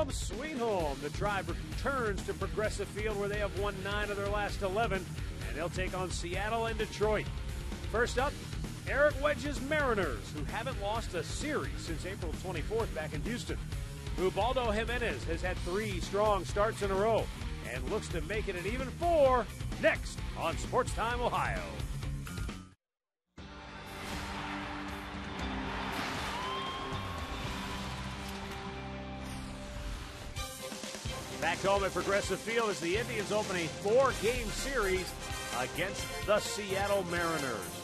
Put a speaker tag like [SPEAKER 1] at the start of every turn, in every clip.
[SPEAKER 1] home sweet home. The Tribe returns to Progressive Field where they have won 9 of their last 11, and they'll take on Seattle and Detroit. First up, Eric Wedge's Mariners, who haven't lost a series since April 24th back in Houston. Ubaldo Jimenez has had 3 strong starts in a row and looks to make it an even 4 next on Sports Time Ohio. Back home at Progressive Field as the Indians open a 4-game series against the Seattle Mariners.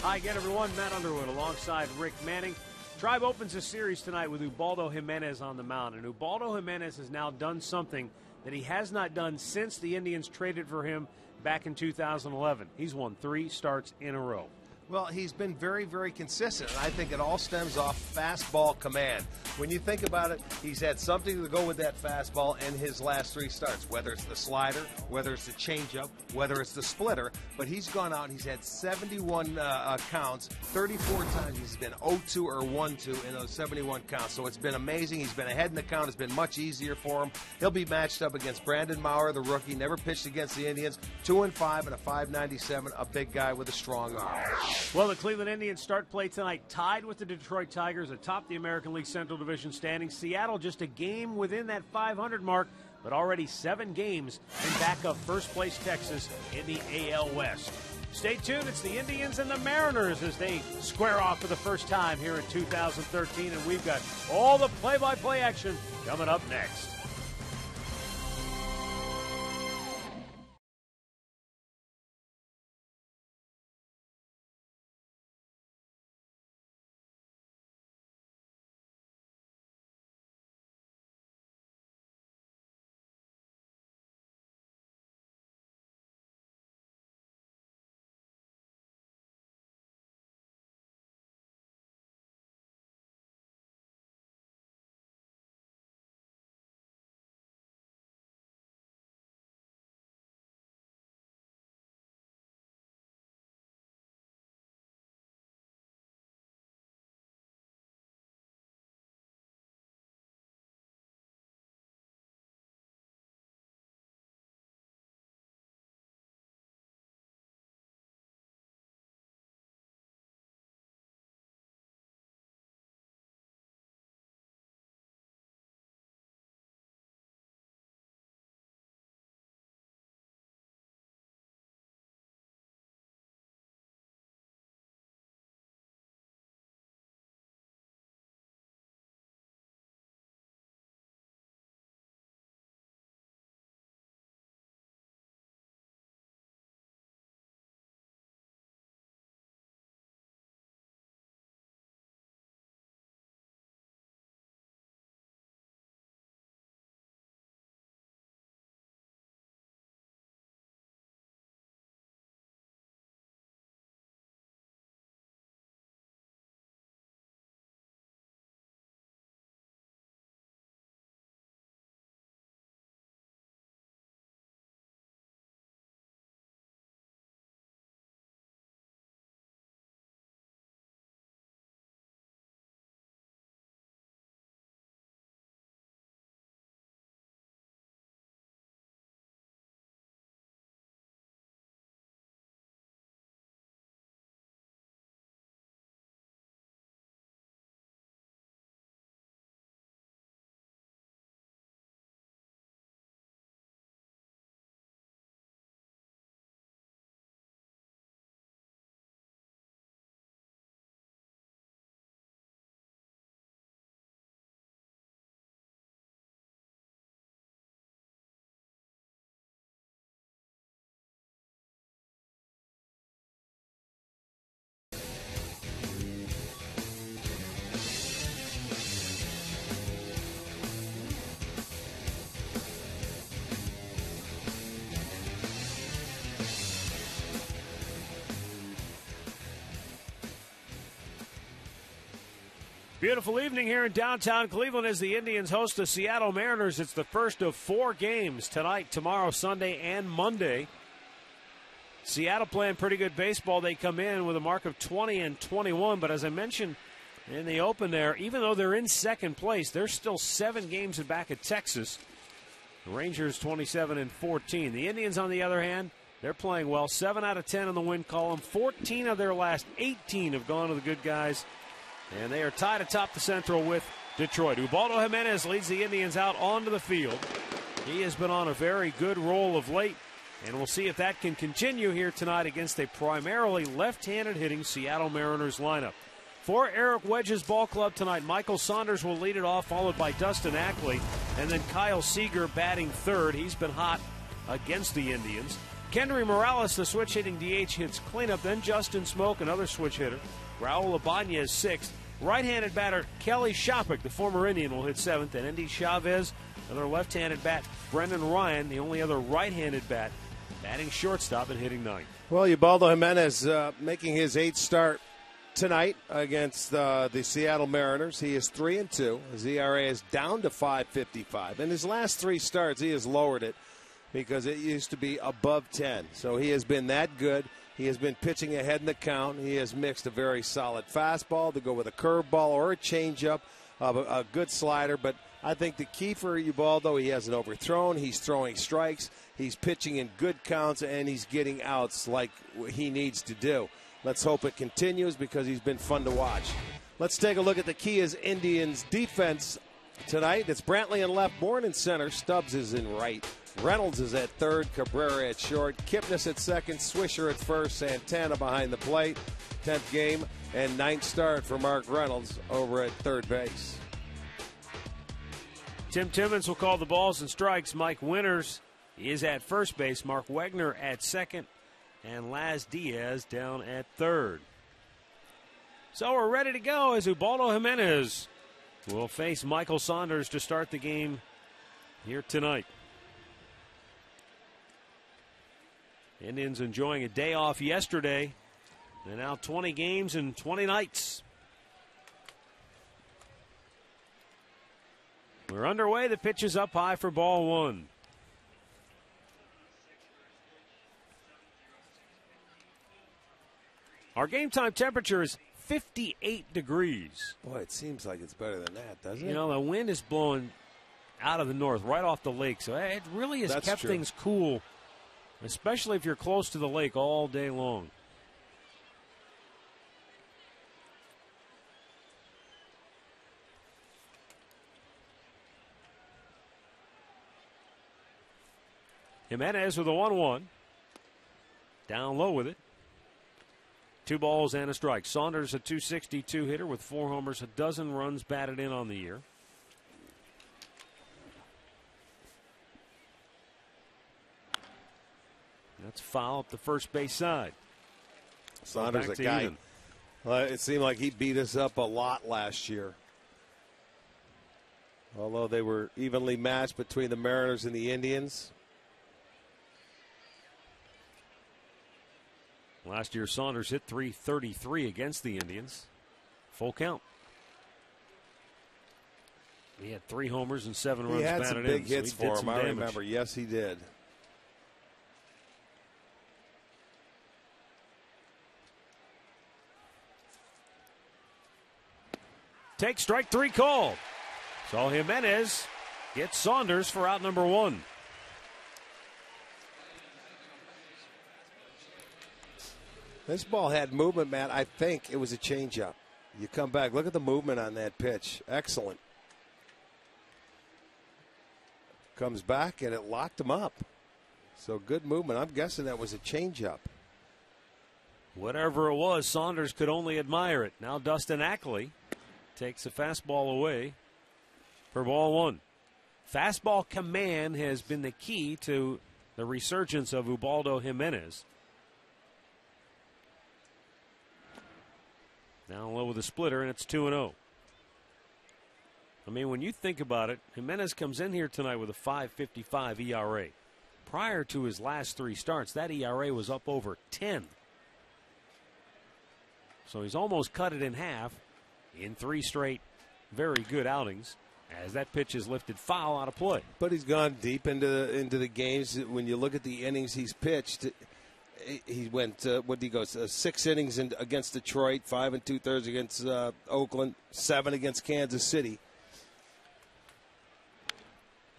[SPEAKER 1] Hi again, everyone. Matt Underwood alongside Rick Manning. Tribe opens a series tonight with Ubaldo Jimenez on the mound, and Ubaldo Jimenez has now done something that he has not done since the Indians traded for him back in 2011. He's won 3 starts in a row.
[SPEAKER 2] Well, he's been very, very consistent, and I think it all stems off fastball command. When you think about it, he's had something to go with that fastball in his last 3 starts, whether it's the slider, whether it's the changeup, whether it's the splitter. But he's gone out and he's had 71 counts. 34 times he's been 0-2 or 1-2 in those 71 counts. So it's been amazing. He's been ahead in the count. It's been much easier for him. He'll be matched up against Brandon Maurer, the rookie, never pitched against the Indians. 2-5 and a .597, a big guy with a strong arm.
[SPEAKER 1] Well, the Cleveland Indians start play tonight tied with the Detroit Tigers atop the American League Central Division standings. Seattle just a game within that 500 mark, but already 7 games in back of first-place Texas in the AL West. Stay tuned. It's the Indians and the Mariners as they square off for the first time here in 2013, and we've got all the play-by-play action coming up next. Beautiful evening here in downtown Cleveland as the Indians host the Seattle Mariners. It's the first of 4 games tonight, tomorrow, Sunday, and Monday. Seattle playing pretty good baseball. They come in with a mark of 20-21, but as I mentioned in the open there. Even though they're in second place, they're still 7 games back at Texas. The Rangers 27-14. The Indians, on the other hand, they're playing well. 7 out of 10 in the win column. 14 of their last 18 have gone to the good guys. And they are tied atop the Central with Detroit. Ubaldo Jimenez leads the Indians out onto the field. He has been on a very good roll of late. And we'll see if that can continue here tonight against a primarily left-handed hitting Seattle Mariners lineup. For Eric Wedge's ball club tonight, Michael Saunders will lead it off, followed by Dustin Ackley, and then Kyle Seager batting third. He's been hot against the Indians. Kendry Morales, the switch-hitting DH, hits cleanup. Then Justin Smoke, another switch hitter. Raul Ibanez, sixth. Right-handed batter Kelly Shopik, the former Indian, will hit seventh. And Endy Chavez, another left-handed bat. Brendan Ryan, the only other right-handed bat, batting shortstop and hitting ninth.
[SPEAKER 2] Well, Ubaldo Jimenez making his 8th start tonight against the Seattle Mariners. He is 3-2. His ERA is down to 5.55. In his last 3 starts, he has lowered it because it used to be above 10. So he has been that good. He has been pitching ahead in the count. He has mixed a very solid fastball to go with a curveball or a changeup, a good slider. But I think the key for Ubaldo, he hasn't overthrown. He's throwing strikes. He's pitching in good counts, and he's getting outs like he needs to do. Let's hope it continues because he's been fun to watch. Let's take a look at the Kia's Indians defense tonight. It's Brantley in left, Bourne in center, Stubbs is in right, Reynolds is at third, Cabrera at short, Kipnis at second, Swisher at first, Santana behind the plate. 10th game and 9th start for Mark Reynolds over at third base.
[SPEAKER 1] Tim Timmons will call the balls and strikes. Mike Winters is at first base, Mark Wegner at second, and Laz Diaz down at third. So we're ready to go as Ubaldo Jimenez will face Michael Saunders to start the game here tonight. Indians enjoying a day off yesterday. They're now 20 games and 20 nights. We're underway. The pitch is up high for ball one. Our game time temperature is 58 degrees.
[SPEAKER 2] Boy, it seems like it's better than that, doesn't it?
[SPEAKER 1] You know, the wind is blowing out of the north, right off the lake. So it really has kept things cool, especially if you're close to the lake all day long. Jimenez with a 1-1. Down low with it. 2 balls and a strike. Saunders, a .262 hitter with 4 homers, a dozen runs batted in on the year. That's foul up the first base side.
[SPEAKER 2] Saunders, a guy. It seemed like he beat us up a lot last year. Although they were evenly matched between the Mariners and the Indians.
[SPEAKER 1] Last year, Saunders hit .333 against the Indians. Full count. He had 3 homers and 7 runs batted in.
[SPEAKER 2] He had some big hits for him, I remember. Yes, he did.
[SPEAKER 1] Take strike 3 called. So Jimenez gets Saunders for out number 1.
[SPEAKER 2] This ball had movement, Matt. I think it was a changeup. You come back. Look at the movement on that pitch. Excellent. Comes back, and it locked him up. So good movement. I'm guessing that was a changeup.
[SPEAKER 1] Whatever it was, Saunders could only admire it. Now Dustin Ackley takes a fastball away for ball 1. Fastball command has been the key to the resurgence of Ubaldo Jimenez. Down low with a splitter, and it's 2-0. I mean, when you think about it, Jimenez comes in here tonight with a .555 ERA. Prior to his last 3 starts, that ERA was up over 10. So he's almost cut it in half in 3 straight very good outings as that pitch is lifted foul out of play.
[SPEAKER 2] But he's gone deep into the games. When you look at the innings he's pitched, he went, what did he go, 6 innings against Detroit, 5 2/3 against Oakland, 7 against Kansas City.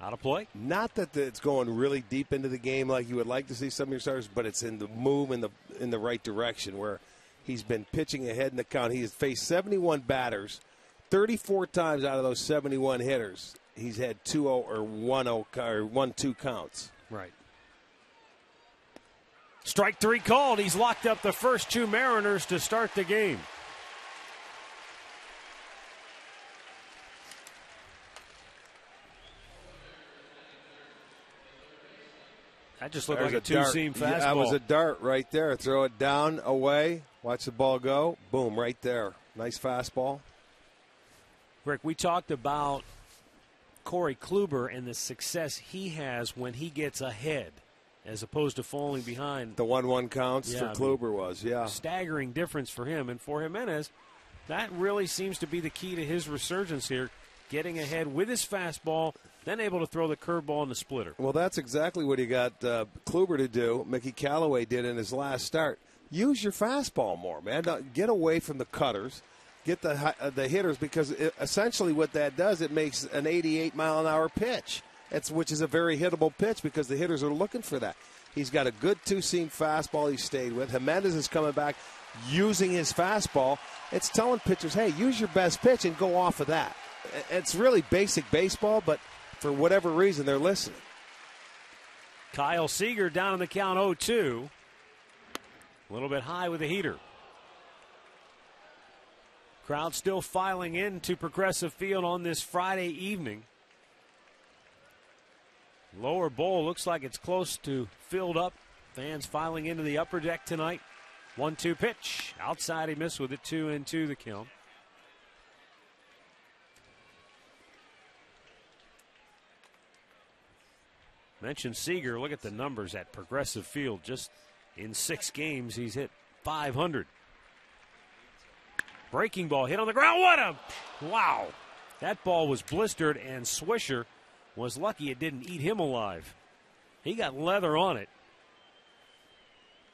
[SPEAKER 1] Out of play.
[SPEAKER 2] Not that it's going really deep into the game like you would like to see some of your starters, but it's in the move in the right direction where he's been pitching ahead in the count. He has faced 71 batters, 34 times out of those 71 hitters. He's had 2-0 or 1-0 or 1-2 counts.
[SPEAKER 1] Right. Strike 3 called. He's locked up the first 2 Mariners to start the game. That just looked like a two-seam fastball.
[SPEAKER 2] That was a dart right there. Throw it down, away, watch the ball go. Boom, right there. Nice fastball.
[SPEAKER 1] Rick, we talked about Corey Kluber and the success he has when he gets ahead as opposed to falling behind.
[SPEAKER 2] The 1-1 counts for Kluber was,
[SPEAKER 1] staggering difference for him. And for Jimenez, that really seems to be the key to his resurgence here, getting ahead with his fastball, then able to throw the curveball in the splitter.
[SPEAKER 2] Well, that's exactly what he got Kluber to do. Mickey Callaway did in his last start. Use your fastball more, man. Get away from the cutters. Get the hitters, because essentially what that does, it makes an 88-mile-an-hour pitch, which is a very hittable pitch because the hitters are looking for that. He's got a good two-seam fastball he stayed with. Jimenez is coming back using his fastball. It's telling pitchers, hey, use your best pitch and go off of that. It's really basic baseball, but for whatever reason, they're listening.
[SPEAKER 1] Kyle Seager down in the count 0-2. A little bit high with the heater. Crowd still filing into Progressive Field on this Friday evening. Lower bowl looks like it's close to filled up. Fans filing into the upper deck tonight. 1-2 pitch. Outside, he missed with it. 2-2 the count. Mentioned Seager. Look at the numbers at Progressive Field. Just in 6 games, he's hit .500. Breaking ball hit on the ground. Wow. That ball was blistered, and Swisher was lucky it didn't eat him alive. He got leather on it,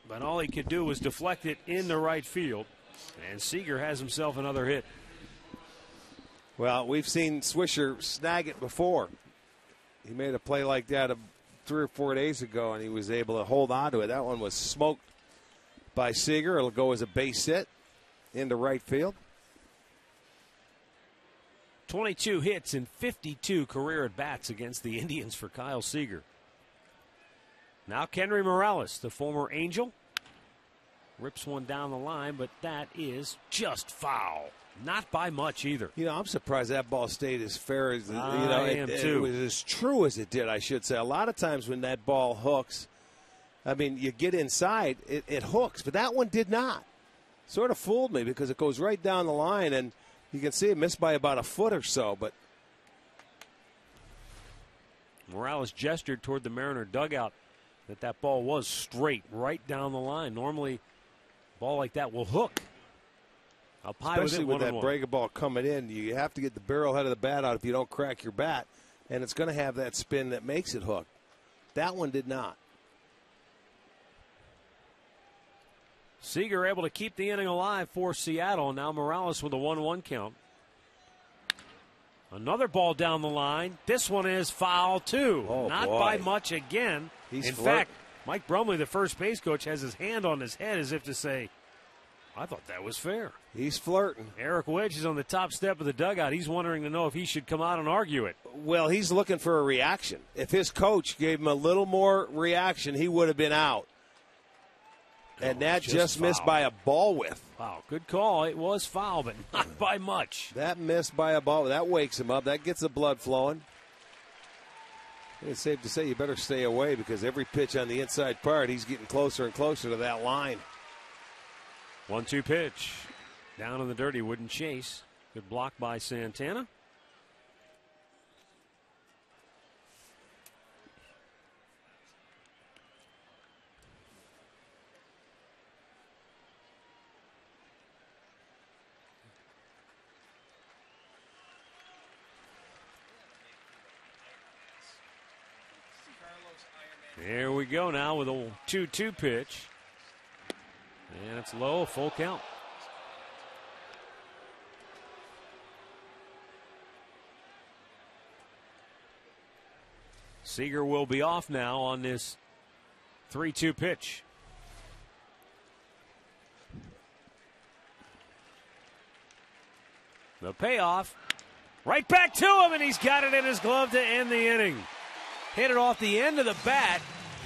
[SPEAKER 1] but all he could do was deflect it into right field, and Seager has himself another hit.
[SPEAKER 2] Well, we've seen Swisher snag it before. He made a play like that 3 or 4 days ago, and he was able to hold on to it. That one was smoked by Seager. It'll go as a base hit into right field.
[SPEAKER 1] 22 hits and 52 career at-bats against the Indians for Kyle Seager. Now Kenry Morales, the former Angel, rips one down the line, but that is just foul. Not by much either.
[SPEAKER 2] You know, I'm surprised that ball stayed as fair as,
[SPEAKER 1] I am too.
[SPEAKER 2] It was as true as it did, I should say. A lot of times when that ball hooks, I mean, you get inside, it hooks, but that one did not. Sort of fooled me because it goes right down the line, and you can see it missed by about a foot or so. But
[SPEAKER 1] Morales gestured toward the Mariner dugout that ball was straight right down the line. Normally, a ball like that will hook. Up high
[SPEAKER 2] especially
[SPEAKER 1] with
[SPEAKER 2] that breaking ball coming in, you have to get the barrel head of the bat out if you don't crack your bat, and it's going to have that spin that makes it hook. That one did not.
[SPEAKER 1] Seager able to keep the inning alive for Seattle. Now Morales with a 1-1 count. Another ball down the line. This one is foul, too.
[SPEAKER 2] Oh,
[SPEAKER 1] not
[SPEAKER 2] boy.
[SPEAKER 1] by much again. In fact, Mike Brumley, the first base coach, has his hand on his head as if to say, I thought that was fair.
[SPEAKER 2] He's flirting.
[SPEAKER 1] Eric Wedge is on the top step of the dugout. He's wondering to know if he should come out and argue it.
[SPEAKER 2] Well, he's looking for a reaction. If his coach gave him a little more reaction, he would have been out. And that just missed by a ball width.
[SPEAKER 1] Wow, good call. It was foul, but not by much.
[SPEAKER 2] That missed by a ball. That wakes him up. That gets the blood flowing. It's safe to say you better stay away because every pitch on the inside part, he's getting closer and closer to that line.
[SPEAKER 1] 1-2 pitch. Down in the dirty, wouldn't chase. Good block by Santana. There we go now with a 2-2 pitch. And it's low, full count. Seager will be off now on this 3-2 pitch. The payoff, right back to him, and he's got it in his glove to end the inning. Hit it off the end of the bat,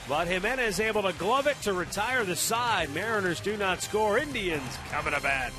[SPEAKER 1] but Jimenez able to glove it to retire the side. Mariners do not score. Indians coming to bat.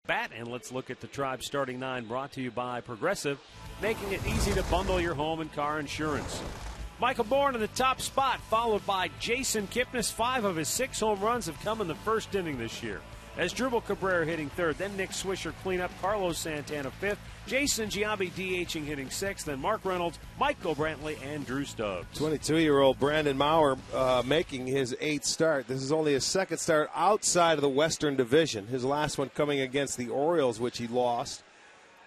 [SPEAKER 1] Bat, and let's look at the Tribe starting nine, brought to you by Progressive, making it easy to bundle your home and car insurance. Michael Bourne in the top spot, followed by Jason Kipnis. 5 of his 6 home runs have come in the first inning this year. As Drupal Cabrera hitting third, then Nick Swisher cleanup, Carlos Santana fifth, Jason Giambi DHing hitting sixth, then Mark Reynolds, Michael Brantley, and Drew Stubbs.
[SPEAKER 2] 22-year-old Brandon Maurer making his 8th start. This is only his 2nd start outside of the Western Division. His last one coming against the Orioles, which he lost.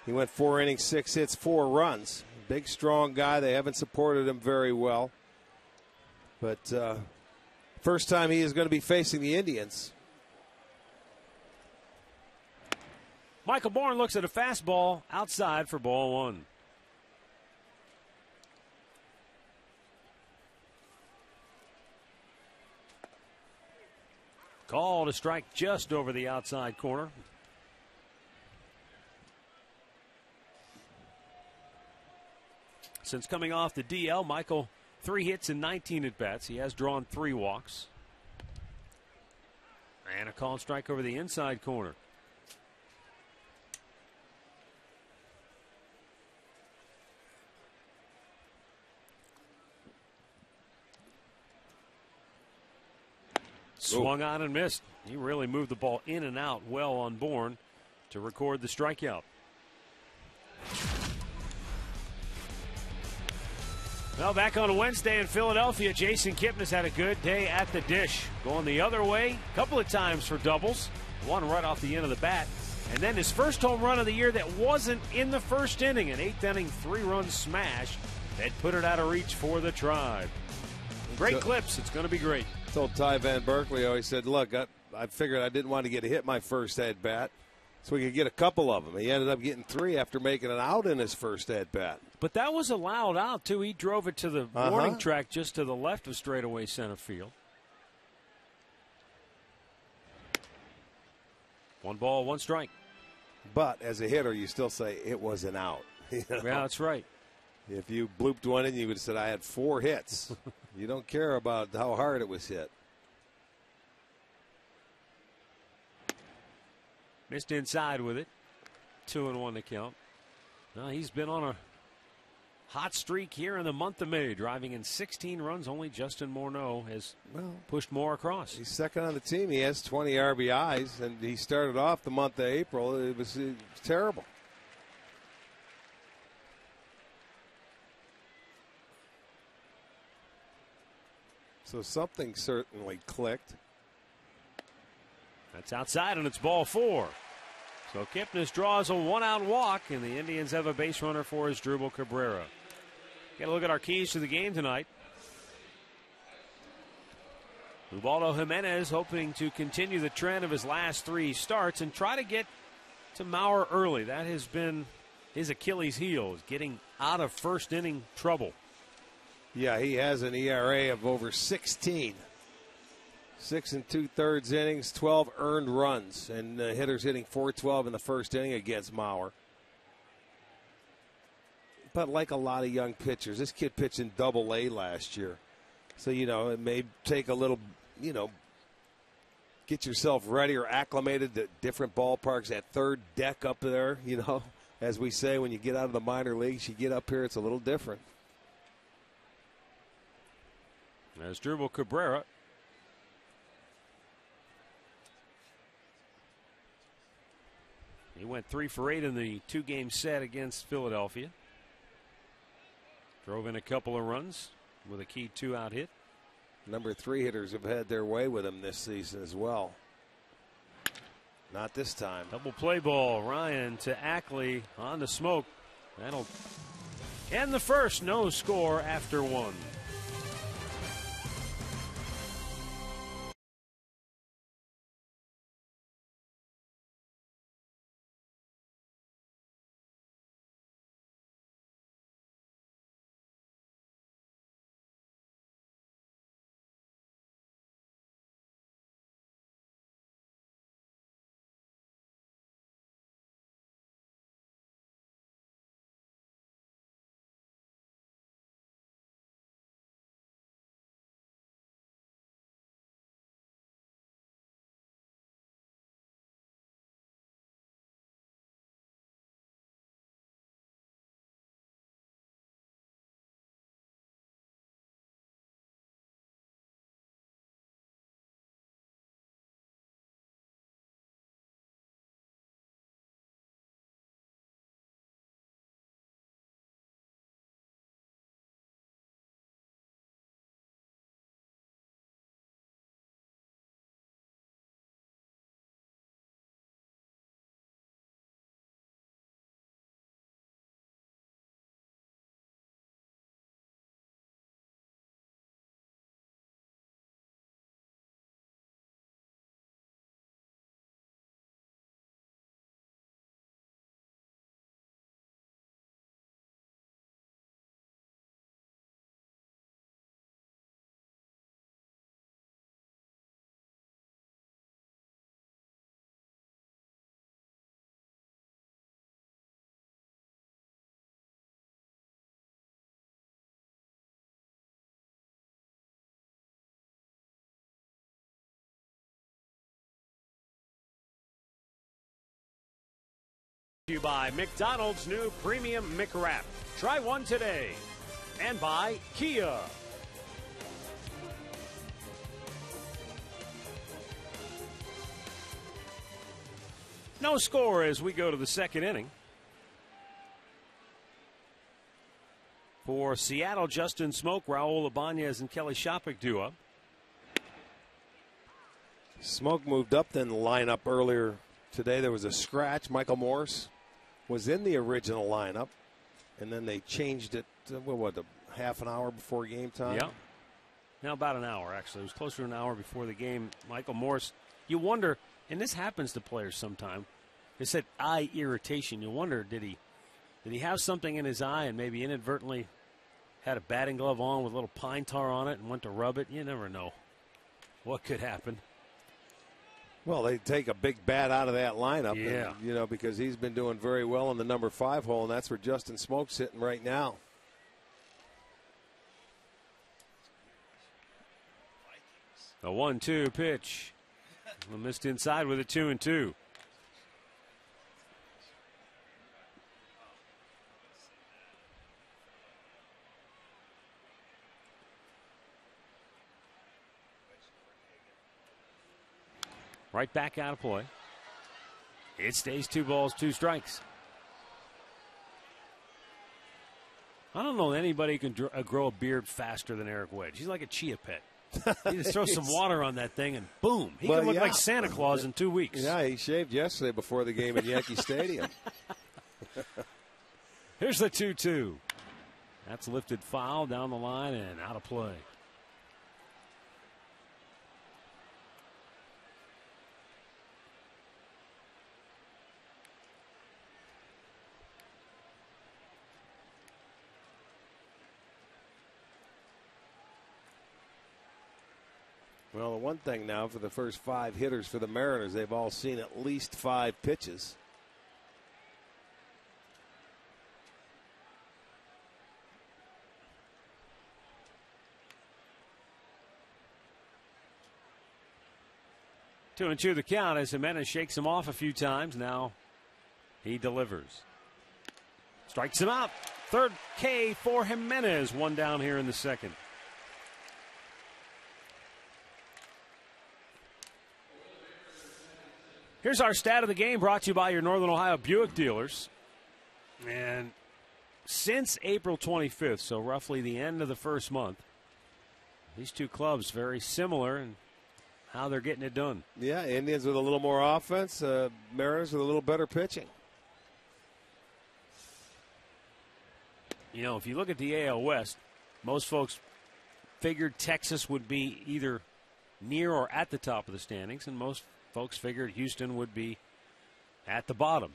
[SPEAKER 2] He went 4 innings, 6 hits, 4 runs. Big, strong guy. They haven't supported him very well. But first time he is going to be facing the Indians.
[SPEAKER 1] Michael Bourne looks at a fastball outside for ball 1. Call to strike just over the outside corner. Since coming off the DL, Michael 3 hits and 19 at-bats. He has drawn 3 walks. And a call strike over the inside corner. Swung on and missed. He really moved the ball in and out well on Bourne to record the strikeout. Well, back on Wednesday in Philadelphia, Jason Kipnis had a good day at the dish. Going the other way a couple of times for doubles. One right off the end of the bat. And then his first home run of the year that wasn't in the first inning. An 8th inning 3-run smash that put it out of reach for the Tribe. Great clips. It's going to be great.
[SPEAKER 2] Told Ty Van Berkeley, he said, look, I figured I didn't want to get hit my first at-bat so we could get a couple of them. He ended up getting 3 after making an out in his first at-bat.
[SPEAKER 1] But that was a loud out, too. He drove it to the warning track just to the left of straightaway center field. 1 ball, 1 strike.
[SPEAKER 2] But as a hitter, you still say it was an out. You know?
[SPEAKER 1] Yeah, that's right.
[SPEAKER 2] If you blooped one in, you would have said, I had 4 hits. You don't care about how hard it was hit.
[SPEAKER 1] Missed inside with it. 2-1 to count. Now he's been on a hot streak here in the month of May, driving in 16 runs. Only Justin Morneau has pushed more across.
[SPEAKER 2] He's second on the team. He has 20 RBIs, and he started off the month of April. It was terrible. So something certainly clicked.
[SPEAKER 1] That's outside, and it's ball 4. So Kipnis draws a 1-out walk, and the Indians have a base runner for Asdrubal Cabrera. Get a look at our keys to the game tonight. Ubaldo Jimenez hoping to continue the trend of his last 3 starts and try to get to Mauer early. That has been his Achilles heel, is getting out of first inning trouble.
[SPEAKER 2] Yeah, he has an ERA of over 16. 6 2/3 innings, 12 earned runs, and the hitter's hitting .412 in the first inning against Mauer. But like a lot of young pitchers, this kid pitched in Double-A last year. So, it may take a little, get yourself ready or acclimated to different ballparks. That third deck up there, as we say, when you get out of the minor leagues, you get up here, it's a little different.
[SPEAKER 1] Asdrubal Cabrera. He went 3 for 8 in the 2-game set against Philadelphia. Drove in a couple of runs with a key 2-out hit.
[SPEAKER 2] Number 3 hitters have had their way with him this season as well. Not this time.
[SPEAKER 1] Double play ball. Ryan to Ackley on the smoke. That'll end the first. No score after 1. To you by McDonald's new Premium McWrap. Try one today. And by Kia. No score as we go to the second inning. For Seattle, Justin Smoke, Raul Ibanez, and Kelly Shopik do up.
[SPEAKER 2] Smoke moved up then the lineup earlier today. There was a scratch. Michael Morse was in the original lineup, and then they changed it, half an hour before game time?
[SPEAKER 1] Yeah. Now about an hour, actually. It was closer to an hour before the game. Michael Morse, you wonder, and this happens to players sometimes, they said eye irritation. You wonder, did he have something in his eye and maybe inadvertently had a batting glove on with a little pine tar on it and went to rub it? You never know what could happen.
[SPEAKER 2] Well, they take a big bat out of that lineup,
[SPEAKER 1] yeah.
[SPEAKER 2] And, because he's been doing very well in the number 5 hole, and that's where Justin Smoke's sitting right now.
[SPEAKER 1] A 1-2 pitch. Missed inside with a 2-2. right back out of play. It stays 2 balls, 2 strikes. I don't know anybody who can grow a beard faster than Eric Wedge. He's like a chia pet. You just throw some water on that thing and boom. He can look like Santa Claus in 2 weeks.
[SPEAKER 2] Yeah, he shaved yesterday before the game at Yankee Stadium.
[SPEAKER 1] Here's the 2-2. That's lifted foul down the line and out of play.
[SPEAKER 2] Well, the one thing now for the first 5 hitters for the Mariners, they've all seen at least 5 pitches.
[SPEAKER 1] Two and two the count as Jimenez shakes him off a few times. Now he delivers. Strikes him out. Third K for Jimenez. 1 down here in the second. Here's our stat of the game brought to you by your Northern Ohio Buick dealers. And since April 25th, so roughly the end of the first month, these two clubs very similar in how they're getting it done.
[SPEAKER 2] Yeah, Indians with a little more offense, Mariners with a little better pitching.
[SPEAKER 1] You know, if you look at the AL West, most folks figured Texas would be either near or at the top of the standings, and most folks figured Houston would be at the bottom.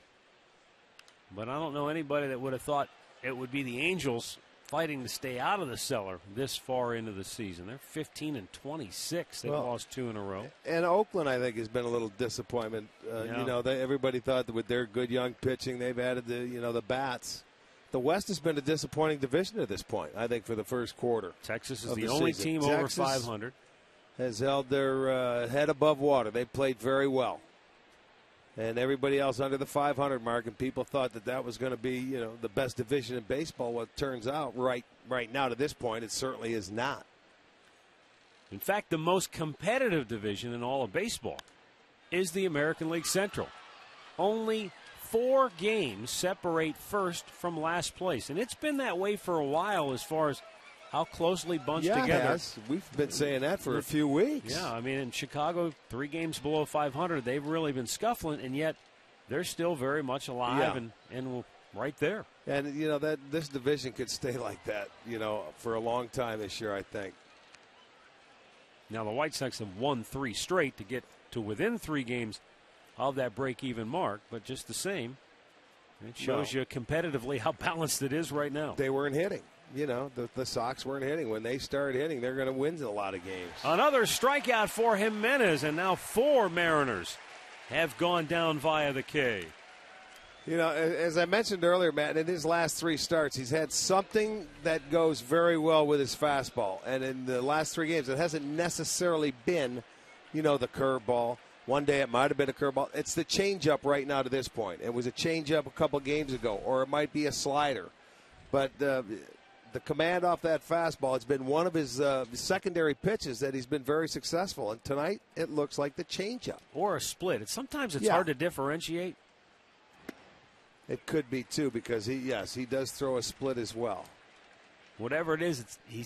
[SPEAKER 1] But I don't know anybody that would have thought it would be the Angels fighting to stay out of the cellar this far into the season. They're 15-26. They've lost 2 in a row.
[SPEAKER 2] And Oakland, I think, has been a little disappointment. You know, everybody thought that with their good young pitching, they've added the bats. The West has been a disappointing division at this point, I think, for the first quarter.
[SPEAKER 1] Texas is the only team over 500.
[SPEAKER 2] Has held their head above water. They played very well. And everybody else under the 500 mark, and people thought that was going to be, the best division in baseball. Well, it turns out right now to this point, it certainly is not.
[SPEAKER 1] In fact, the most competitive division in all of baseball is the American League Central. Only 4 games separate first from last place, and it's been that way for a while as far as how closely bunched together.
[SPEAKER 2] It has. We've been saying that for a few weeks.
[SPEAKER 1] Yeah, I mean, in Chicago, 3 games below 500, they've really been scuffling, and yet they're still very much alive and right there.
[SPEAKER 2] And, that this division could stay like that, for a long time this year, I think.
[SPEAKER 1] Now, the White Sox have won 3 straight to get to within 3 games of that break-even mark, but just the same, it shows you competitively how balanced it is right now.
[SPEAKER 2] They weren't hitting. The Sox weren't hitting. When they start hitting, they're going to win a lot of games.
[SPEAKER 1] Another strikeout for Jimenez, and now 4 Mariners have gone down via the K.
[SPEAKER 2] As I mentioned earlier, Matt, in his last 3 starts, he's had something that goes very well with his fastball. And in the last 3 games, it hasn't necessarily been, the curveball. One day it might have been a curveball. It's the changeup right now to this point. It was a changeup a couple games ago, or it might be a slider. But the command off that fastball, it's been one of his secondary pitches that he's been very successful. And tonight, it looks like the changeup.
[SPEAKER 1] Or a split. Sometimes it's hard to differentiate.
[SPEAKER 2] It could be, too, because he does throw a split as well.
[SPEAKER 1] Whatever it is, he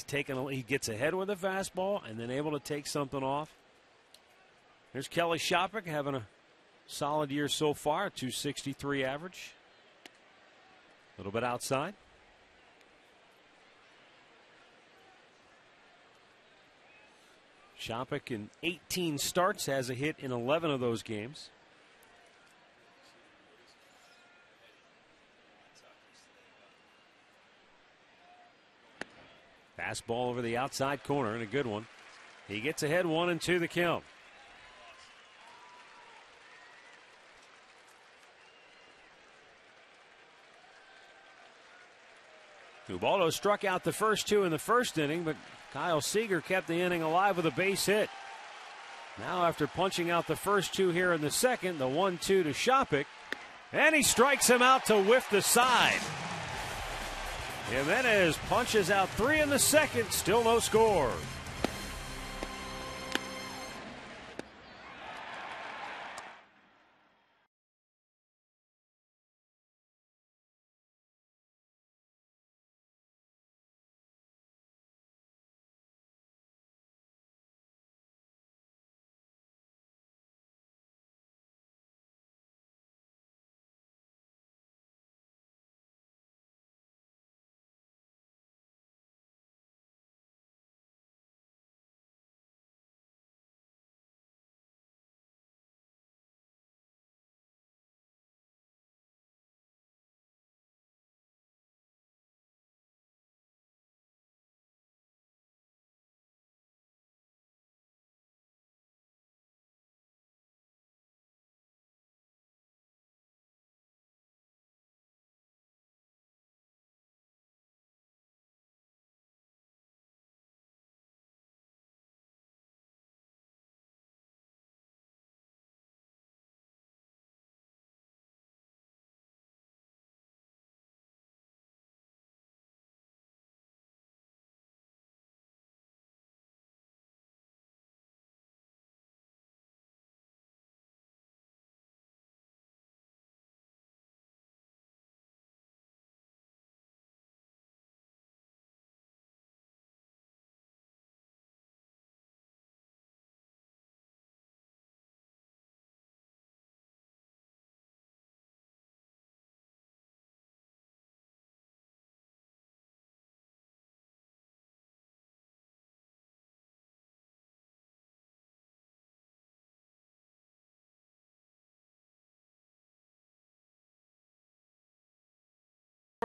[SPEAKER 1] gets ahead with a fastball and then able to take something off. There's Kelly Shopik having a solid year so far, 263 average. A little bit outside. Shopik in 18 starts has a hit in 11 of those games. Fastball over the outside corner and a good one. He gets ahead 1-2 the count. Ubaldo struck out the first 2 in the first inning, but Kyle Seager kept the inning alive with a base hit. Now after punching out the first 2 here in the second, the 1-2 to Shopik, and he strikes him out to whiff the side. Jimenez punches out 3 in the second, still no score.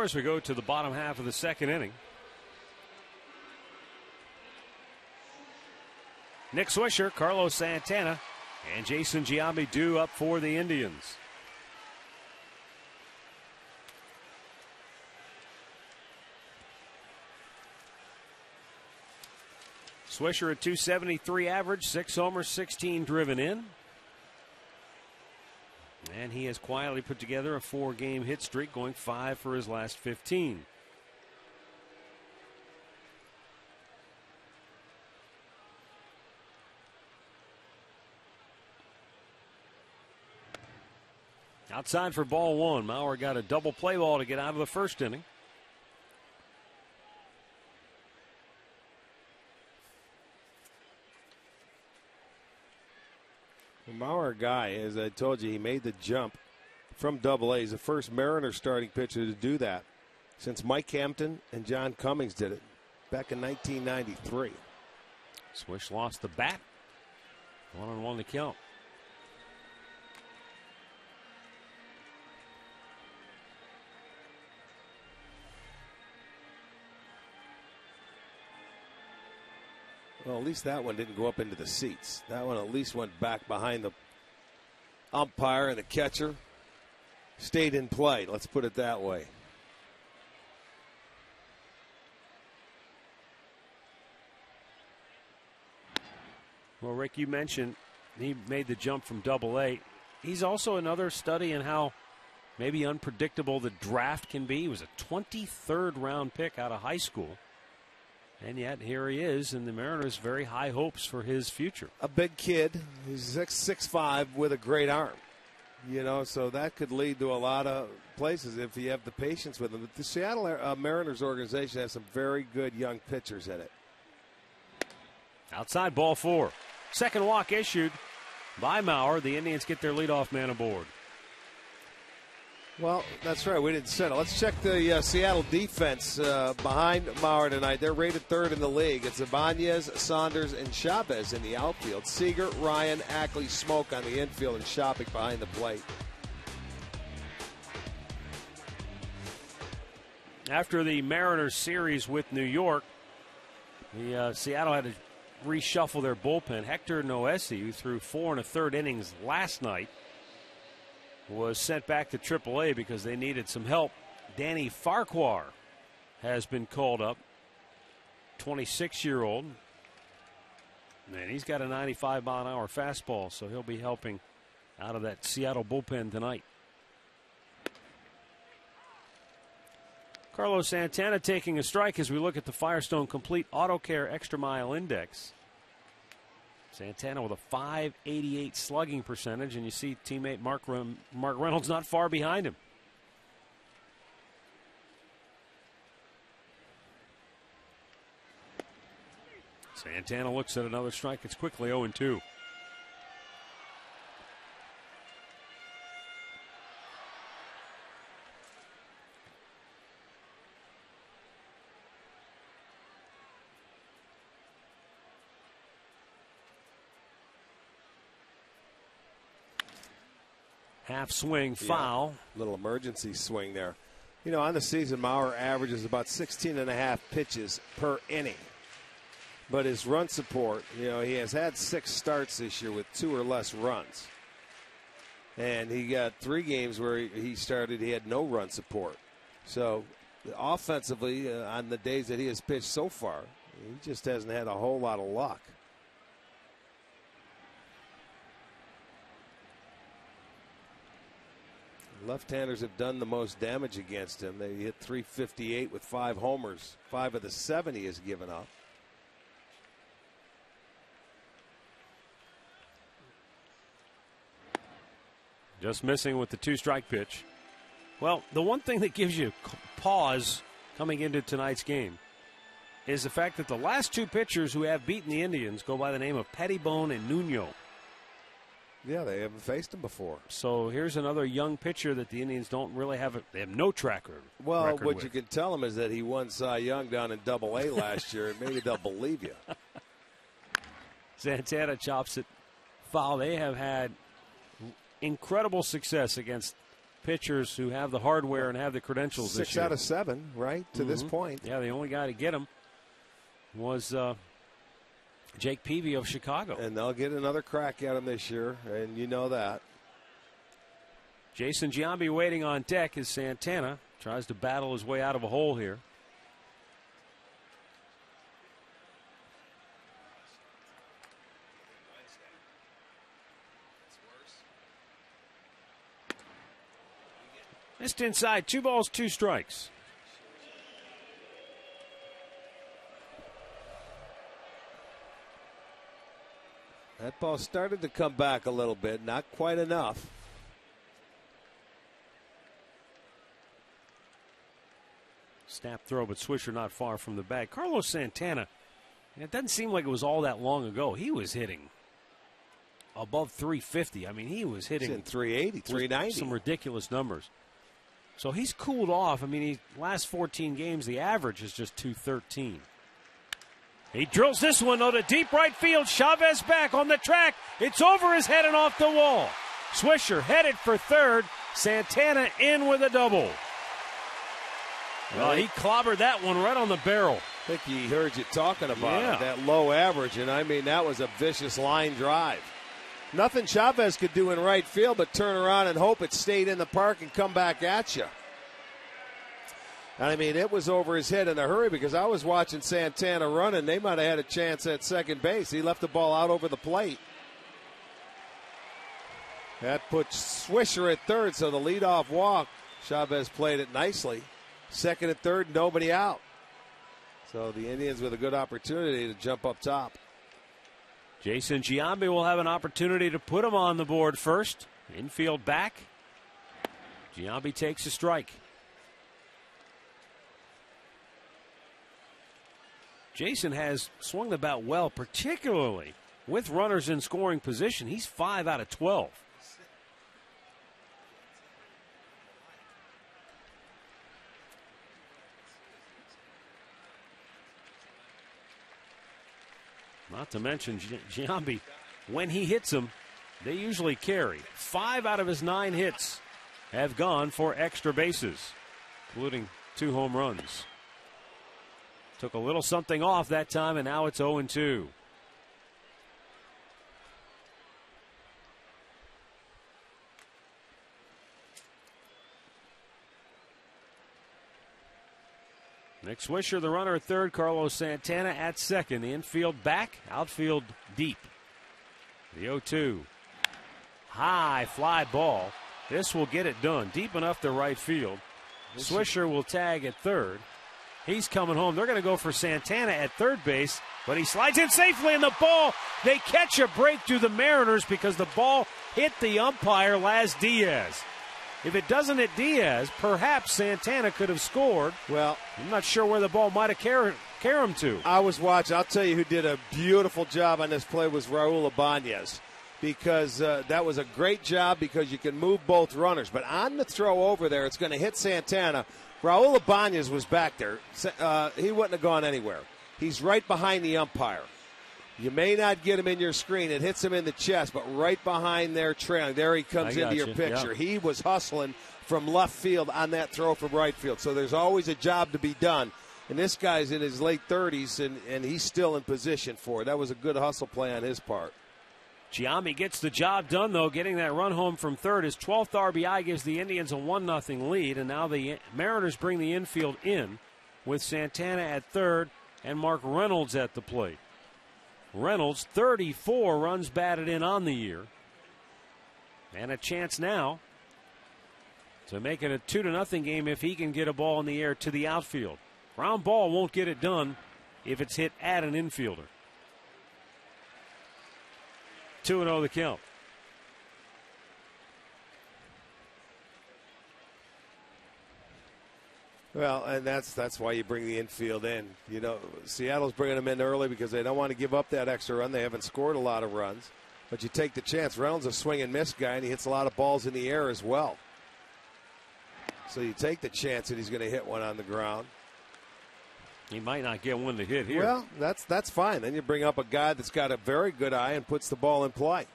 [SPEAKER 1] As we go to the bottom half of the second inning. Nick Swisher, Carlos Santana, and Jason Giambi due up for the Indians. Swisher at .273 average, 6 homers, 16 driven in. And he has quietly put together a 4-game hit streak, going 5 for his last 15. Outside for ball one. Maurer got a double play ball to get out of the first inning.
[SPEAKER 3] Maurer guy, as I told you, he made the jump from Double-A. He's the first Mariners starting pitcher to do that since Mike Hampton and John Cummings did it back in 1993.
[SPEAKER 1] Swish lost the bat. 1-1 to count.
[SPEAKER 3] Well, at least that one didn't go up into the seats. That one at least went back behind the umpire and the catcher. Stayed in play, let's put it that way.
[SPEAKER 1] Well, Rick, you mentioned he made the jump from Double-A. He's also another study in how maybe unpredictable the draft can be. He was a 23rd round pick out of high school. And yet here he is, and the Mariners very high hopes for his future.
[SPEAKER 3] A big kid. He's 6'5" with a great arm. You know, so that could lead to a lot of places if you have the patience with him. But the Seattle Mariners organization has some very good young pitchers in it.
[SPEAKER 1] Outside, ball 4. Second walk issued by Maurer. The Indians get their leadoff man aboard.
[SPEAKER 3] Well, that's right. We didn't set it. Let's check the Seattle defense behind Maurer tonight. They're rated third in the league. It's Ibanez, Saunders, and Chavez in the outfield. Seager, Ryan, Ackley, Smoke on the infield, and Shopping behind the plate.
[SPEAKER 1] After the Mariners series with New York, Seattle had to reshuffle their bullpen. Hector Noesi, who threw 4 1/3 innings last night, was sent back to AAA because they needed some help. Danny Farquhar has been called up, 26-year-old. And he's got a 95-mile-an-hour fastball, so he'll be helping out of that Seattle bullpen tonight. Carlos Santana taking a strike as we look at the Firestone Complete Auto Care Extra Mile Index. Santana with a .588 slugging percentage, and you see teammate Mark Reynolds not far behind him. Santana looks at another strike. It's quickly 0-2. Half swing, foul.
[SPEAKER 3] Yeah, little emergency swing there. You know, on the season, Maurer averages about 16.5 pitches per inning. But his run support, you know, he has had 6 starts this year with 2 or less runs. And he got 3 games where he started, he had no run support. So offensively, on the days that he has pitched so far, he just hasn't had a whole lot of luck. Left-handers have done the most damage against him. They hit .358 with 5 homers. 5 of the 7 he has given up.
[SPEAKER 1] Just missing with the 2-strike pitch. Well, the one thing that gives you pause coming into tonight's game is the fact that the last 2 pitchers who have beaten the Indians go by the name of Pettibone and Nuno.
[SPEAKER 3] Yeah, they haven't faced him before.
[SPEAKER 1] So here's another young pitcher that the Indians don't really have. They have no track record.
[SPEAKER 3] Well, what you can tell them is that he won Cy Young down in Double-A last year, and maybe they'll believe you.
[SPEAKER 1] Santana chops it foul. They have had incredible success against pitchers who have the hardware and have the credentials this year.
[SPEAKER 3] 6 out of 7, right, to this point.
[SPEAKER 1] Yeah, the only guy to get him was Jake Peavy of Chicago.
[SPEAKER 3] And they'll get another crack at him this year, and you know that.
[SPEAKER 1] Jason Giambi waiting on deck as Santana tries to battle his way out of a hole here. Missed inside, 2 balls, 2 strikes.
[SPEAKER 3] That ball started to come back a little bit, not quite enough.
[SPEAKER 1] Snap throw, but Swisher not far from the bag. Carlos Santana, it doesn't seem like it was all that long ago. He was hitting above 350. I mean, he was hitting
[SPEAKER 3] in 380, 390.
[SPEAKER 1] Some ridiculous numbers. So he's cooled off. I mean, last 14 games, the average is just 213. He drills this one to deep right field. Chavez back on the track. It's over his head and off the wall. Swisher headed for third. Santana in with a double. Well, he clobbered that one right on the barrel.
[SPEAKER 3] I think he heard you talking about it, that low average, and I mean, that was a vicious line drive. Nothing Chavez could do in right field but turn around and hope it stayed in the park and come back at you. I mean, it was over his head in a hurry because I was watching Santana run, and they might have had a chance at second base. He left the ball out over the plate. That puts Swisher at third, so the leadoff walk. Chavez played it nicely. Second and third, nobody out. So the Indians with a good opportunity to jump up top.
[SPEAKER 1] Jason Giambi will have an opportunity to put him on the board first. Infield back. Giambi takes a strike. Jason has swung the bat well, particularly with runners in scoring position. He's 5 out of 12. Not to mention Giambi, when he hits them, they usually carry. 5 out of his 9 hits have gone for extra bases, including 2 home runs. Took a little something off that time, and now it's 0-2. Nick Swisher, the runner at third. Carlos Santana at second. The infield back, outfield deep. The 0-2. High fly ball. This will get it done. Deep enough to right field. Swisher will tag at third. He's coming home. They're going to go for Santana at third base, but he slides in safely in the ball. They catch a break to the Mariners because the ball hit the umpire, Laz Diaz. If it doesn't hit Diaz, perhaps Santana could have scored.
[SPEAKER 3] Well,
[SPEAKER 1] I'm not sure where the ball might have carried him to.
[SPEAKER 3] I was watching. I'll tell you who did a beautiful job on this play was Raul Ibanez, because that was a great job because you can move both runners. But on the throw over there, it's going to hit Santana. Raul Ibanez was back there. He wouldn't have gone anywhere. He's right behind the umpire. You may not get him in your screen. It hits him in the chest, but right behind there trailing. There he comes into your picture.
[SPEAKER 1] Yeah.
[SPEAKER 3] He was hustling from left field on that throw from right field. So there's always a job to be done. And this guy's in his late 30s, and he's still in position for it. That was a good hustle play on his part.
[SPEAKER 1] Giambi gets the job done, though, getting that run home from third. His 12th RBI gives the Indians a 1-0 lead, and now the Mariners bring the infield in with Santana at third and Mark Reynolds at the plate. Reynolds, 34 runs batted in on the year, and a chance now to make it a 2-0 game if he can get a ball in the air to the outfield. Ground ball won't get it done if it's hit at an infielder. 2-0 the count.
[SPEAKER 3] Well, and that's why you bring the infield in. You know, Seattle's bringing them in early because they don't want to give up that extra run. They haven't scored a lot of runs. But you take the chance. Reynolds is a swing and miss guy, and he hits a lot of balls in the air as well. So you take the chance that he's going to hit one on the ground.
[SPEAKER 1] He might not get one to hit here.
[SPEAKER 3] Well, that's fine. Then you bring up a guy that's got a very good eye and puts the ball in play.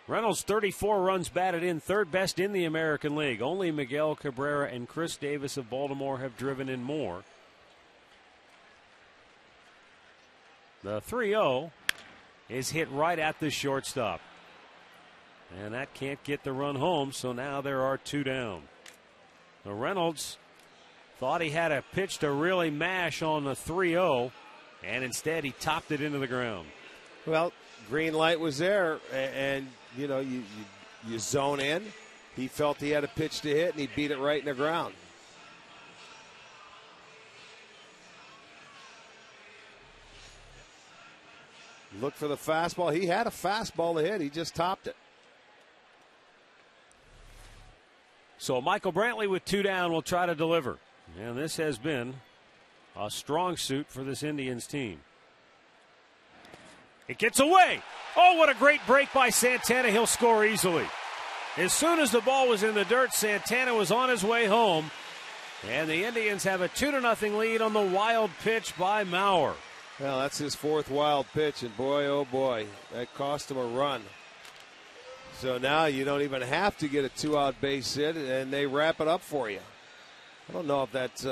[SPEAKER 1] Reynolds 34 runs batted in, third best in the American League. Only Miguel Cabrera and Chris Davis of Baltimore have driven in more. The 3-0 is hit right at the shortstop. And that can't get the run home, so now there are 2 down. The Reynolds thought he had a pitch to really mash on the 3-0, and instead he topped it into the ground.
[SPEAKER 3] Well, green light was there, and you know, you zone in. He felt he had a pitch to hit, and he beat it right in the ground. Look for the fastball. He had a fastball to hit. He just topped it.
[SPEAKER 1] So Michael Brantley with 2 down will try to deliver. And this has been a strong suit for this Indians team. It gets away. Oh, what a great break by Santana. He'll score easily. As soon as the ball was in the dirt, Santana was on his way home. And the Indians have a 2-0 lead on the wild pitch by Mauer.
[SPEAKER 3] Well, that's his 4th wild pitch, and boy, oh boy, that cost him a run. So now you don't even have to get a 2-out base hit, and they wrap it up for you. I don't know if that's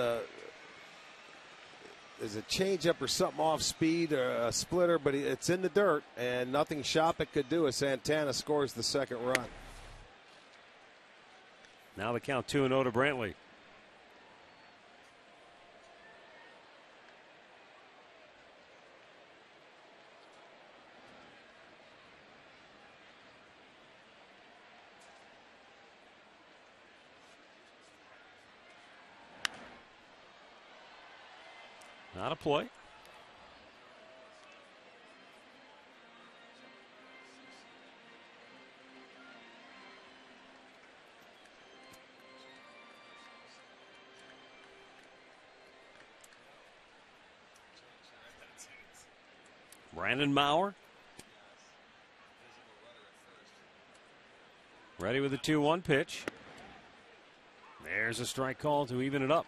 [SPEAKER 3] is a changeup or something off speed or a splitter, but it's in the dirt, and nothing Shoppach could do as Santana scores the 2nd run.
[SPEAKER 1] Now the count 2-0 to Brantley. Not a play. Brandon Mauer ready with the 2-1 pitch. There's a strike call to even it up.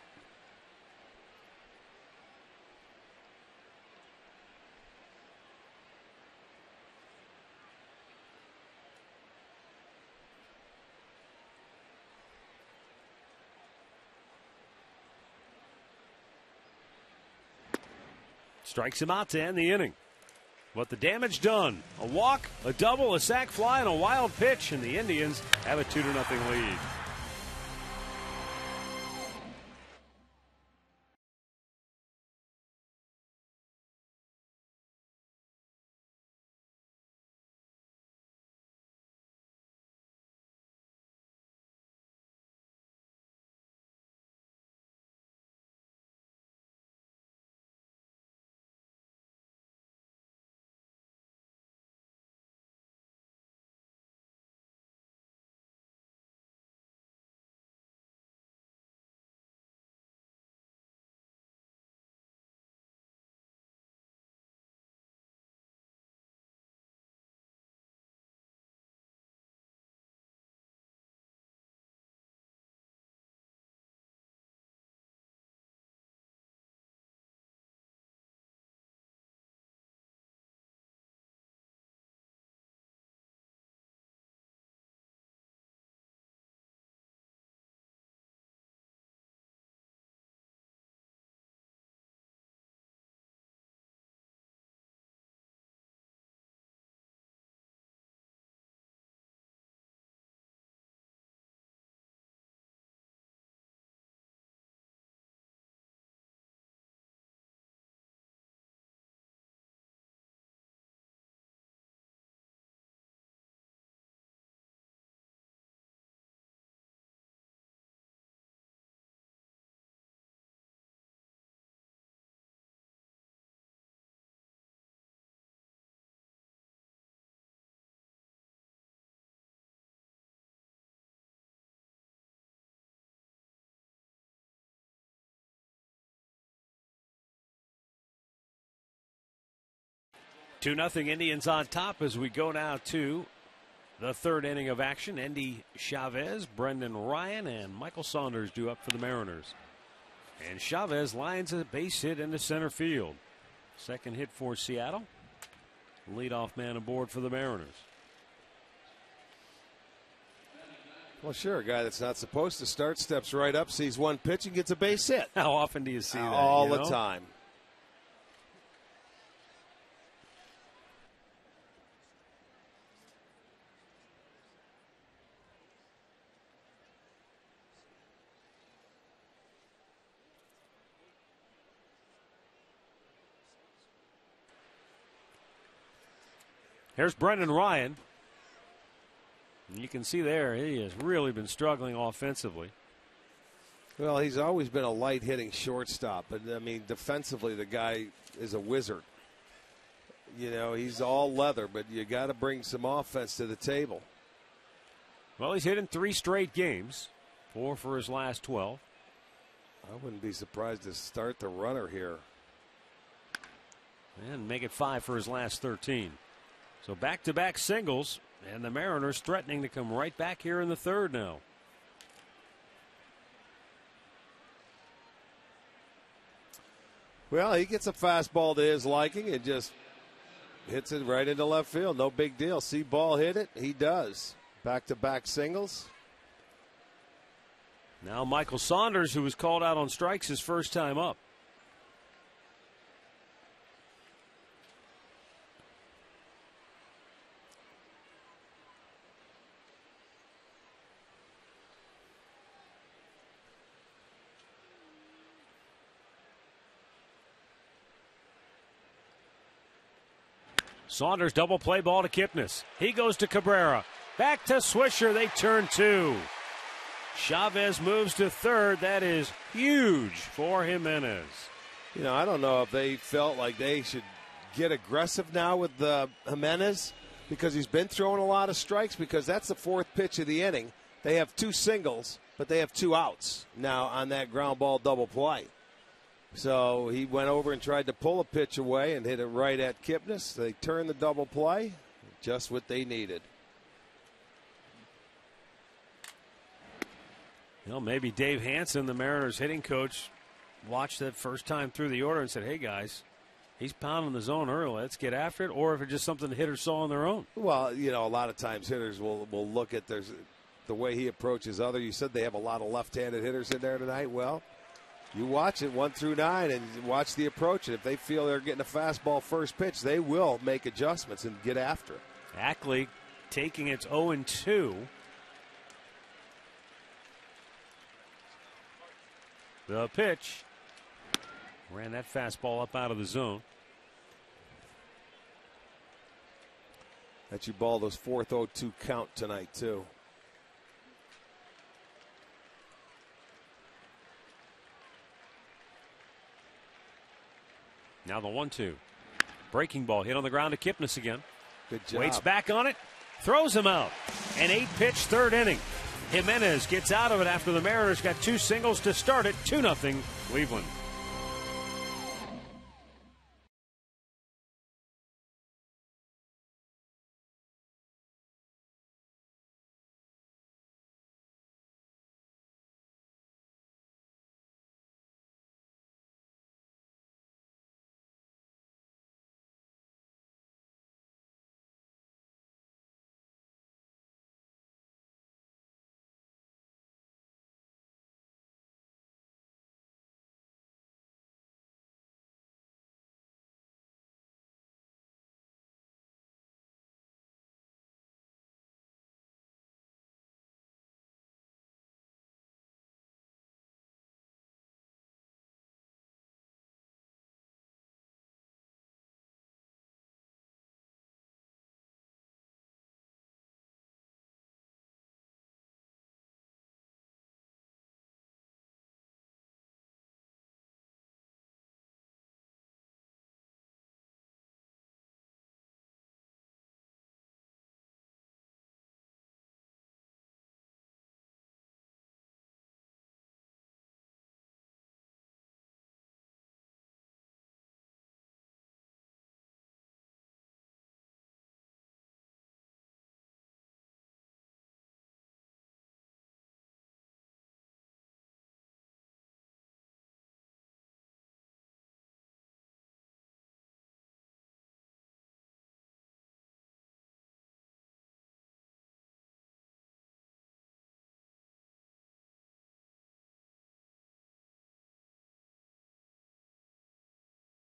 [SPEAKER 1] Strikes him out to end the inning. But the damage done. A walk, a double, a sac fly, and a wild pitch, and the Indians have a 2-0 lead. Two 2-0 Indians on top as we go now to the 3rd inning of action. Endy Chavez, Brendan Ryan, and Michael Saunders due up for the Mariners. And Chavez lines a base hit into center field. 2nd hit for Seattle. Leadoff man aboard for the Mariners.
[SPEAKER 3] Well, sure. A guy that's not supposed to start steps right up, sees one pitch, and gets a base hit.
[SPEAKER 1] How often do you see that?
[SPEAKER 3] All the time.
[SPEAKER 1] Here's Brendan Ryan. You can see there he has really been struggling offensively.
[SPEAKER 3] Well, he's always been a light hitting shortstop, but I mean defensively the guy is a wizard. You know, he's all leather, but you got to bring some offense to the table.
[SPEAKER 1] Well, he's hit in 3 straight games, 4 for his last 12.
[SPEAKER 3] I wouldn't be surprised to start the runner here.
[SPEAKER 1] And make it 5 for his last 13. So back-to-back singles, and the Mariners threatening to come right back here in the third now.
[SPEAKER 3] Well, he gets a fastball to his liking and just hits it right into left field. No big deal. See ball hit it? He does. Back-to-back singles.
[SPEAKER 1] Now Michael Saunders, who was called out on strikes his first time up. Saunders double play ball to Kipnis. He goes to Cabrera. Back to Swisher. They turn 2. Chavez moves to third. That is huge for Jimenez.
[SPEAKER 3] You know, I don't know if they felt like they should get aggressive now with Jimenez because he's been throwing a lot of strikes, because that's the 4th pitch of the inning. They have 2 singles, but they have 2 outs now on that ground ball double play. So he went over and tried to pull a pitch away and hit it right at Kipnis. They turned the double play, just what they needed.
[SPEAKER 1] You know, maybe Dave Hansen, the Mariners hitting coach, watched that first time through the order and said, hey, guys, he's pounding the zone early. Let's get after it. Or if it's just something the hitters saw on their own.
[SPEAKER 3] Well, you know, a lot of times hitters will look at the way he approaches other. You said they have a lot of left-handed hitters in there tonight. Well, you watch it 1 through 9 and watch the approach. And if they feel they're getting a fastball first pitch, they will make adjustments and get after it.
[SPEAKER 1] Ackley taking its 0-2. The pitch. Ran that fastball up out of the zone.
[SPEAKER 3] That you ball those 4th 0-2 count tonight, too.
[SPEAKER 1] Now the 1-2. Breaking ball hit on the ground to Kipnis again.
[SPEAKER 3] Good job.
[SPEAKER 1] Waits back on it. Throws him out. An 8-pitch third inning. Jimenez gets out of it after the Mariners got 2 singles to start it. 2-0 Cleveland.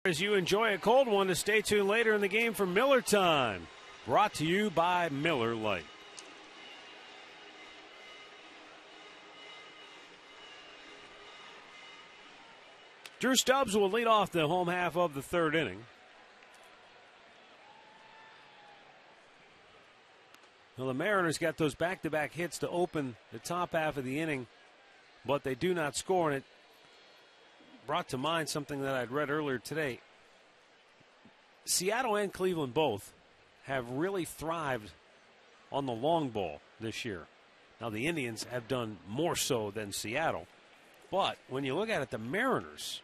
[SPEAKER 1] As you enjoy a cold one, to stay tuned later in the game for Miller Time. Brought to you by Miller Lite. Drew Stubbs will lead off the home half of the third inning. Well, the Mariners got those back-to-back hits to open the top half of the inning, but they do not score, and it brought to mind something that I'd read earlier today. Seattle and Cleveland both have really thrived on the long ball this year. Now, the Indians have done more so than Seattle, but when you look at it, the Mariners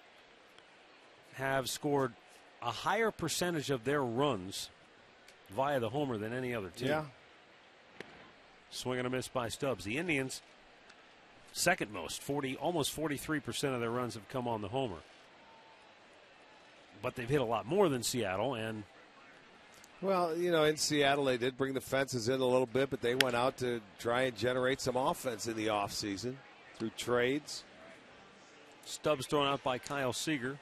[SPEAKER 1] have scored a higher percentage of their runs via the homer than any other team.
[SPEAKER 3] Yeah.
[SPEAKER 1] Swing and a miss by Stubbs. The Indians, second most, almost 43% of their runs have come on the homer. But they've hit a lot more than Seattle. And
[SPEAKER 3] well, you know, in Seattle, they did bring the fences in a little bit, but they went out to try and generate some offense in the offseason through trades.
[SPEAKER 1] Stubbs thrown out by Kyle Seager.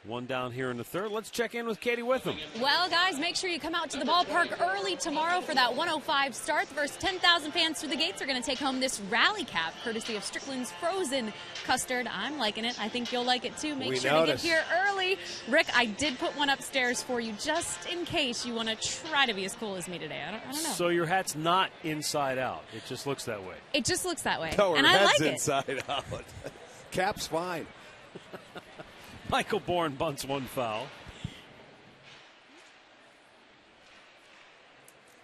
[SPEAKER 1] One down here in the third. Let's check in with Katie Witham.
[SPEAKER 4] Well, guys, make sure you come out to the ballpark early tomorrow for that 105 start. The first 10,000 fans through the gates are going to take home this rally cap, courtesy of Strickland's Frozen Custard. I'm liking it. I think you'll like it, too. Make sure to get here early. Rick, I did put one upstairs for you just in case you want to try to be as cool as me today. I don't know.
[SPEAKER 1] So your hat's not inside out. It just looks that way.
[SPEAKER 4] It just looks that way.
[SPEAKER 3] No,
[SPEAKER 4] and
[SPEAKER 3] her
[SPEAKER 4] I
[SPEAKER 3] head's
[SPEAKER 4] like it.
[SPEAKER 3] inside out. Cap's fine.
[SPEAKER 1] Michael Bourne bunts one foul.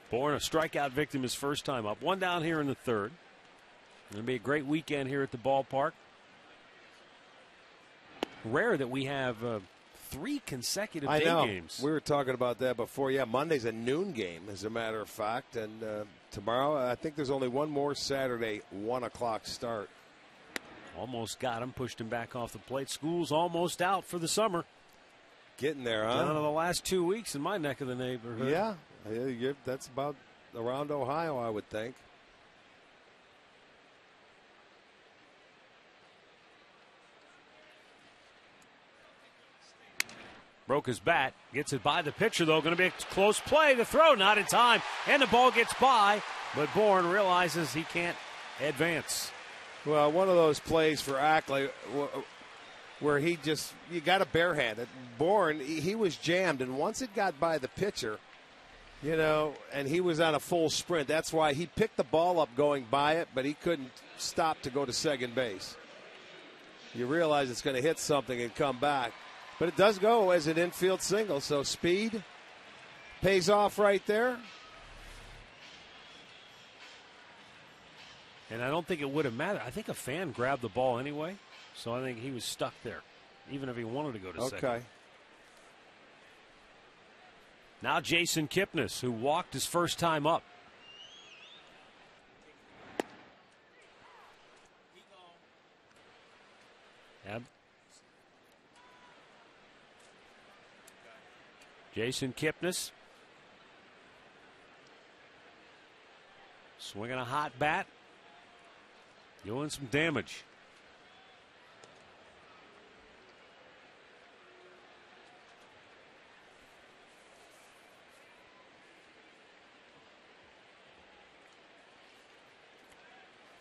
[SPEAKER 1] Bourne, a strikeout victim his first time up. One down here in the third. Going to be a great weekend here at the ballpark. Rare that we have 3 consecutive day games.
[SPEAKER 3] We were talking about that before. Yeah, Monday's a noon game, as a matter of fact. And tomorrow, I think there's only one more Saturday, 1 o'clock start.
[SPEAKER 1] Almost got him, pushed him back off the plate. School's almost out for the summer.
[SPEAKER 3] Getting there, huh?
[SPEAKER 1] Down to the last 2 weeks in my neck of the neighborhood.
[SPEAKER 3] Yeah, that's about around Ohio, I would think.
[SPEAKER 1] Broke his bat, gets it by the pitcher, though. Going to be a close play. The throw, not in time, and the ball gets by, but Bourne realizes he can't advance.
[SPEAKER 3] Well, one of those plays for Ackley where you got a barehanded. Bourne, he was jammed, and once it got by the pitcher, you know, and he was on a full sprint. That's why he picked the ball up going by it, but he couldn't stop to go to second base. You realize it's going to hit something and come back. But it does go as an infield single, so speed pays off right there.
[SPEAKER 1] And I don't think it would have mattered. I think a fan grabbed the ball anyway, so I think he was stuck there, even if he wanted to go to second.
[SPEAKER 3] Okay.
[SPEAKER 1] Now Jason Kipnis, who walked his first time up. Jason Kipnis swinging a hot bat, doing some damage.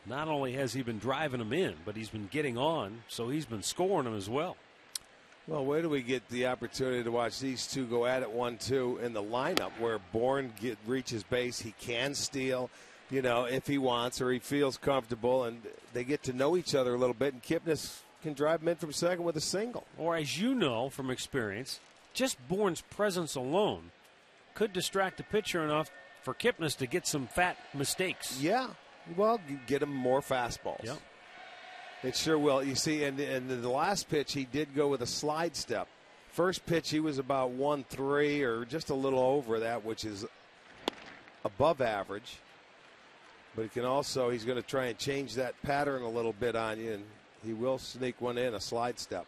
[SPEAKER 1] Not only has he been driving them in, but he's been getting on, so he's been scoring them as well.
[SPEAKER 3] Well, where do we get the opportunity to watch these two go at it 1-2 in the lineup where Bourne reaches base, he can steal, you know, if he wants or he feels comfortable, and they get to know each other a little bit, and Kipnis can drive him in from second with a single.
[SPEAKER 1] Or as you know from experience, just Bourne's presence alone could distract the pitcher enough for Kipnis to get some fat mistakes.
[SPEAKER 3] Yeah, well, get him more fastballs.
[SPEAKER 1] Yep.
[SPEAKER 3] It sure will. You see, and the last pitch, he did go with a slide step. First pitch, he was about 1-3 or just a little over that, which is above average. But he can also, he's going to try and change that pattern a little bit on you, and he will sneak one in, a slide step.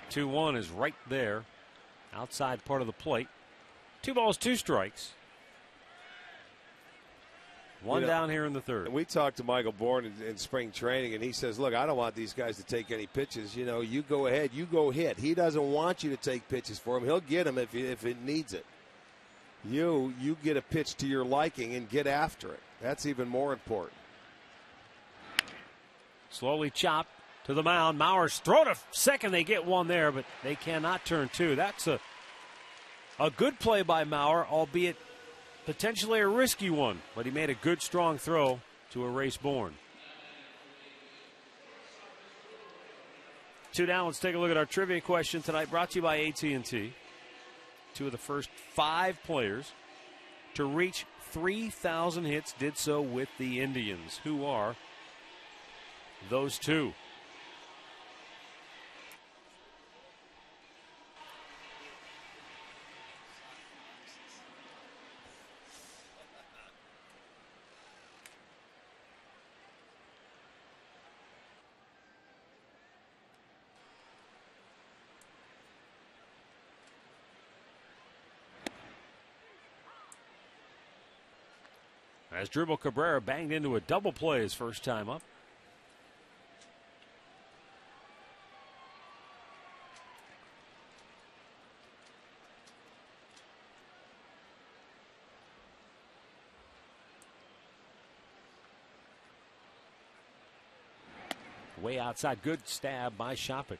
[SPEAKER 1] Two-one is right there, outside part of the plate. 2 balls, 2 strikes. One down here in the third.
[SPEAKER 3] We talked to Michael Bourne in spring training, and he says, look, I don't want these guys to take any pitches. You know, you go ahead, you go hit. He doesn't want you to take pitches for him. He'll get them if it needs it. You get a pitch to your liking and get after it. That's even more important.
[SPEAKER 1] Slowly chopped to the mound. Mauer's throw to second. They get one there, but they cannot turn 2. That's a good play by Mauer, albeit potentially a risky one, but he made a good, strong throw to erase Bourne. 2 down. Let's take a look at our trivia question tonight, brought to you by AT&T. 2 of the first 5 players to reach 3,000 hits did so with the Indians. Who are those 2? As Dribble Cabrera banged into a double play his first time up. Way outside, good stab by Shopik.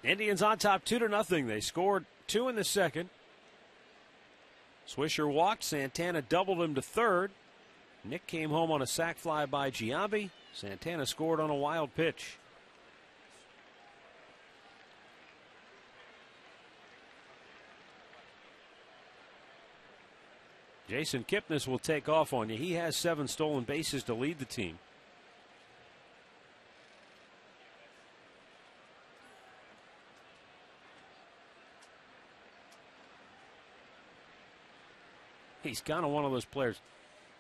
[SPEAKER 1] Indians on top 2-0. They scored 2 in the second. Swisher walked. Santana doubled him to third. Nick came home on a sac fly by Giambi. Santana scored on a wild pitch. Jason Kipnis will take off on you. He has 7 stolen bases to lead the team. He's kind of one of those players.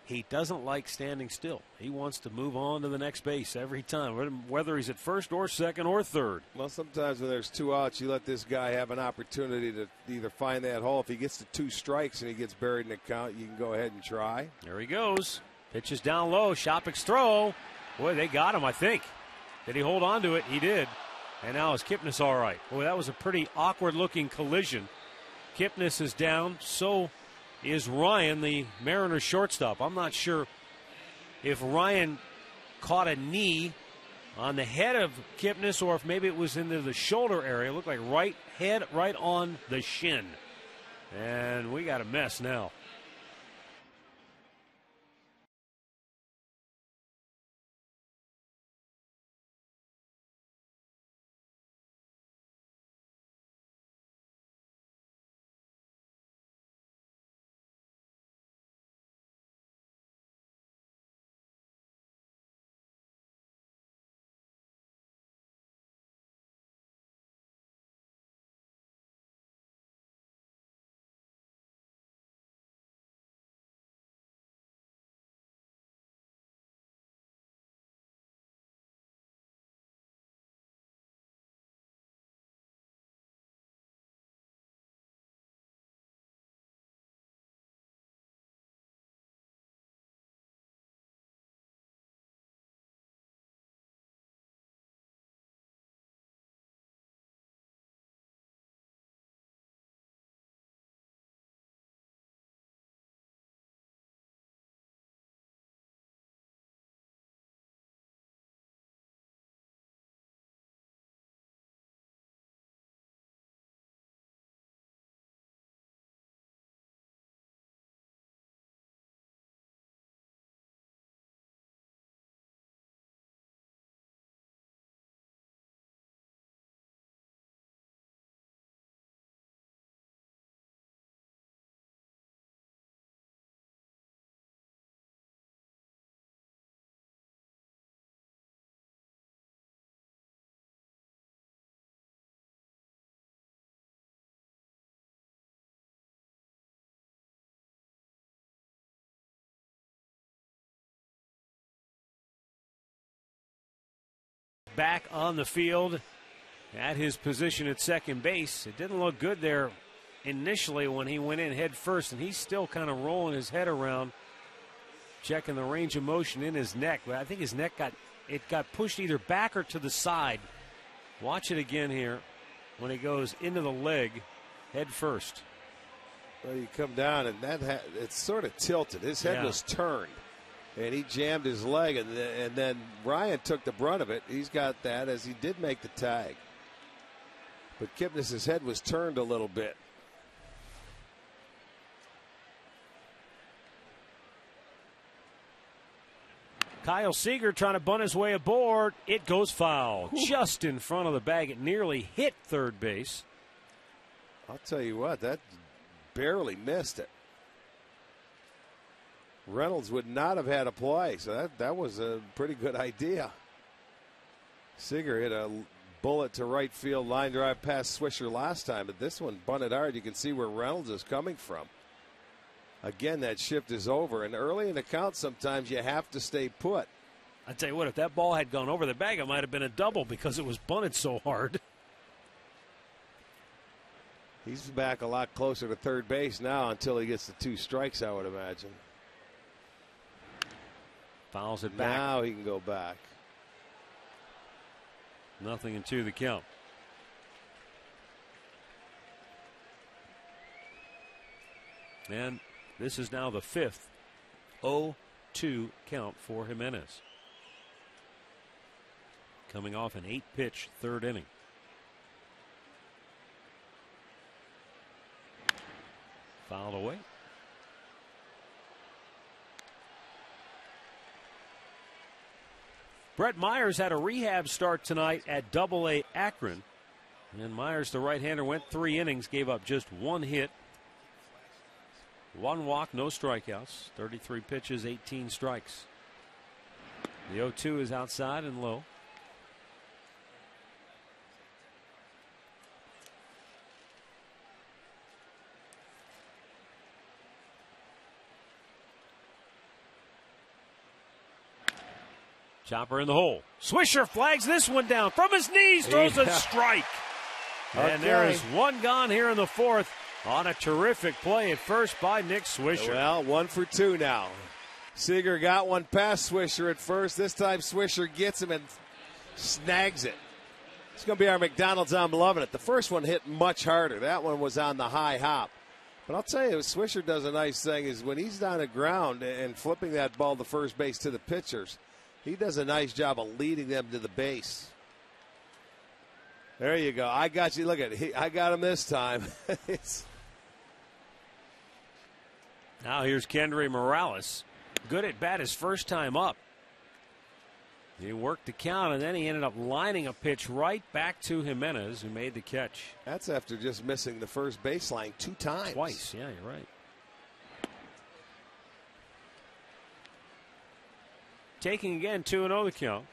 [SPEAKER 1] He doesn't like standing still. He wants to move on to the next base every time, whether he's at first or second or third.
[SPEAKER 3] Well, sometimes when there's 2 outs, you let this guy have an opportunity to either find that hole. If he gets to 2 strikes and he gets buried in the count, you can go ahead and try.
[SPEAKER 1] There he goes. Pitches down low. Shopik's throw. Boy, they got him, I think. Did he hold on to it? He did. And now is Kipnis all right? Boy, that was a pretty awkward-looking collision. Kipnis is down. So is Ryan, the Mariners shortstop. I'm not sure if Ryan caught a knee on the head of Kipnis or if maybe it was into the shoulder area. It looked like right head right on the shin. And we got a mess now. back on the field at his position at second base. It didn't look good there initially when he went in head first, and he's still kind of rolling his head around, checking the range of motion in his neck. But I think his neck got pushed either back or to the side. Watch it again here when he goes into the leg head first.
[SPEAKER 3] Well, you come down, and it's sort of tilted. His head was turned, and he jammed his leg, and then Ryan took the brunt of it. He's got that, as he did make the tag. But Kipnis' head was turned a little bit.
[SPEAKER 1] Kyle Seager trying to bunt his way aboard. It goes foul. Just in front of the bag. It nearly hit third base.
[SPEAKER 3] I'll tell you what, that barely missed it. Reynolds would not have had a play, so that was a pretty good idea. Seager hit a bullet to right field, line drive past Swisher last time, but this one bunted hard. You can see where Reynolds is coming from. Again, that shift is over, and early in the count sometimes you have to stay put.
[SPEAKER 1] I tell you what, if that ball had gone over the bag, it might have been a double because it was bunted so hard.
[SPEAKER 3] He's back a lot closer to third base now until he gets the 2 strikes, I would imagine.
[SPEAKER 1] Fouls it back.
[SPEAKER 3] Now he can go back.
[SPEAKER 1] 0-2 the count. And this is now the 5th 0-2 count for Jimenez. Coming off an 8-pitch third inning. Fouled away. Brett Myers had a rehab start tonight at AA Akron. And Myers, the right-hander, went 3 innings, gave up just 1 hit. 1 walk, no strikeouts. 33 pitches, 18 strikes. The 0-2 is outside and low. Chopper in the hole. Swisher flags this one down from his knees, throws a strike. And there is 1 gone here in the 4th on a terrific play at first by Nick Swisher.
[SPEAKER 3] Well, 1 for 2 now. Seager got one past Swisher at first. This time Swisher gets him and snags it. It's going to be our McDonald's. I'm loving it. The first one hit much harder. That one was on the high hop. But I'll tell you, Swisher does a nice thing is when he's down the ground and flipping that ball to first base to the pitchers, he does a nice job of leading them to the base. There you go. I got you. Look at it. I got him this time.
[SPEAKER 1] Now here's Kendry Morales. Good at bat his first time up. He worked the count, and then he ended up lining a pitch right back to Jimenez, who made the catch.
[SPEAKER 3] That's after just missing the first baseline 2 times.
[SPEAKER 1] Twice, yeah, you're right. Taking again 2-0 the count.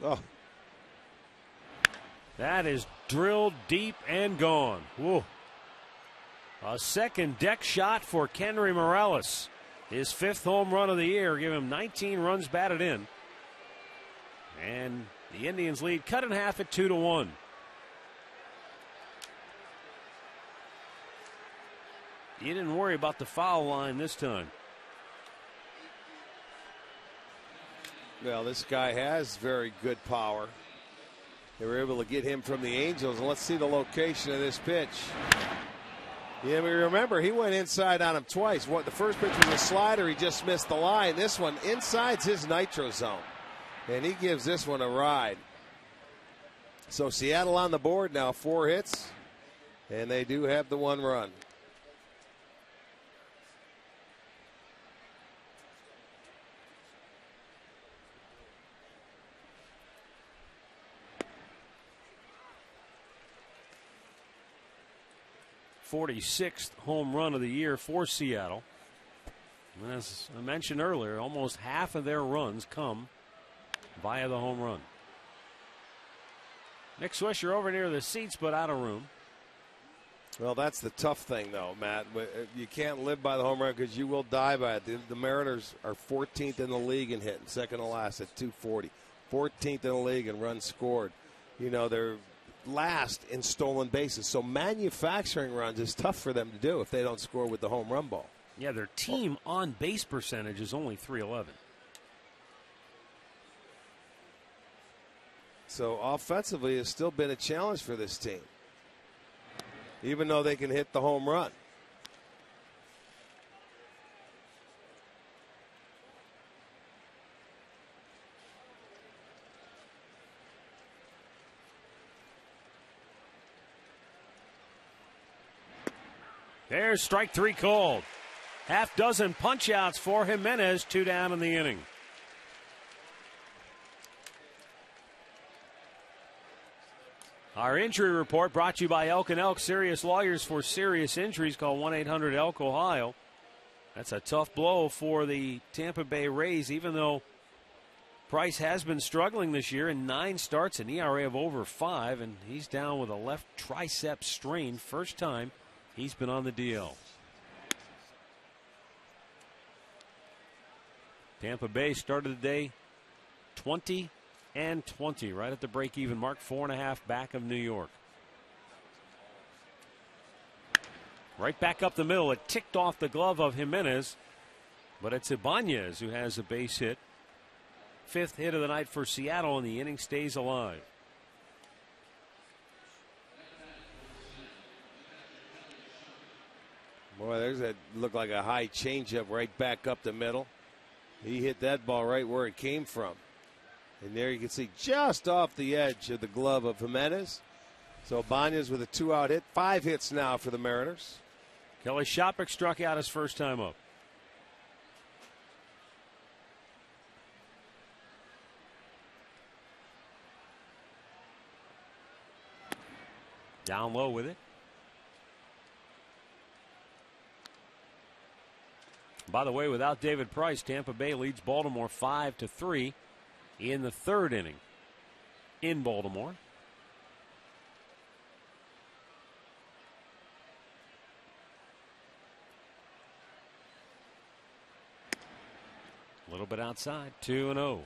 [SPEAKER 3] Oh.
[SPEAKER 1] That is drilled deep and gone. Whoa. A second deck shot for Kendry Morales. His 5th home run of the year. Give him 19 runs batted in. And the Indians lead cut in half at 2-1. You didn't worry about the foul line this time.
[SPEAKER 3] Well, this guy has very good power. They were able to get him from the Angels, and let's see the location of this pitch. Yeah, we remember he went inside on him twice. The first pitch was a slider, he just missed the line. This one inside's his nitro zone, and he gives this one a ride. So Seattle on the board now, 4 hits, and they do have the 1 run.
[SPEAKER 1] .46th home run of the year for Seattle. And as I mentioned earlier, almost half of their runs come via the home run. Nick Swisher over near the seats, but out of room.
[SPEAKER 3] Well, that's the tough thing, though, Matt. You can't live by the home run because you will die by it. The Mariners are 14th in the league in hitting, second to last at 240. 14th in the league in runs scored. You know, they're last in stolen bases. So manufacturing runs is tough for them to do if they don't score with the home run ball.
[SPEAKER 1] Yeah, their team on base percentage is only .311.
[SPEAKER 3] So offensively, it's still been a challenge for this team, even though they can hit the home run.
[SPEAKER 1] There's strike 3 called. Half dozen punch outs for Jimenez, 2 down in the inning. Our injury report brought to you by Elk & Elk, serious lawyers for serious injuries. Call 1-800-ELK-OHIO. That's a tough blow for the Tampa Bay Rays, even though Price has been struggling this year in 9 starts, an ERA of over 5, and he's down with a left tricep strain. First time he's been on the DL. Tampa Bay started the day 20-20, right at the break-even mark, 4.5 back of New York. Right back up the middle. It ticked off the glove of Jimenez, but it's Ibanez who has a base hit. 5th hit of the night for Seattle, and the inning stays alive.
[SPEAKER 3] Boy, there's that looked like a high changeup right back up the middle. He hit that ball right where it came from. And there you can see just off the edge of the glove of Jimenez. So Ibanez with a 2-out hit. 5 hits now for the Mariners.
[SPEAKER 1] Kelly Shoppach struck out his first time up. Down low with it. By the way, without David Price, Tampa Bay leads Baltimore 5-3 in the 3rd inning in Baltimore. A little bit outside, 2-0.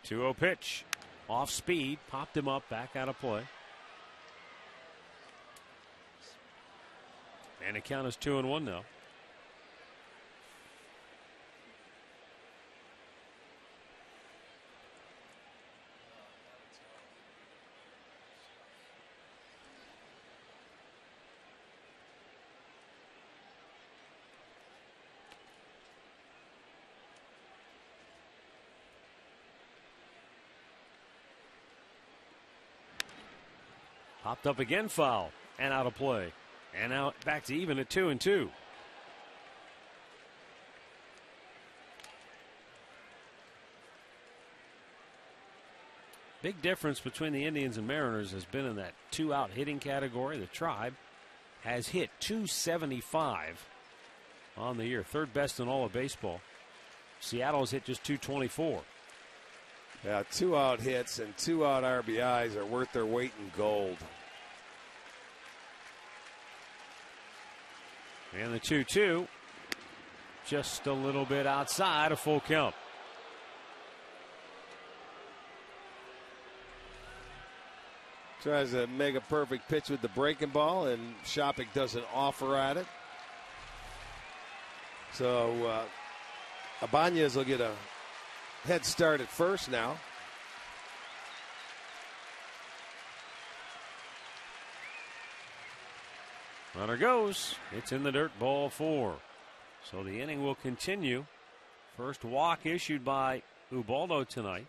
[SPEAKER 1] Two-0 pitch, off speed, popped him up, back out of play. And the count is 2-1 now. Popped up again, foul, and out of play. And now back to even at 2-2. Big difference between the Indians and Mariners has been in that 2-out hitting category. The Tribe has hit .275 on the year, 3rd best in all of baseball. Seattle has hit just .224.
[SPEAKER 3] Yeah, 2-out hits and 2-out RBIs are worth their weight in gold.
[SPEAKER 1] And the 2-2, just a little bit outside, a full count.
[SPEAKER 3] Tries to make a perfect pitch with the breaking ball, and Shoppach doesn't offer at it. So Ibanez will get a head start at first now.
[SPEAKER 1] Runner goes. It's in the dirt, ball 4. So the inning will continue. First walk issued by Ubaldo tonight.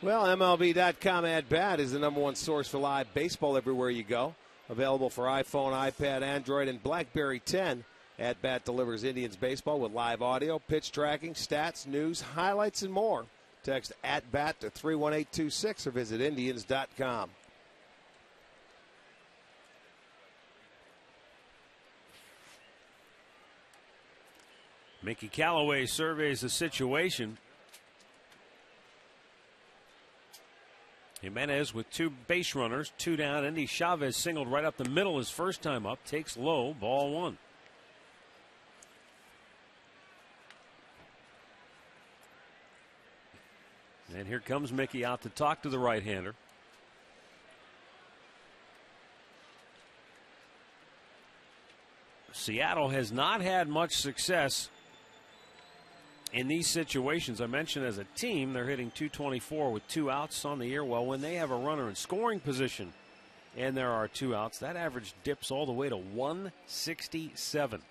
[SPEAKER 3] Well, MLB.com At Bat is the #1 source for live baseball everywhere you go. Available for iPhone, iPad, Android, and BlackBerry 10. At Bat delivers Indians baseball with live audio, pitch tracking, stats, news, highlights, and more. Text @bat to 31826 or visit Indians.com.
[SPEAKER 1] Mickey Callaway surveys the situation. Jimenez with 2 base runners, 2 down. Andy Chavez singled right up the middle his first time up. Takes low, ball 1. And here comes Mickey out to talk to the right-hander. Seattle has not had much success in these situations. I mentioned as a team, they're hitting .224 with 2 outs on the year. Well, when they have a runner in scoring position and there are 2 outs, that average dips all the way to 167.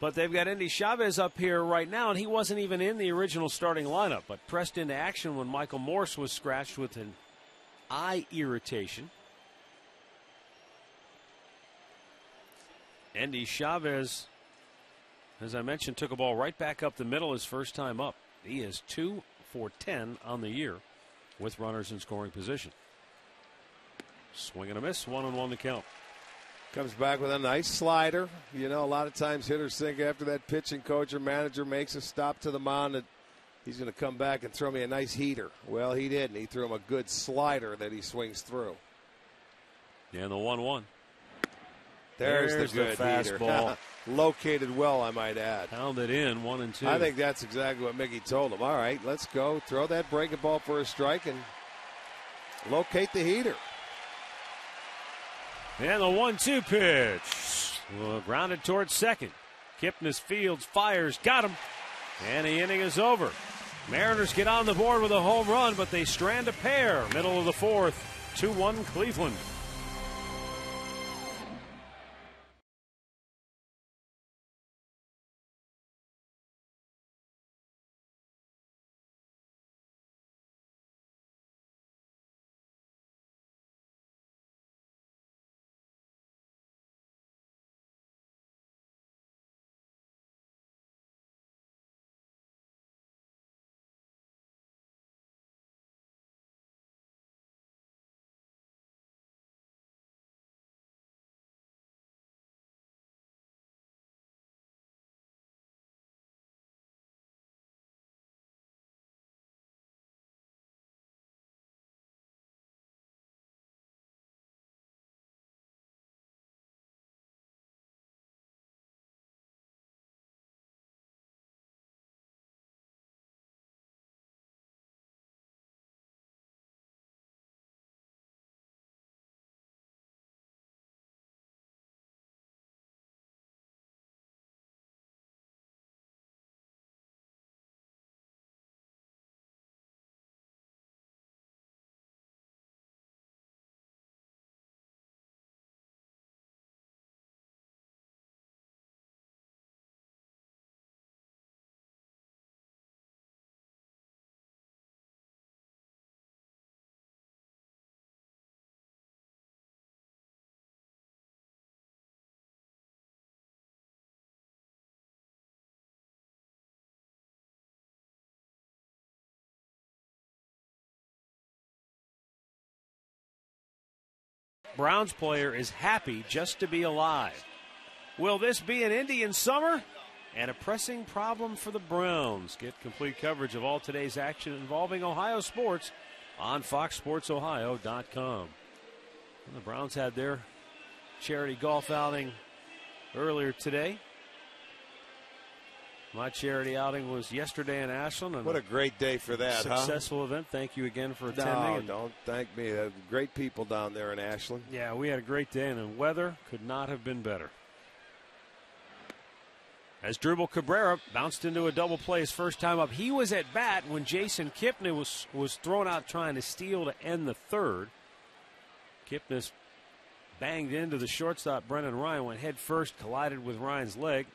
[SPEAKER 1] But they've got Andy Chavez up here right now, and he wasn't even in the original starting lineup, but pressed into action when Michael Morse was scratched with an eye irritation. Andy Chavez, as I mentioned, took a ball right back up the middle his first time up. He is 2 for 10 on the year with runners in scoring position. Swing and a miss, 1-1 to count.
[SPEAKER 3] Comes back with a nice slider. You know, a lot of times hitters think after that pitching coach or manager makes a stop to the mound that he's going to come back and throw me a nice heater. Well, he didn't. He threw him a good slider that he swings through.
[SPEAKER 1] And the 1-1.
[SPEAKER 3] There's the good
[SPEAKER 1] fastball.
[SPEAKER 3] Located well, I might add.
[SPEAKER 1] Pounded in, 1-2.
[SPEAKER 3] I think that's exactly what Mickey told him. All right, let's go. Throw that breaking ball for a strike and locate the heater.
[SPEAKER 1] And the 1-2 pitch. Well, grounded towards second. Kipnis fields, fires, got him. And the inning is over. Mariners get on the board with a home run, but they strand a pair. Middle of the 4th, 2-1 Cleveland. Browns player is happy just to be alive. Will this be an Indian summer? And a pressing problem for the Browns. Get complete coverage of all today's action involving Ohio sports on FoxSportsOhio.com. And the Browns had their charity golf outing earlier today. My charity outing was yesterday in Ashland. And
[SPEAKER 3] what a great day for that,
[SPEAKER 1] successful event. Thank you again for attending.
[SPEAKER 3] No, don't thank me. Great people down there in Ashland.
[SPEAKER 1] Yeah, we had a great day, and the weather could not have been better. As Drupal Cabrera bounced into a double play his first time up, he was at bat when Jason Kipnis was thrown out trying to steal to end the 3rd. Kipnis banged into the shortstop, Brennan Ryan, went head first, collided with Ryan's leg.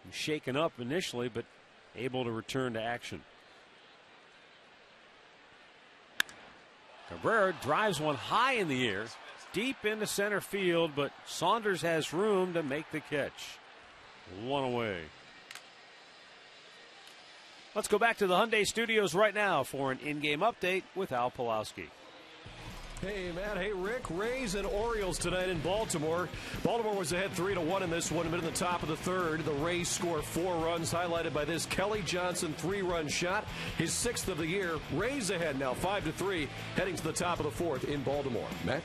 [SPEAKER 1] Shaken up initially, but able to return to action. Cabrera drives one high in the air, deep into center field, but Saunders has room to make the catch. One away. Let's go back to the Hyundai Studios right now for an in-game update with Al Pulowski.
[SPEAKER 5] Hey, Matt. Hey, Rick. Rays and Orioles tonight in Baltimore. Baltimore was ahead 3-1 in this one, but in the top of the third, the Rays score 4 runs, highlighted by this Kelly Johnson 3-run shot, his 6th of the year. Rays ahead now 5-3, heading to the top of the fourth in Baltimore. Matt?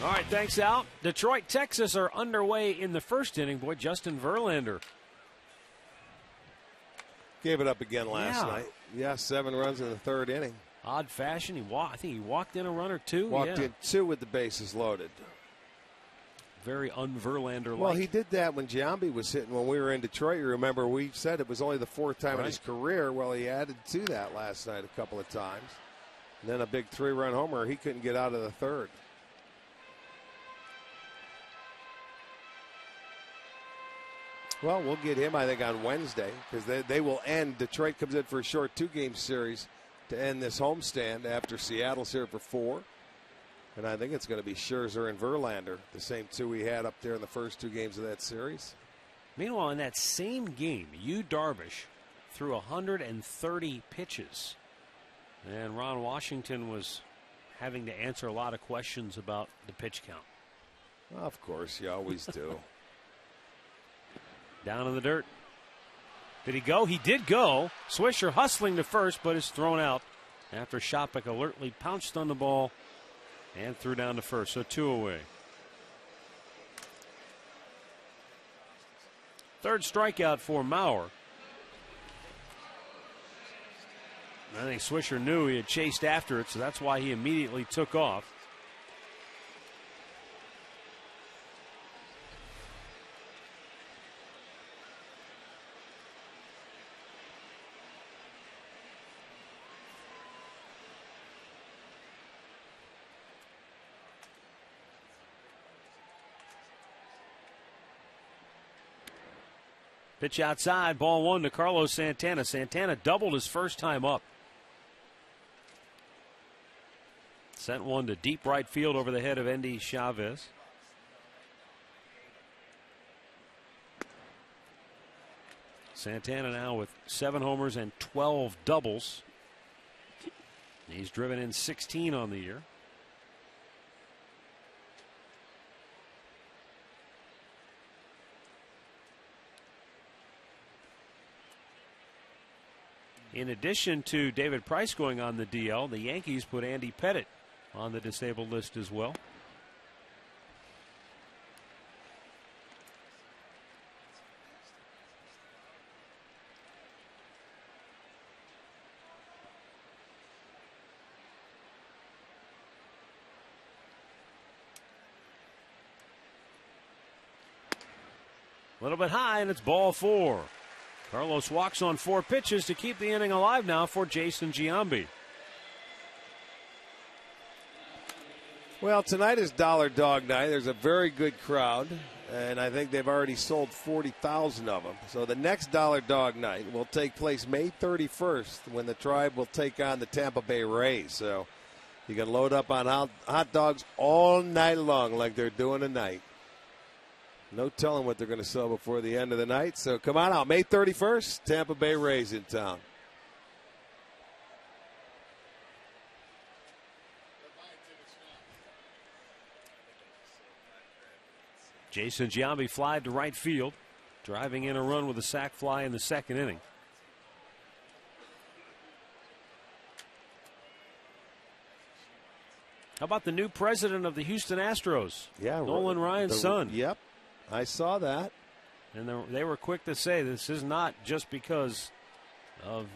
[SPEAKER 1] All right, thanks, Al. Detroit, Texas are underway in the first inning. Boy, Justin Verlander
[SPEAKER 3] gave it up again last night. Yeah, 7 runs in the third inning.
[SPEAKER 1] Odd fashion. I think he walked in a run or two.
[SPEAKER 3] Walked in 2 with the bases loaded.
[SPEAKER 1] Very un-Verlander-like.
[SPEAKER 3] Well, he did that when Giambi was hitting when we were in Detroit. You remember we said it was only the 4th time in his career. Well, he added to that last night a couple of times. And then a big 3-run homer. He couldn't get out of the third. Well, we'll get him, I think, on Wednesday because they will end. Detroit comes in for a short 2-game series to end this homestand after Seattle's here for 4. And I think it's going to be Scherzer and Verlander, the same 2 we had up there in the first 2 games of that series.
[SPEAKER 1] Meanwhile, in that same game, Darvish threw 130 pitches. And Ron Washington was having to answer a lot of questions about the pitch count.
[SPEAKER 3] Well, of course, you always do.
[SPEAKER 1] Down in the dirt. Did he go? He did go. Swisher hustling to first, but is thrown out after Shopik alertly pounced on the ball and threw down to first. So 2 away. Third strikeout for Mauer. I think Swisher knew he had chased after it, so that's why he immediately took off. Pitch outside, ball 1 to Carlos Santana. Santana doubled his first time up. Sent one to deep right field over the head of Endy Chavez. Santana now with 7 homers and 12 doubles. He's driven in 16 on the year. In addition to David Price going on the DL, the Yankees put Andy Pettitte on the disabled list as well. A little bit high, and it's ball 4. Carlos walks on 4 pitches to keep the inning alive now for Jason Giambi.
[SPEAKER 3] Well, tonight is Dollar Dog Night. There's a very good crowd, and I think they've already sold 40,000 of them. So the next Dollar Dog Night will take place May 31st when the Tribe will take on the Tampa Bay Rays. So you can load up on hot dogs all night long like they're doing tonight. No telling what they're going to sell before the end of the night. So come on out. May 31st, Tampa Bay Rays in town.
[SPEAKER 1] Jason Giambi fly to right field, driving in a run with a sac fly in the second inning. How about the new president of the Houston Astros?
[SPEAKER 3] Yeah,
[SPEAKER 1] Nolan Ryan's son.
[SPEAKER 3] Yep, I saw that.
[SPEAKER 1] And they were quick to say this is not just because of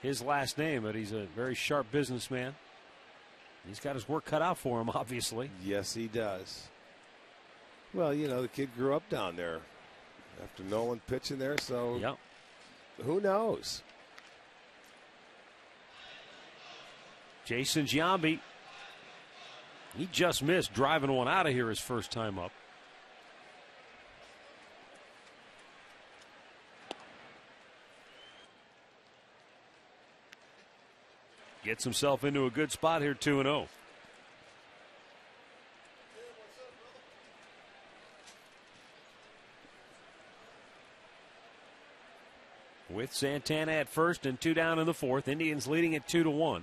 [SPEAKER 1] his last name, but he's a very sharp businessman. He's got his work cut out for him, obviously.
[SPEAKER 3] Yes, he does. Well, you know, the kid grew up down there after Nolan pitching there, so
[SPEAKER 1] yep.
[SPEAKER 3] Who knows?
[SPEAKER 1] Jason Giambi, he just missed driving one out of here his first time up. Gets himself into a good spot here, 2-0. with Santana at first and 2 down in the fourth. Indians leading at 2-1.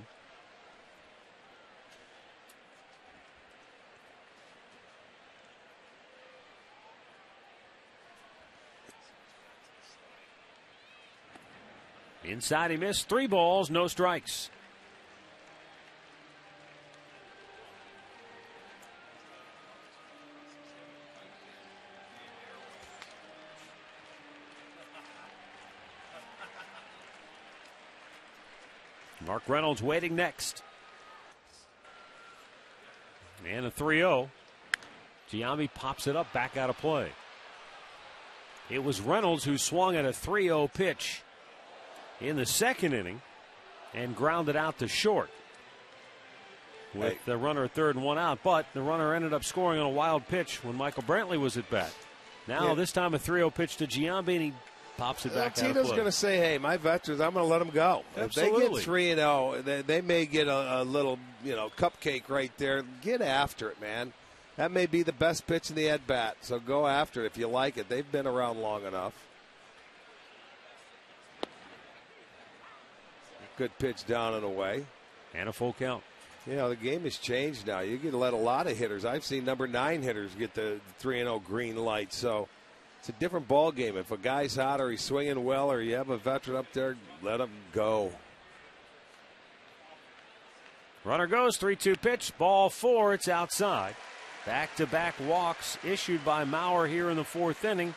[SPEAKER 1] Inside he missed. 3 balls, no strikes. Mark Reynolds waiting next. And a 3-0. Giambi pops it up, back out of play. It was Reynolds who swung at a 3-0 pitch in the second inning and grounded out to short with the runner at third and 1 out. But the runner ended up scoring on a wild pitch when Michael Brantley was at bat. Now this time a 3-0 pitch to Giambi, and he pops it back out of play.
[SPEAKER 3] Tito's going to say, hey, my veterans, I'm going to let them go.
[SPEAKER 1] Absolutely.
[SPEAKER 3] If they get 3-0, they may get a little, cupcake right there. Get after it, man. That may be the best pitch in the at-bat, so go after it if you like it. They've been around long enough. Good pitch down and away.
[SPEAKER 1] And a full count.
[SPEAKER 3] The game has changed now. You can let a lot of hitters. I've seen number 9 hitters get the 3-0 green light, so it's a different ball game. If a guy's hot or he's swinging well or you have a veteran up there, let him go.
[SPEAKER 1] Runner goes, 3-2 pitch, ball 4, it's outside. Back-to-back walks issued by Maurer here in the fourth inning,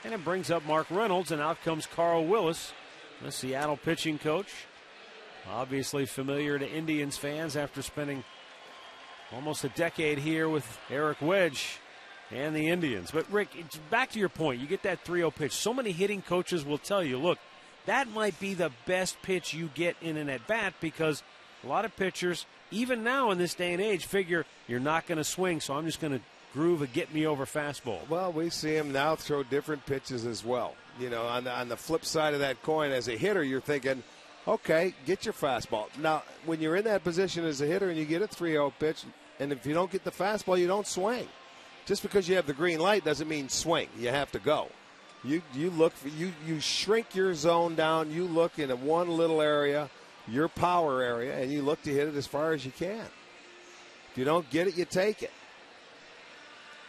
[SPEAKER 1] and it brings up Mark Reynolds, and out comes Carl Willis, the Seattle pitching coach. Obviously familiar to Indians fans after spending almost a decade here with Eric Wedge and the Indians. But, Rick, back to your point. You get that 3-0 pitch. So many hitting coaches will tell you, look, that might be the best pitch you get in an at-bat because a lot of pitchers, even now in this day and age, figure you're not going to swing, so I'm just going to groove a get-me-over fastball.
[SPEAKER 3] Well, we see him now throw different pitches as well. On the flip side of that coin, as a hitter, you're thinking, okay, get your fastball. Now, when you're in that position as a hitter and you get a 3-0 pitch, and if you don't get the fastball, you don't swing. Just because you have the green light doesn't mean swing. You have to go. You look for you shrink your zone down. You look in one little area, your power area, and you look to hit it as far as you can. If you don't get it, you take it.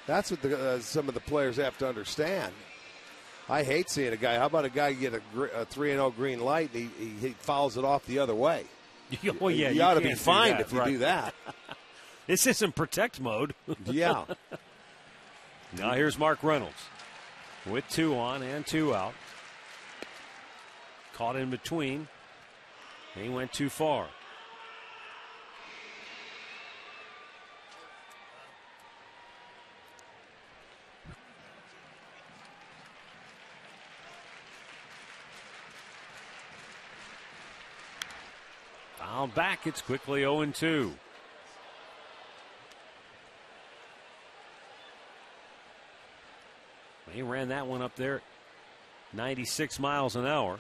[SPEAKER 3] That's what some of the players have to understand. I hate seeing a guy. How about a guy get a 3-0 green light and he fouls it off the other way?
[SPEAKER 1] Well, yeah,
[SPEAKER 3] you ought to be fined if you do that.
[SPEAKER 1] This isn't protect mode.
[SPEAKER 3] Yeah.
[SPEAKER 1] Now here's Mark Reynolds with 2 on and 2 out. Caught in between. He went too far. Fouled back. It's quickly 0-2. He ran that one up there 96 miles an hour.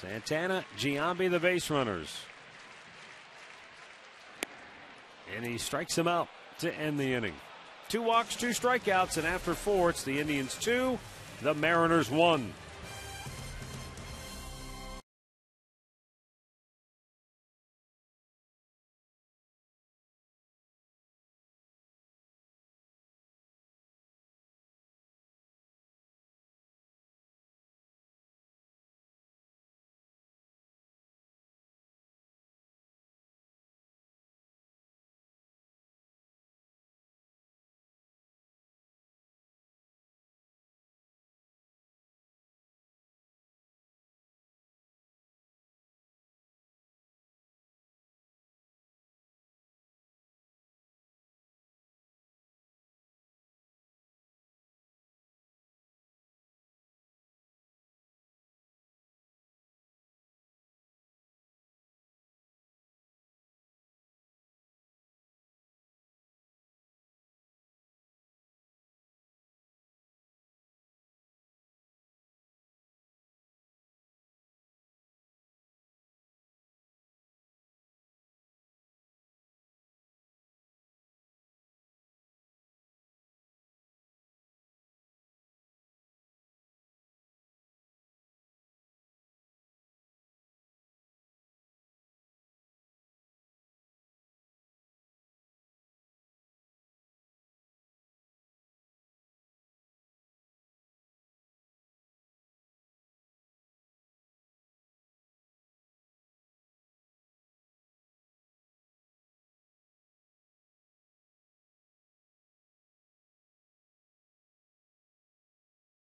[SPEAKER 1] Santana, Giambi, the base runners. And he strikes him out to end the inning. 2 walks, 2 strikeouts, and after 4, it's the Indians 2, the Mariners 1.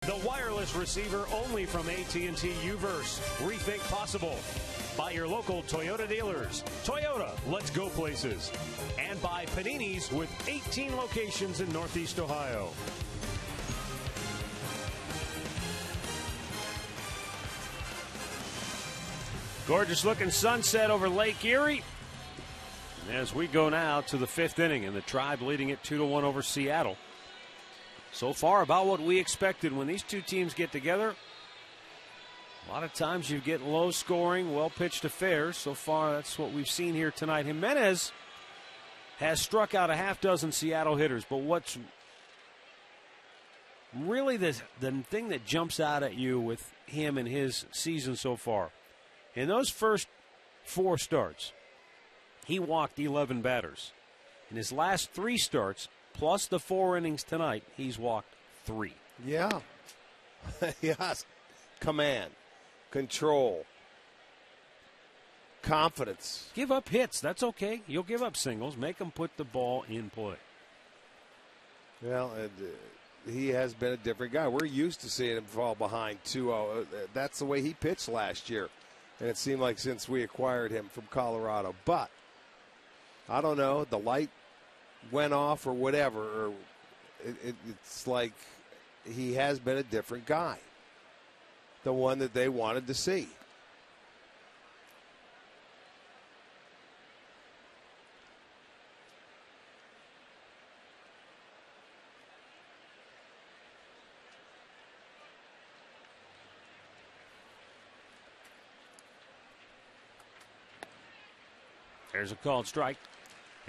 [SPEAKER 5] The wireless receiver only from AT&T UVerse. Rethink possible. By your local Toyota dealers. Toyota, let's go places. And by Panini's with 18 locations in Northeast Ohio.
[SPEAKER 1] Gorgeous looking sunset over Lake Erie. As we go now to the 5th inning, and the Tribe leading it 2-1 over Seattle. So far, about what we expected when these two teams get together. A lot of times you get low scoring, well pitched affairs. So far, that's what we've seen here tonight. Jimenez has struck out a half dozen Seattle hitters, but what's really the thing that jumps out at you with him and his season so far, in those first 4 starts, he walked 11 batters. In his last 3 starts, plus the 4 innings tonight, he's walked 3.
[SPEAKER 3] Yeah. Yes. Command. Control. Confidence.
[SPEAKER 1] Give up hits. That's okay. You'll give up singles. Make them put the ball in play.
[SPEAKER 3] Well, he has been a different guy. We're used to seeing him fall behind 2-0. That's the way he pitched last year. And it seemed like since we acquired him from Colorado. But, I don't know, the light went off or whatever. Or it's like he has been a different guy. The one that they wanted to see.
[SPEAKER 1] There's a called strike.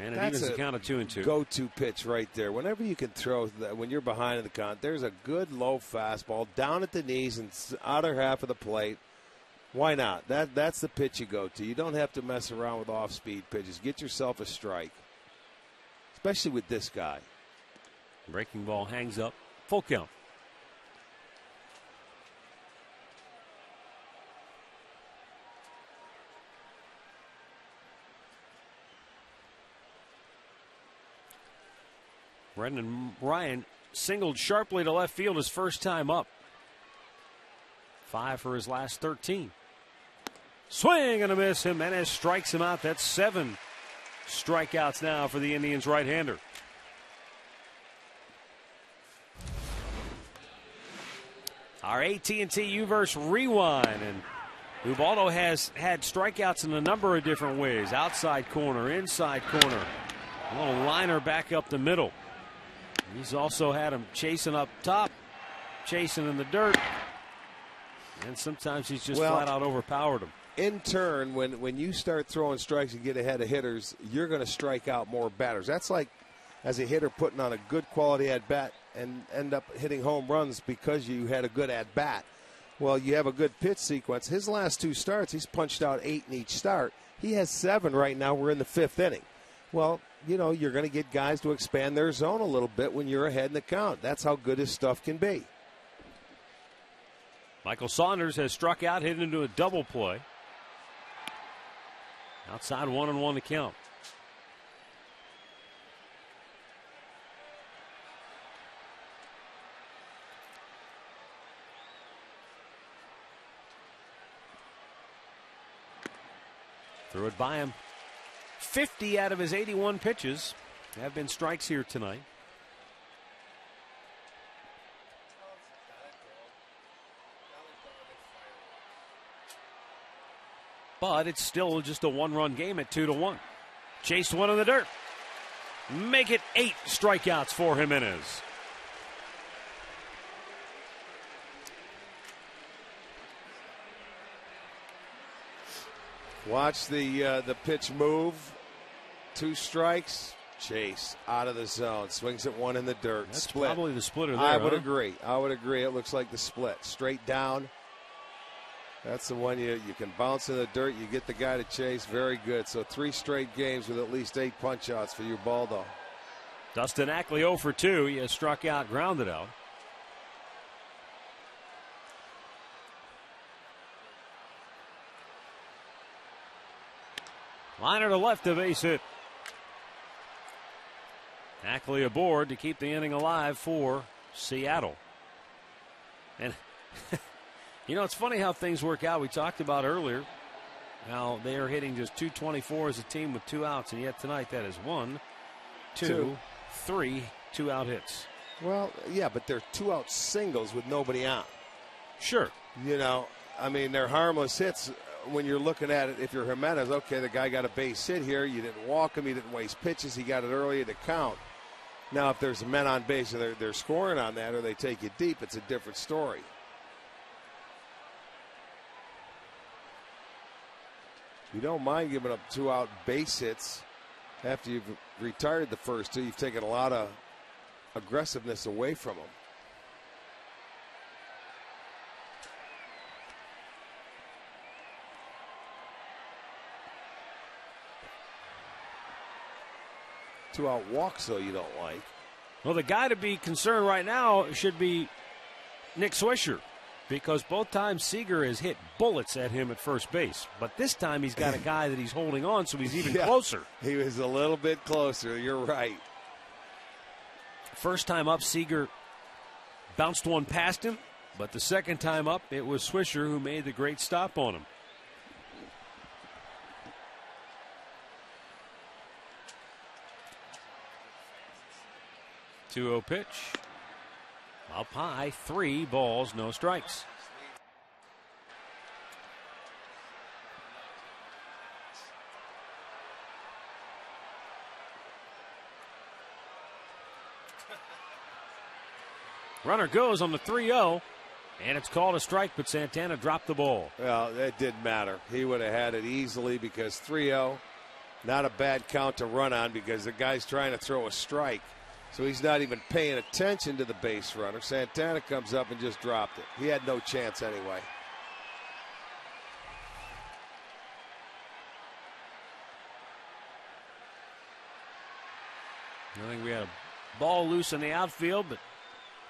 [SPEAKER 1] And it evens the count of 2-2.
[SPEAKER 3] Go-to pitch right there. Whenever you can throw that, when you're behind in the count, there's a good low fastball down at the knees and outer half of the plate. Why not? That's the pitch you go to. You don't have to mess around with off-speed pitches. Get yourself a strike, especially with this guy.
[SPEAKER 1] Breaking ball hangs up. Full count. Brendan Ryan singled sharply to left field his first time up. 5 for his last 13. Swing and a miss. Jimenez strikes him out. That's 7 strikeouts now for the Indians right-hander. Our AT&T UVerse rewind, and Ubaldo has had strikeouts in a number of different ways. Outside corner, inside corner, a little liner back up the middle. He's also had him chasing up top, chasing in the dirt, and sometimes he's just flat out overpowered him.
[SPEAKER 3] In turn, when you start throwing strikes and get ahead of hitters, you're going to strike out more batters. That's like as a hitter putting on a good quality at bat and end up hitting home runs because you had a good at bat. Well, you have a good pitch sequence. His last 2 starts, he's punched out 8 in each start. He has 7 right now. We're in the 5th inning. Well, you know, you're going to get guys to expand their zone a little bit when you're ahead in the count. That's how good his stuff can be.
[SPEAKER 1] Michael Saunders has struck out, hit into a double play. Outside 1-1 to count. Threw it by him. 50 out of his 81 pitches have been strikes here tonight. But it's still just a 1-run game at 2-1. Chased one in the dirt. Make it 8 strikeouts for Jimenez.
[SPEAKER 3] Watch the pitch move. 2 strikes. Chase out of the zone. Swings at 1 in the dirt.
[SPEAKER 1] That's
[SPEAKER 3] split.
[SPEAKER 1] Probably the splitter there.
[SPEAKER 3] I would agree. It looks like the split. Straight down. That's the one you can bounce in the dirt. You get the guy to chase. Very good. So 3 straight games with at least 8 punch outs for you, Baldo.
[SPEAKER 1] Dustin Ackley 0 for 2. He has struck out, grounded out. Liner to left, a base hit. Ackley aboard to keep the inning alive for Seattle. And, it's funny how things work out. We talked about earlier how they are hitting just .224 as a team with 2 outs, and yet tonight that is 1, 2, 3 2-out hits.
[SPEAKER 3] Well, yeah, but they're 2-out singles with nobody on.
[SPEAKER 1] Sure.
[SPEAKER 3] They're harmless hits when you're looking at it. If you're Jimenez, okay, the guy got a base hit here. You didn't walk him. You didn't waste pitches. He got it early to count. Now, if there's men on base and they're scoring on that or they take you deep, it's a different story. You don't mind giving up 2-out base hits after you've retired the first 2. You've taken a lot of aggressiveness away from them. Two-out walks, though, you don't like.
[SPEAKER 1] Well, the guy to be concerned right now should be Nick Swisher, because both times Seager has hit bullets at him at first base. But this time he's got a guy that he's holding on, so he's even closer.
[SPEAKER 3] He was a little bit closer. You're right.
[SPEAKER 1] First time up, Seager bounced one past him, but the second time up, it was Swisher who made the great stop on him. 2-0 pitch. Up high, 3 balls, no strikes. Runner goes on the 3-0, and it's called a strike, but Santana dropped the ball.
[SPEAKER 3] Well, it didn't matter. He would have had it easily because 3-0, not a bad count to run on because the guy's trying to throw a strike. So he's not even paying attention to the base runner. Santana comes up and just dropped it. He had no chance anyway.
[SPEAKER 1] I think we had a ball loose in the outfield, but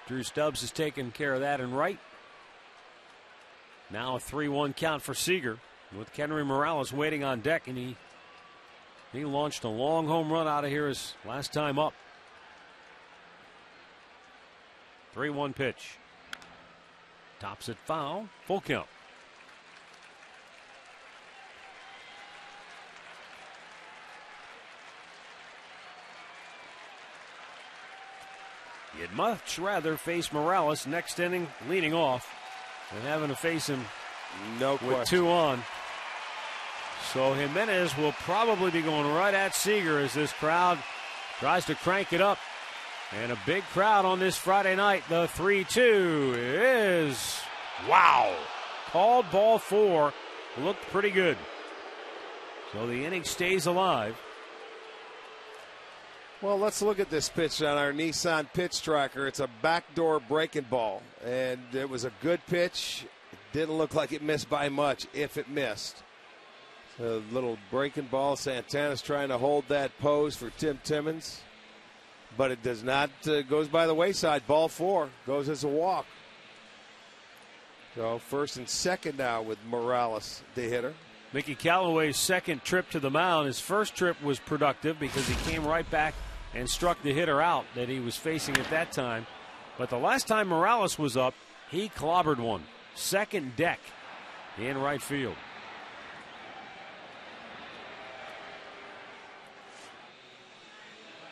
[SPEAKER 1] Drew Stubbs has taken care of that in right. Now a 3-1 count for Seager with Kenry Morales waiting on deck, and he launched a long home run out of here his last time up. 3-1 pitch. Tops it foul. Full count. You'd much rather face Morales next inning leading off than having to face him with 2 on. So Jimenez will probably be going right at Seager as this crowd tries to crank it up. And a big crowd on this Friday night. The 3-2 is, wow, called ball 4. Looked pretty good. So the inning stays alive.
[SPEAKER 3] Well, let's look at this pitch on our Nissan pitch tracker. It's a backdoor breaking ball, and it was a good pitch. It didn't look like it missed by much, if it missed. A little breaking ball. Santana's trying to hold that pose for Tim Timmons. But it does not, goes by the wayside. Ball 4 goes as a walk. So first and second now with Morales, the hitter.
[SPEAKER 1] Mickey Callaway's second trip to the mound. His first trip was productive because he came right back and struck the hitter out that he was facing at that time. But the last time Morales was up, he clobbered one. Second deck in right field.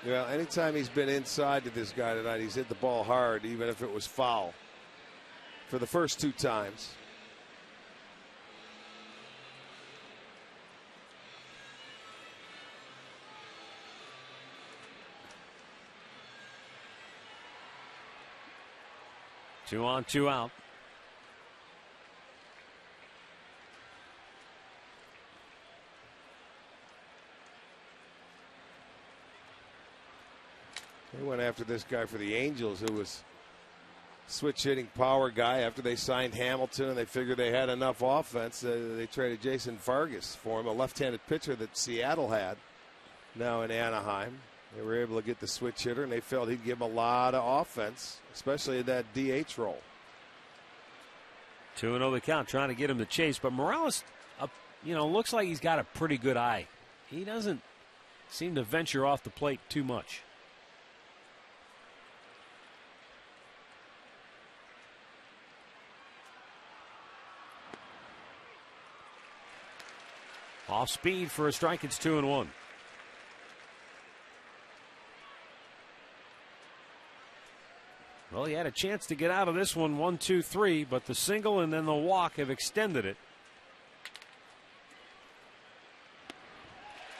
[SPEAKER 3] Well, anytime he's been inside to this guy tonight, he's hit the ball hard, even if it was foul. For the first 2 times.
[SPEAKER 1] Two on, 2 out.
[SPEAKER 3] They went after this guy for the Angels, who was switch hitting power guy. After they signed Hamilton and they figured they had enough offense, they traded Jason Vargas for him, a left-handed pitcher that Seattle had now in Anaheim. They were able to get the switch hitter, and they felt he'd give them a lot of offense, especially in that DH role.
[SPEAKER 1] 2-0 the count, trying to get him to chase. But Morales, looks like he's got a pretty good eye. He doesn't seem to venture off the plate too much. Off speed for a strike. It's 2-1. Well, he had a chance to get out of this one 1-2-3, but the single and then the walk have extended it.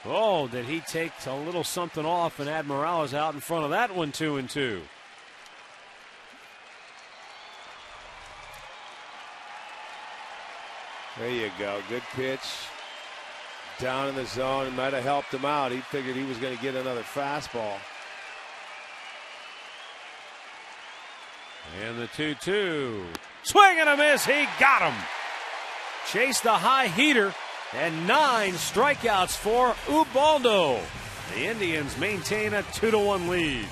[SPEAKER 1] Oh, did he take a little something off, and Admiral is out in front of that one, 2-2.
[SPEAKER 3] There you go. Good pitch. Down in the zone. It might have helped him out. He figured he was going to get another fastball.
[SPEAKER 1] And the 2-2. Swing and a miss. He got him. Chased the high heater. And 9 strikeouts for Ubaldo. The Indians maintain a 2-1 lead.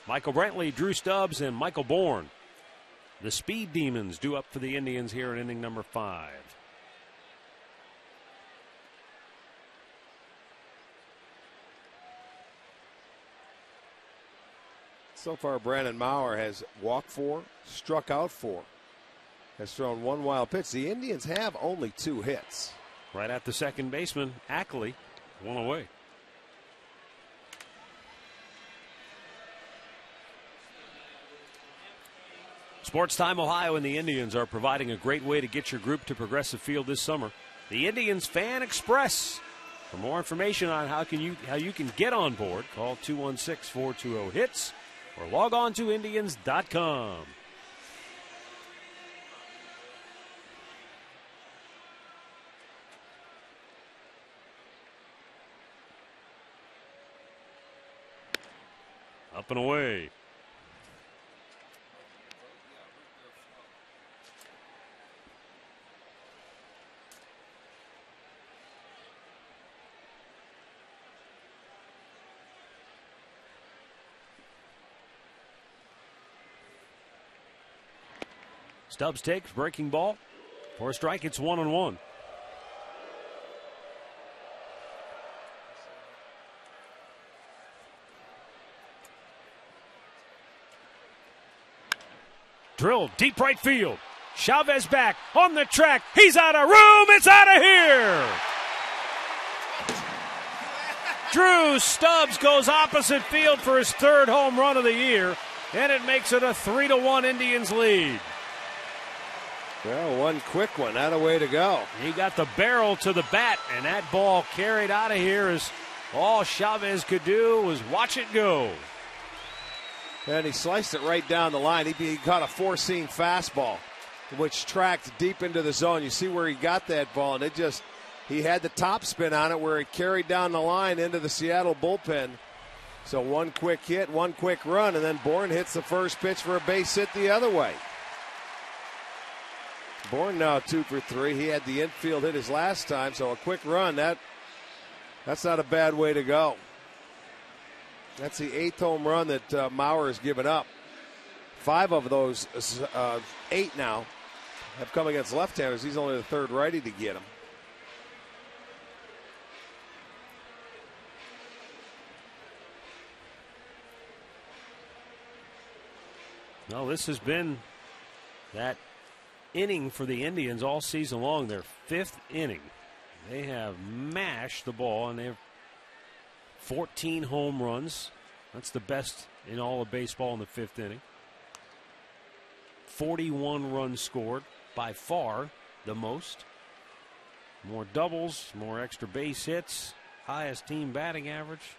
[SPEAKER 1] Michael Brantley, Drew Stubbs, and Michael Bourne. The Speed Demons due up for the Indians here in inning number 5.
[SPEAKER 3] So far, Brandon Maurer has walked 4, struck out 4, has thrown 1 wild pitch. The Indians have only 2 hits.
[SPEAKER 1] Right at the second baseman, Ackley, 1 away. Sports Time Ohio and the Indians are providing a great way to get your group to Progressive Field this summer. The Indians Fan Express. For more information on how you can get on board, call 216-420-HITS or log on to Indians.com. Up and away. Stubbs takes breaking ball. For a strike, it's 1-1. Drill deep right field. Chavez back on the track. He's out of room. It's out of here. Drew Stubbs goes opposite field for his 3rd home run of the year, and it makes it a 3-1 Indians lead.
[SPEAKER 3] Well, one quick one. That a way to go.
[SPEAKER 1] He got the barrel to the bat, and that ball carried out of here as all Chavez could do was watch it go.
[SPEAKER 3] And he sliced it right down the line. He caught a 4-seam fastball. which tracked deep into the zone. You see where he got that ball, and he had the top spin on it where it carried down the line into the Seattle bullpen. So one quick hit, one quick run, and then Bourne hits the first pitch for a base hit the other way. Bourne now 2 for 3. He had the infield hit his last time, so a quick run, that's not a bad way to go. That's the 8th home run that Mauer has given up. 5 of those, 8 now, have come against left-handers. He's only the 3rd righty to get him.
[SPEAKER 1] Well, this has been that inning for the Indians all season long. Their 5th inning. They have mashed the ball, and they have 14 home runs. That's the best in all of baseball in the 5th inning. 41 runs scored, by far the most. More doubles, more extra base hits, highest team batting average.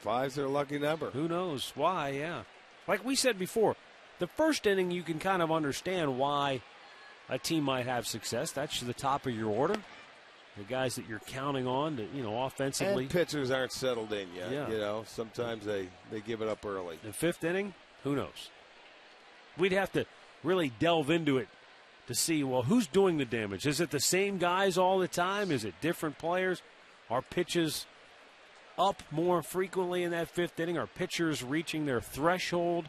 [SPEAKER 3] 5's their lucky number.
[SPEAKER 1] Who knows why, yeah. Like we said before, the first inning you can kind of understand why a team might have success. That's the top of your order. The guys that you're counting on to, offensively.
[SPEAKER 3] And pitchers aren't settled in yet.
[SPEAKER 1] Yeah.
[SPEAKER 3] Sometimes they give it up early.
[SPEAKER 1] The 5th inning, who knows? We'd have to really delve into it to see, well, who's doing the damage? Is it the same guys all the time? Is it different players? Are pitches up more frequently in that 5th inning? Are pitchers reaching their threshold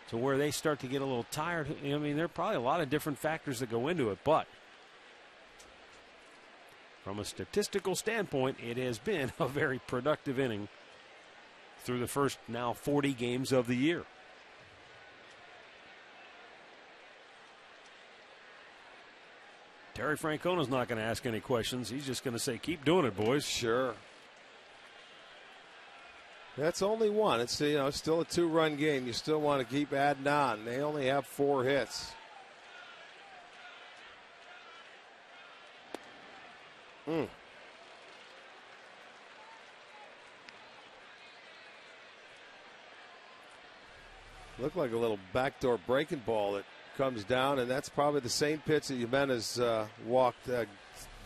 [SPEAKER 1] to where they start to get a little tired? I mean, there are probably a lot of different factors that go into it, but from a statistical standpoint, it has been a very productive inning through the first now 40 games of the year. Terry Francona's not going to ask any questions. He's just going to say, keep doing it, boys.
[SPEAKER 3] Sure. That's only one. It's still a 2-run game. You still want to keep adding on. They only have 4 hits. Looked like a little backdoor breaking ball that comes down, and that's probably the same pitch that Jimenez walked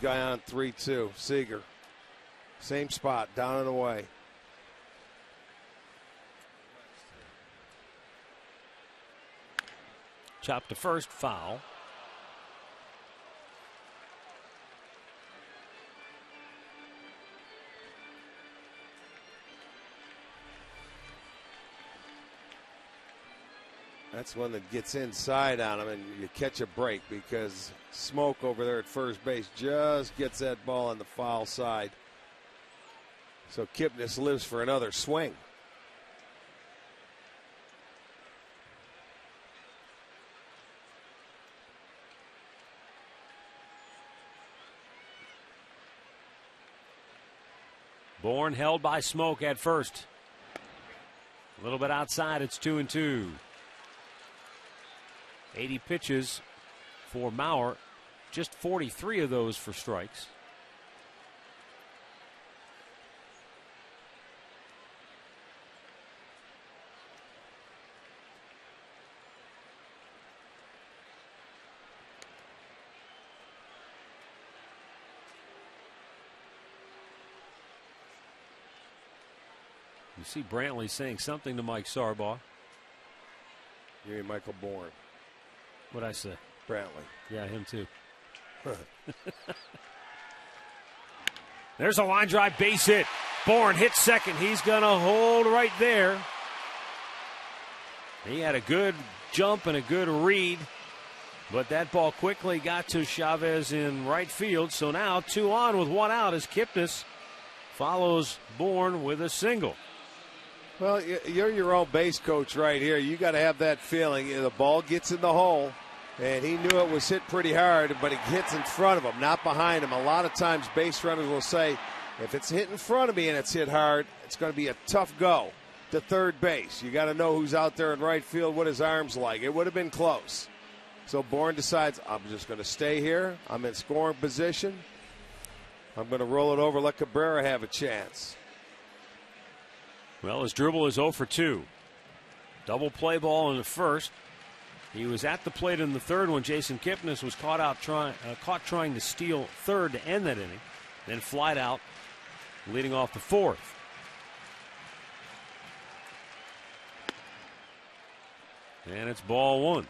[SPEAKER 3] guy on 3-2, Seager. Same spot, down and away.
[SPEAKER 1] Chopped to first, foul.
[SPEAKER 3] That's one that gets inside on him, and you catch a break because Smoke over there at first base just gets that ball on the foul side. So Kipnis lives for another swing.
[SPEAKER 1] Bourne held by Smoke at first. A little bit outside, it's 2-2. 80 pitches for Mauer, just 43 of those for strikes. You see Brantley saying something to Mike Sarbaugh.
[SPEAKER 3] You mean Michael Bourne.
[SPEAKER 1] What'd I say?
[SPEAKER 3] Brantley.
[SPEAKER 1] Yeah, him too. There's a line drive base hit. Bourne hits second. He's going to hold right there. He had a good jump and a good read, but that ball quickly got to Chavez in right field. So now 2 on with 1 out as Kipnis follows Bourne with a single.
[SPEAKER 3] Well, you're your own base coach right here. You got to have that feeling. The ball gets in the hole, and he knew it was hit pretty hard, but it hits in front of him, not behind him. A lot of times base runners will say, if it's hit in front of me and it's hit hard, it's going to be a tough go to third base. You got to know who's out there in right field, what his arm's like. It would have been close. So Bourne decides, I'm just going to stay here. I'm in scoring position. I'm going to roll it over, let Cabrera have a chance.
[SPEAKER 1] Well, his dribble is 0 for 2. Double play ball in the first. He was at the plate in the third when Jason Kipnis was caught trying to steal third to end that inning, then flied out, leading off the fourth. And it's ball one.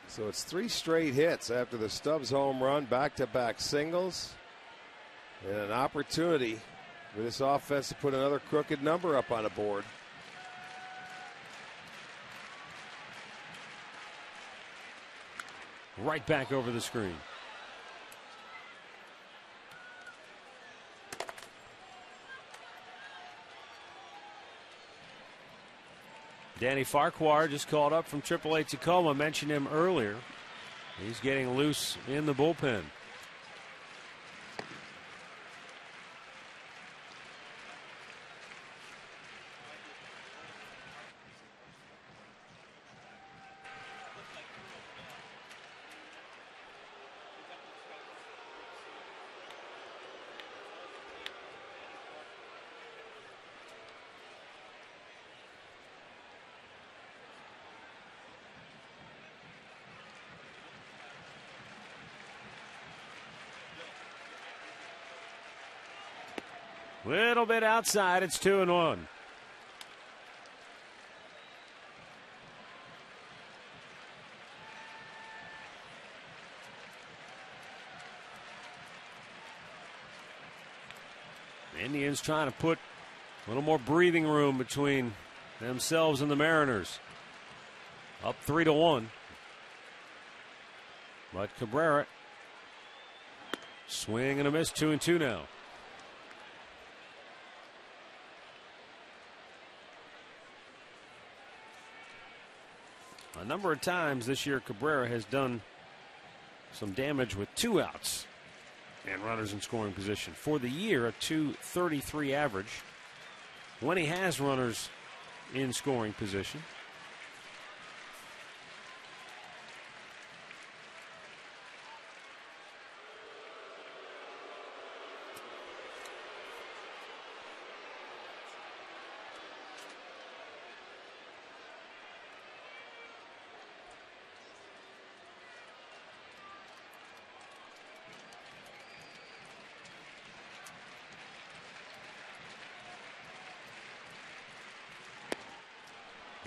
[SPEAKER 3] So it's 3 straight hits after the Stubbs home run, back-to-back singles, and an opportunity for this offense to put another crooked number up on the board.
[SPEAKER 1] Right back over the screen. Danny Farquhar just called up from AAA Tacoma. Mentioned him earlier. He's getting loose in the bullpen. Little bit outside. It's 2-1. The Indians trying to put a little more breathing room between themselves and the Mariners. Up 3-1. But Cabrera, swing and a miss, 2-2 now. A number of times this year, Cabrera has done some damage with 2 outs and runners in scoring position. For the year, a .233 average when he has runners in scoring position.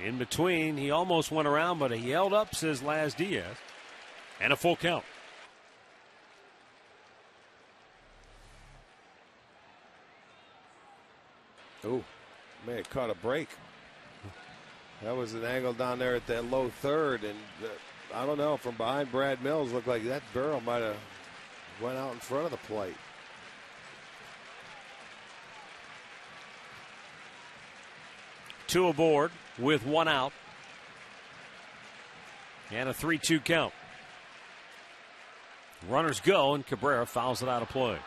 [SPEAKER 1] In between, he almost went around, but he held up, says Laz Diaz. And a full count.
[SPEAKER 3] Oh, may have caught a break. That was an angle down there at that low third, and I don't know, from behind Brad Mills, looked like that barrel might have went out in front of the plate.
[SPEAKER 1] Two aboard with 1 out. And a 3-2 count. Runners go, and Cabrera fouls it out of play.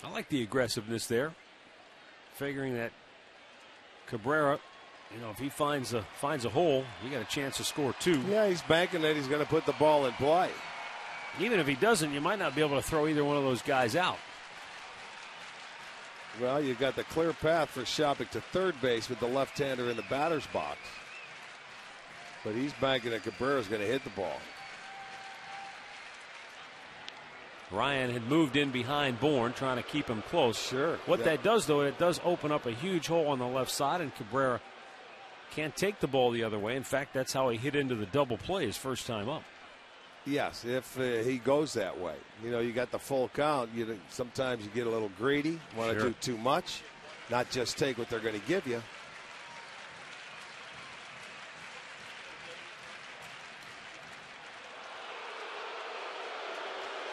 [SPEAKER 1] I like the aggressiveness there. Figuring that Cabrera, you know, if he finds a hole, we got a chance to score 2.
[SPEAKER 3] Yeah, he's banking that he's going to put the ball in play.
[SPEAKER 1] Even if he doesn't, you might not be able to throw either one of those guys out.
[SPEAKER 3] Well, you've got the clear path for Shopping to third base with the left-hander in the batter's box. But he's banking that Cabrera's going to hit the ball.
[SPEAKER 1] Ryan had moved in behind Bourne, trying to keep him close.
[SPEAKER 3] Sure.
[SPEAKER 1] What that does, though, it does open up a huge hole on the left side, and Cabrera can't take the ball the other way. In fact, that's how he hit into the double play his first time up.
[SPEAKER 3] Yes, if he goes that way. You know, you got the full count. Sometimes you get a little greedy, want to do too much, not just take what they're going to give you.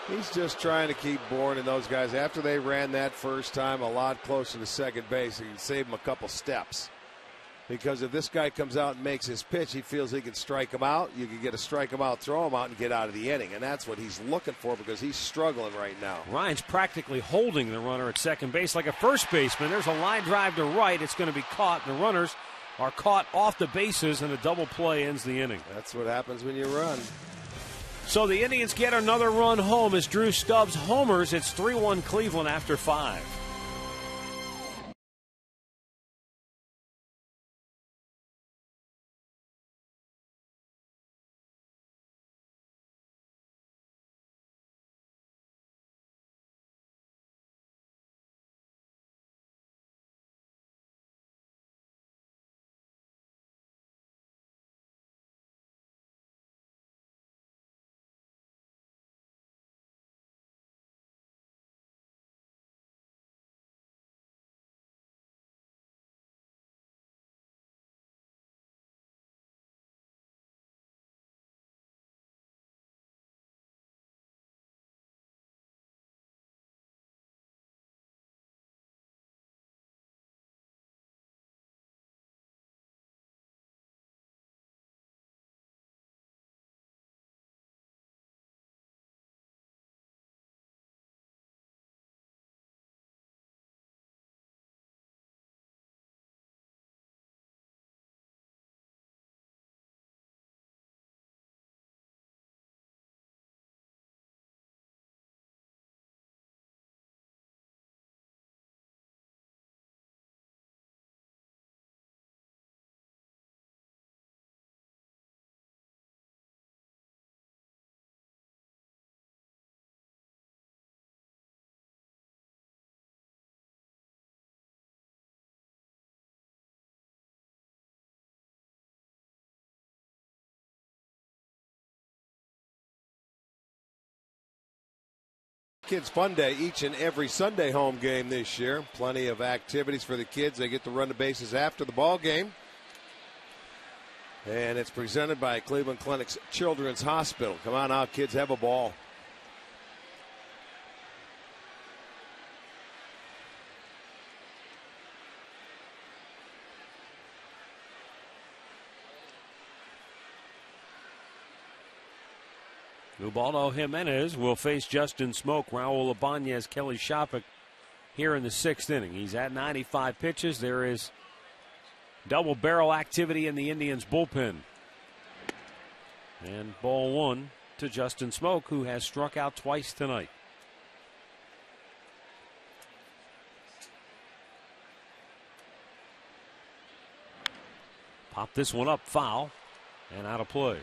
[SPEAKER 3] He's just trying to keep Bourne and those guys, after they ran that first time, a lot closer to second base. He can save them a couple steps. Because if this guy comes out and makes his pitch, he feels he can strike him out. You can get a strike him out, throw him out, and get out of the inning. And that's what he's looking for, because he's struggling right now.
[SPEAKER 1] Ryan's practically holding the runner at second base like a first baseman. There's a line drive to right. It's going to be caught. The runners are caught off the bases, and a double play ends the inning.
[SPEAKER 3] That's what happens when you run.
[SPEAKER 1] So the Indians get another run home as Drew Stubbs homers. It's 3-1 Cleveland after 5.
[SPEAKER 3] Kids Fun Day each and every Sunday home game this year. Plenty of activities for the kids. They get to run the bases after the ball game. And it's presented by Cleveland Clinic's Children's Hospital. Come on out, kids, have a ball.
[SPEAKER 1] Ubaldo Jimenez will face Justin Smoke, Raul Ibanez, Kelly Shopik here in the 6th inning. He's at 95 pitches. There is double barrel activity in the Indians bullpen. And ball 1 to Justin Smoke, who has struck out twice tonight. Pop this one up, foul, and out of play.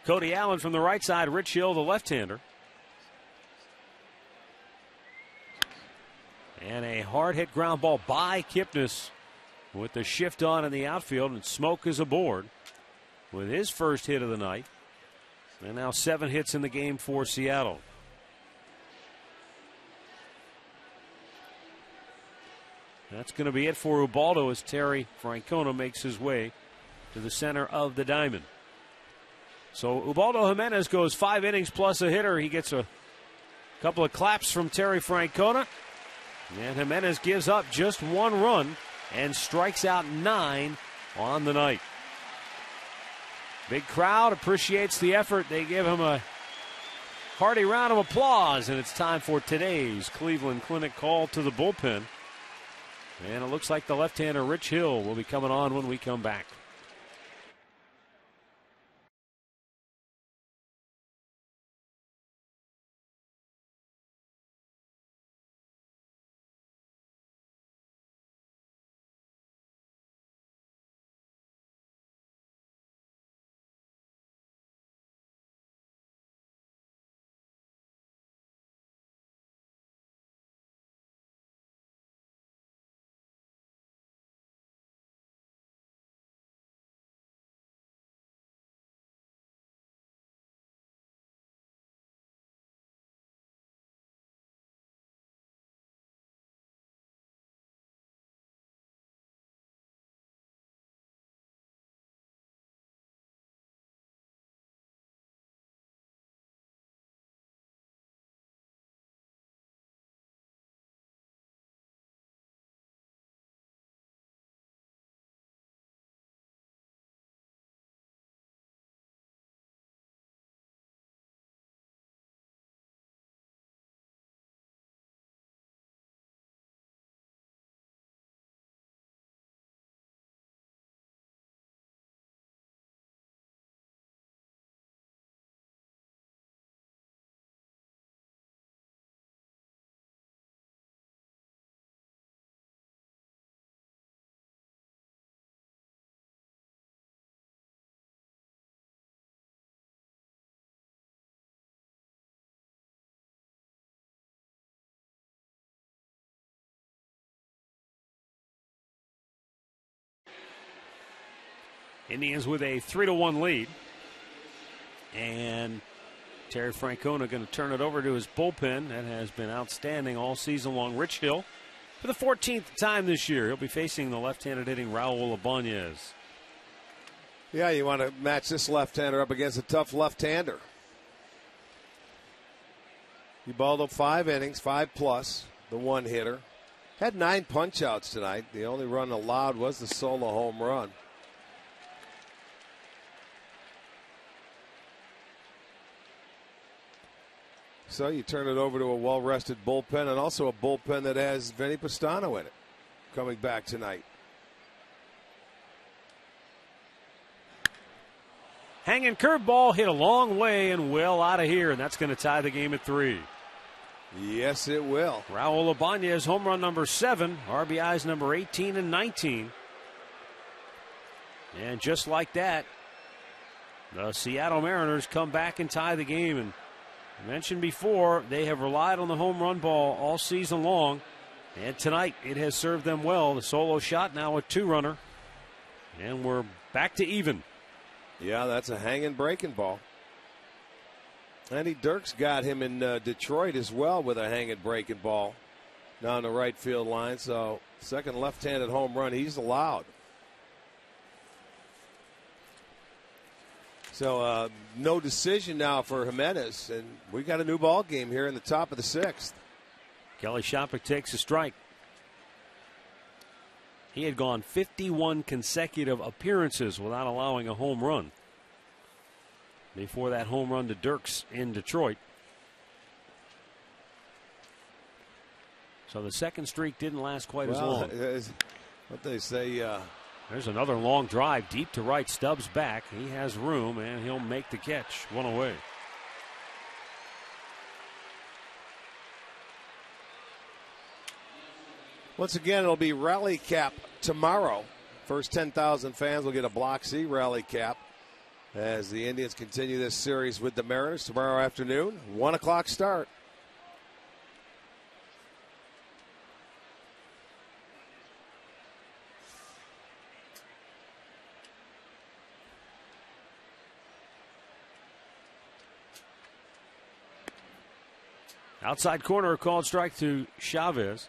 [SPEAKER 1] Cody Allen from the right side, Rich Hill, the left-hander. And a hard-hit ground ball by Kipnis with the shift on in the outfield, and Smoke is aboard with his first hit of the night. And now 7 hits in the game for Seattle. That's going to be it for Ubaldo as Terry Francona makes his way to the center of the diamond. So Ubaldo Jimenez goes 5 innings plus a hitter. He gets a couple of claps from Terry Francona. And Jimenez gives up just 1 run and strikes out 9 on the night. Big crowd appreciates the effort. They give him a hearty round of applause. And it's time for today's Cleveland Clinic call to the bullpen. And it looks like the left-hander Rich Hill will be coming on when we come back. Indians with a 3-1 lead. And Terry Francona going to turn it over to his bullpen that has been outstanding all season long. Rich Hill, for the 14th time this year, he'll be facing the left-handed hitting Raul Ibanez.
[SPEAKER 3] Yeah, you want to match this left-hander up against a tough left-hander. He balled up 5 innings, 5+, the one hitter. Had 9 punch-outs tonight. The only run allowed was the solo home run. So you turn it over to a well-rested bullpen, and also a bullpen that has Vinny Pastano in it coming back tonight.
[SPEAKER 1] Hanging curveball hit a long way and well out of here, and that's going to tie the game at 3.
[SPEAKER 3] Yes, it will.
[SPEAKER 1] Raul Ibanez, home run number 7, RBIs number 18 and 19. And just like that, the Seattle Mariners come back and tie the game. And I mentioned before, they have relied on the home run ball all season long, and tonight it has served them well. The solo shot now a 2-runner, and we're back to even.
[SPEAKER 3] Yeah, that's a hanging breaking ball. Andy Dirks got him in Detroit as well with a hanging breaking ball down the right field line. So second left-handed home run he's allowed. So no decision now for Jimenez, and we got a new ball game here in the top of the 6th.
[SPEAKER 1] Kelly Shoppach takes a strike. He had gone 51 consecutive appearances without allowing a home run before that home run to Dirks in Detroit. So the second streak didn't last quite as long.
[SPEAKER 3] What they say.
[SPEAKER 1] There's another long drive deep to right. Stubbs back. He has room, and he'll make the catch. 1 away.
[SPEAKER 3] Once again, it'll be Rally Cap tomorrow. First 10,000 fans will get a Block C Rally Cap as the Indians continue this series with the Mariners tomorrow afternoon. 1 o'clock start.
[SPEAKER 1] Outside corner, called strike to Chavez.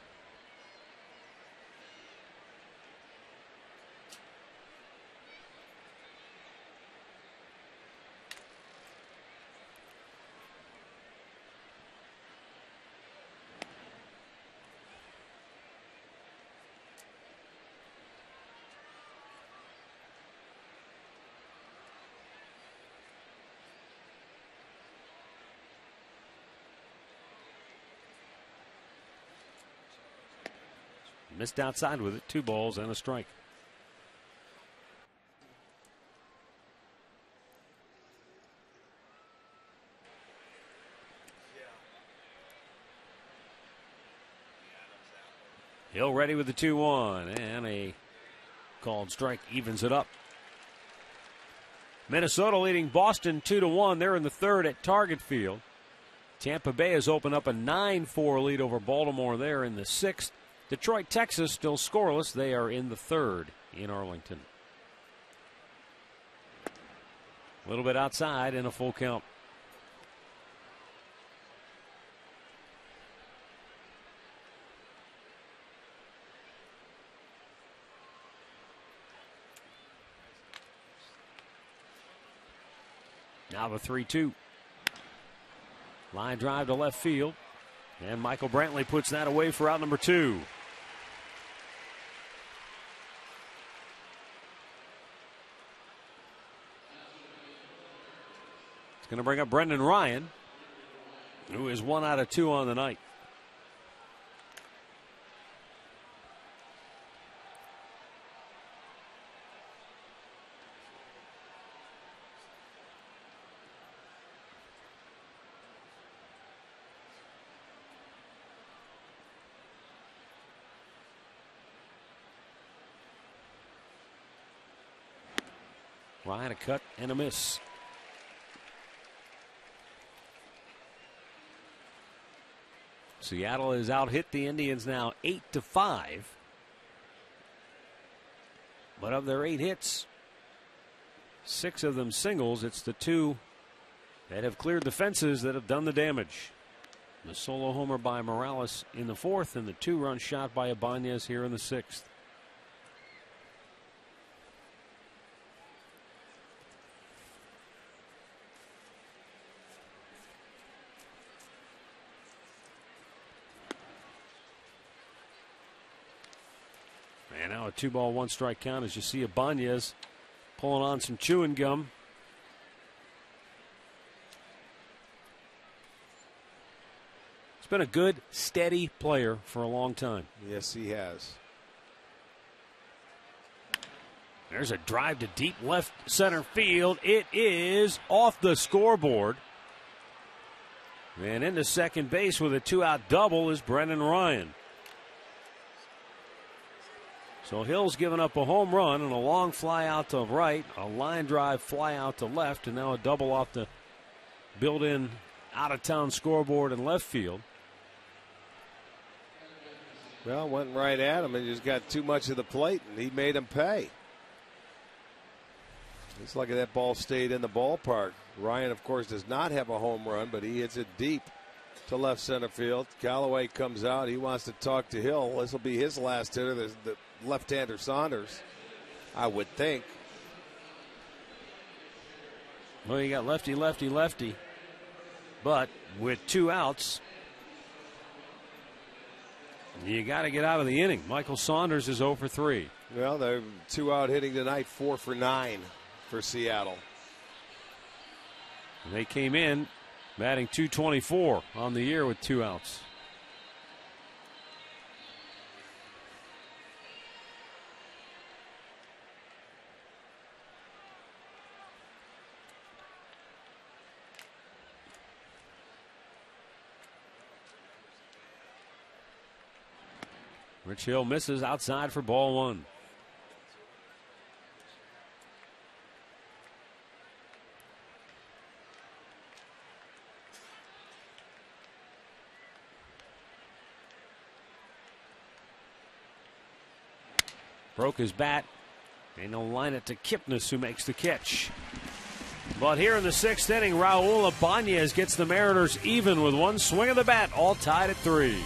[SPEAKER 1] Missed outside with it. 2 balls and a strike. Hill ready with the 2-1, and a called strike evens it up. Minnesota leading Boston 2-1. They're in the 3rd at Target Field. Tampa Bay has opened up a 9-4 lead over Baltimore there in the 6th. Detroit, Texas, still scoreless. They are in the 3rd in Arlington. A little bit outside and a full count. Now the 3-2. Line drive to left field. And Michael Brantley puts that away for out number 2. Going to bring up Brendan Ryan, who is 1 out of 2 on the night. Ryan a cut and a miss. Seattle has out-hit the Indians now 8-5. But of their 8 hits, 6 of them singles. It's the 2 that have cleared the fences that have done the damage. The solo homer by Morales in the 4th, and the 2-run shot by Ibanez here in the 6th. And now a 2-ball, 1-strike count as you see Ibanez pulling on some chewing gum. He's been a good, steady player for a long time.
[SPEAKER 3] Yes, he has.
[SPEAKER 1] There's a drive to deep left center field. It is off the scoreboard. And into second base with a 2-out double is Brendan Ryan. So Hill's given up a home run and a long fly out to right, a line drive fly out to left, and now a double off the built-in out-of-town scoreboard in left field.
[SPEAKER 3] Well, went right at him and just got too much of the plate, and he made him pay. It's lucky that ball stayed in the ballpark. Ryan, of course, does not have a home run, but he hits it deep to left center field. Callaway comes out. He wants to talk to Hill. This will be his last hitter, the left-hander Saunders, I would think.
[SPEAKER 1] Well, you got lefty, lefty, lefty. But with 2 outs, you got to get out of the inning. Michael Saunders is 0 for 3.
[SPEAKER 3] Well, they're 2-out hitting tonight, 4 for 9 for Seattle.
[SPEAKER 1] And they came in batting .224 on the year with 2 outs. Rich Hill misses outside for ball 1. Broke his bat, and they'll line it to Kipnis, who makes the catch. But here in the 6th inning, Raul Ibanez gets the Mariners even with 1 swing of the bat, all tied at 3.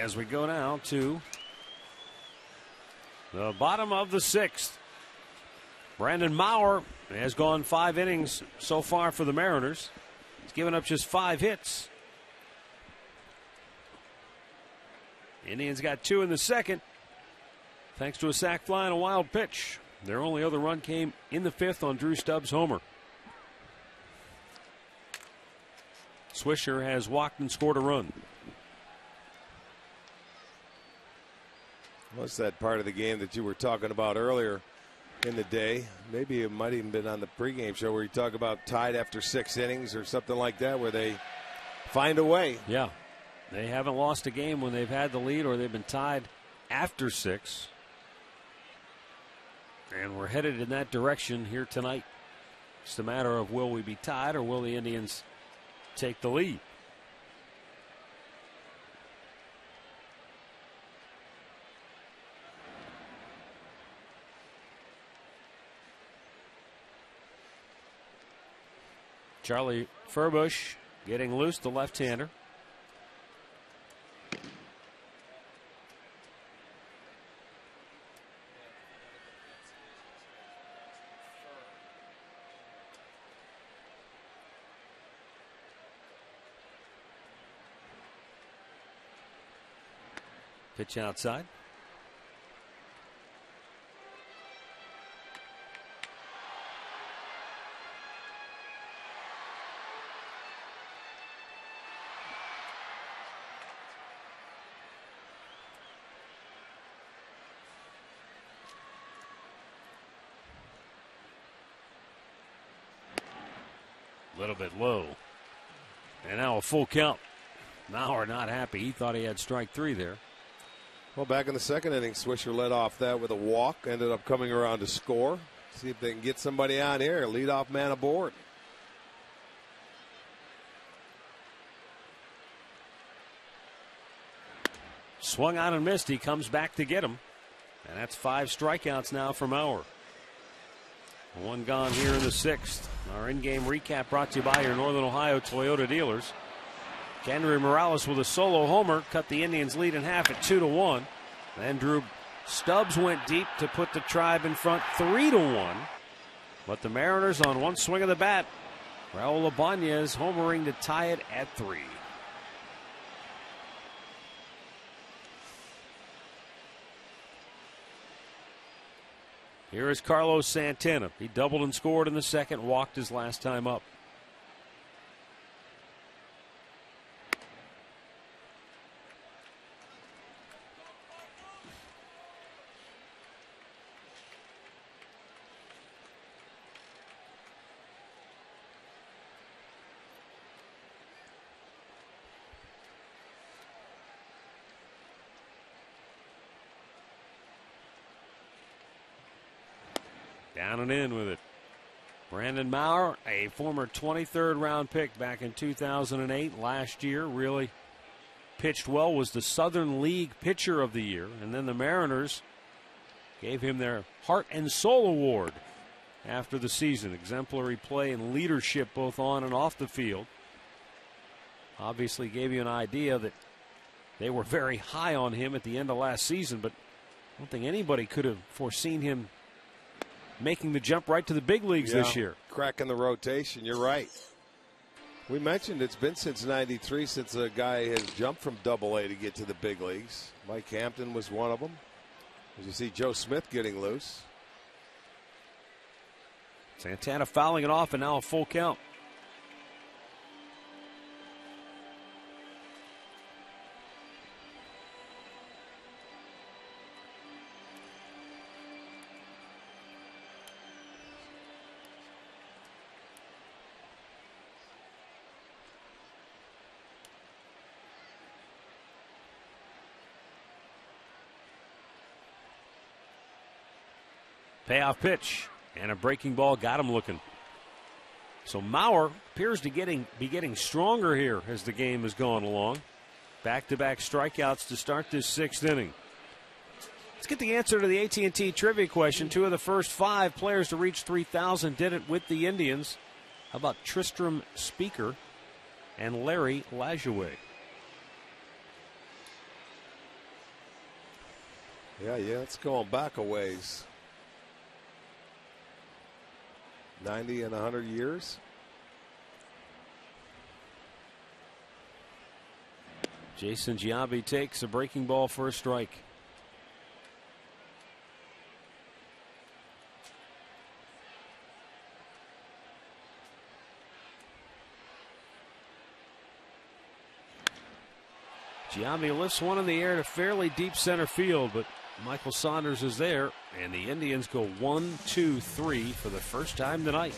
[SPEAKER 1] As we go now to the bottom of the 6th. Brandon Maurer has gone 5 innings so far for the Mariners. He's given up just 5 hits. Indians got 2 in the 2nd, thanks to a sac fly and a wild pitch. Their only other run came in the 5th on Drew Stubbs' homer. Swisher has walked and scored a run.
[SPEAKER 3] What's that part of the game that you were talking about earlier in the day? Maybe it might even been on the pregame show where you talk about tied after 6 innings or something like that, where they find a way.
[SPEAKER 1] Yeah. They haven't lost a game when they've had the lead or they've been tied after 6. And we're headed in that direction here tonight. It's a matter of will we be tied or will the Indians take the lead? Charlie Furbush getting loose, the left-hander. Pitch outside. A little bit low. And now a full count. Mauer not happy. He thought he had strike 3 there.
[SPEAKER 3] Well, back in the second inning, Swisher led off that with a walk. Ended up coming around to score. See if they can get somebody on here. Leadoff man aboard.
[SPEAKER 1] Swung on and missed. He comes back to get him. And that's 5 strikeouts now for Mauer. 1 gone here in the 6th. Our in-game recap brought to you by your Northern Ohio Toyota dealers. Kendry Morales with a solo homer cut the Indians' lead in half at 2-1. Then Drew Stubbs went deep to put the Tribe in front 3-1. But the Mariners on one swing of the bat. Raul Ibanez homering to tie it at 3. Here is Carlos Santana. He doubled and scored in the second, walked his last time up. Down and in with it. Brandon Mauer, a former 23rd round pick back in 2008. Last year, really pitched well, was the Southern League Pitcher of the Year. And then the Mariners gave him their Heart and Soul Award after the season. Exemplary play and leadership both on and off the field. Obviously gave you an idea that they were very high on him at the end of last season, but I don't think anybody could have foreseen him making the jump right to the big leagues this year.
[SPEAKER 3] Cracking the rotation, you're right. We mentioned it's been since '93 since a guy has jumped from Double-A to get to the big leagues. Mike Hampton was one of them. As you see Joe Smith getting loose.
[SPEAKER 1] Santana fouling it off and now a full count. Payoff pitch and a breaking ball got him looking. So Mauer appears to be getting stronger here as the game has gone along. Back-to-back strikeouts to start this 6th inning. Let's get the answer to the AT&T trivia question. 2 of the first 5 players to reach 3,000 did it with the Indians. How about Tristram Speaker and Larry Lajoie?
[SPEAKER 3] Yeah, it's going back a ways. 90 and 100 years.
[SPEAKER 1] Jason Giambi takes a breaking ball for a strike. Giambi lifts one in the air to fairly deep center field, but Michael Saunders is there, and the Indians go 1-2-3 for the first time tonight.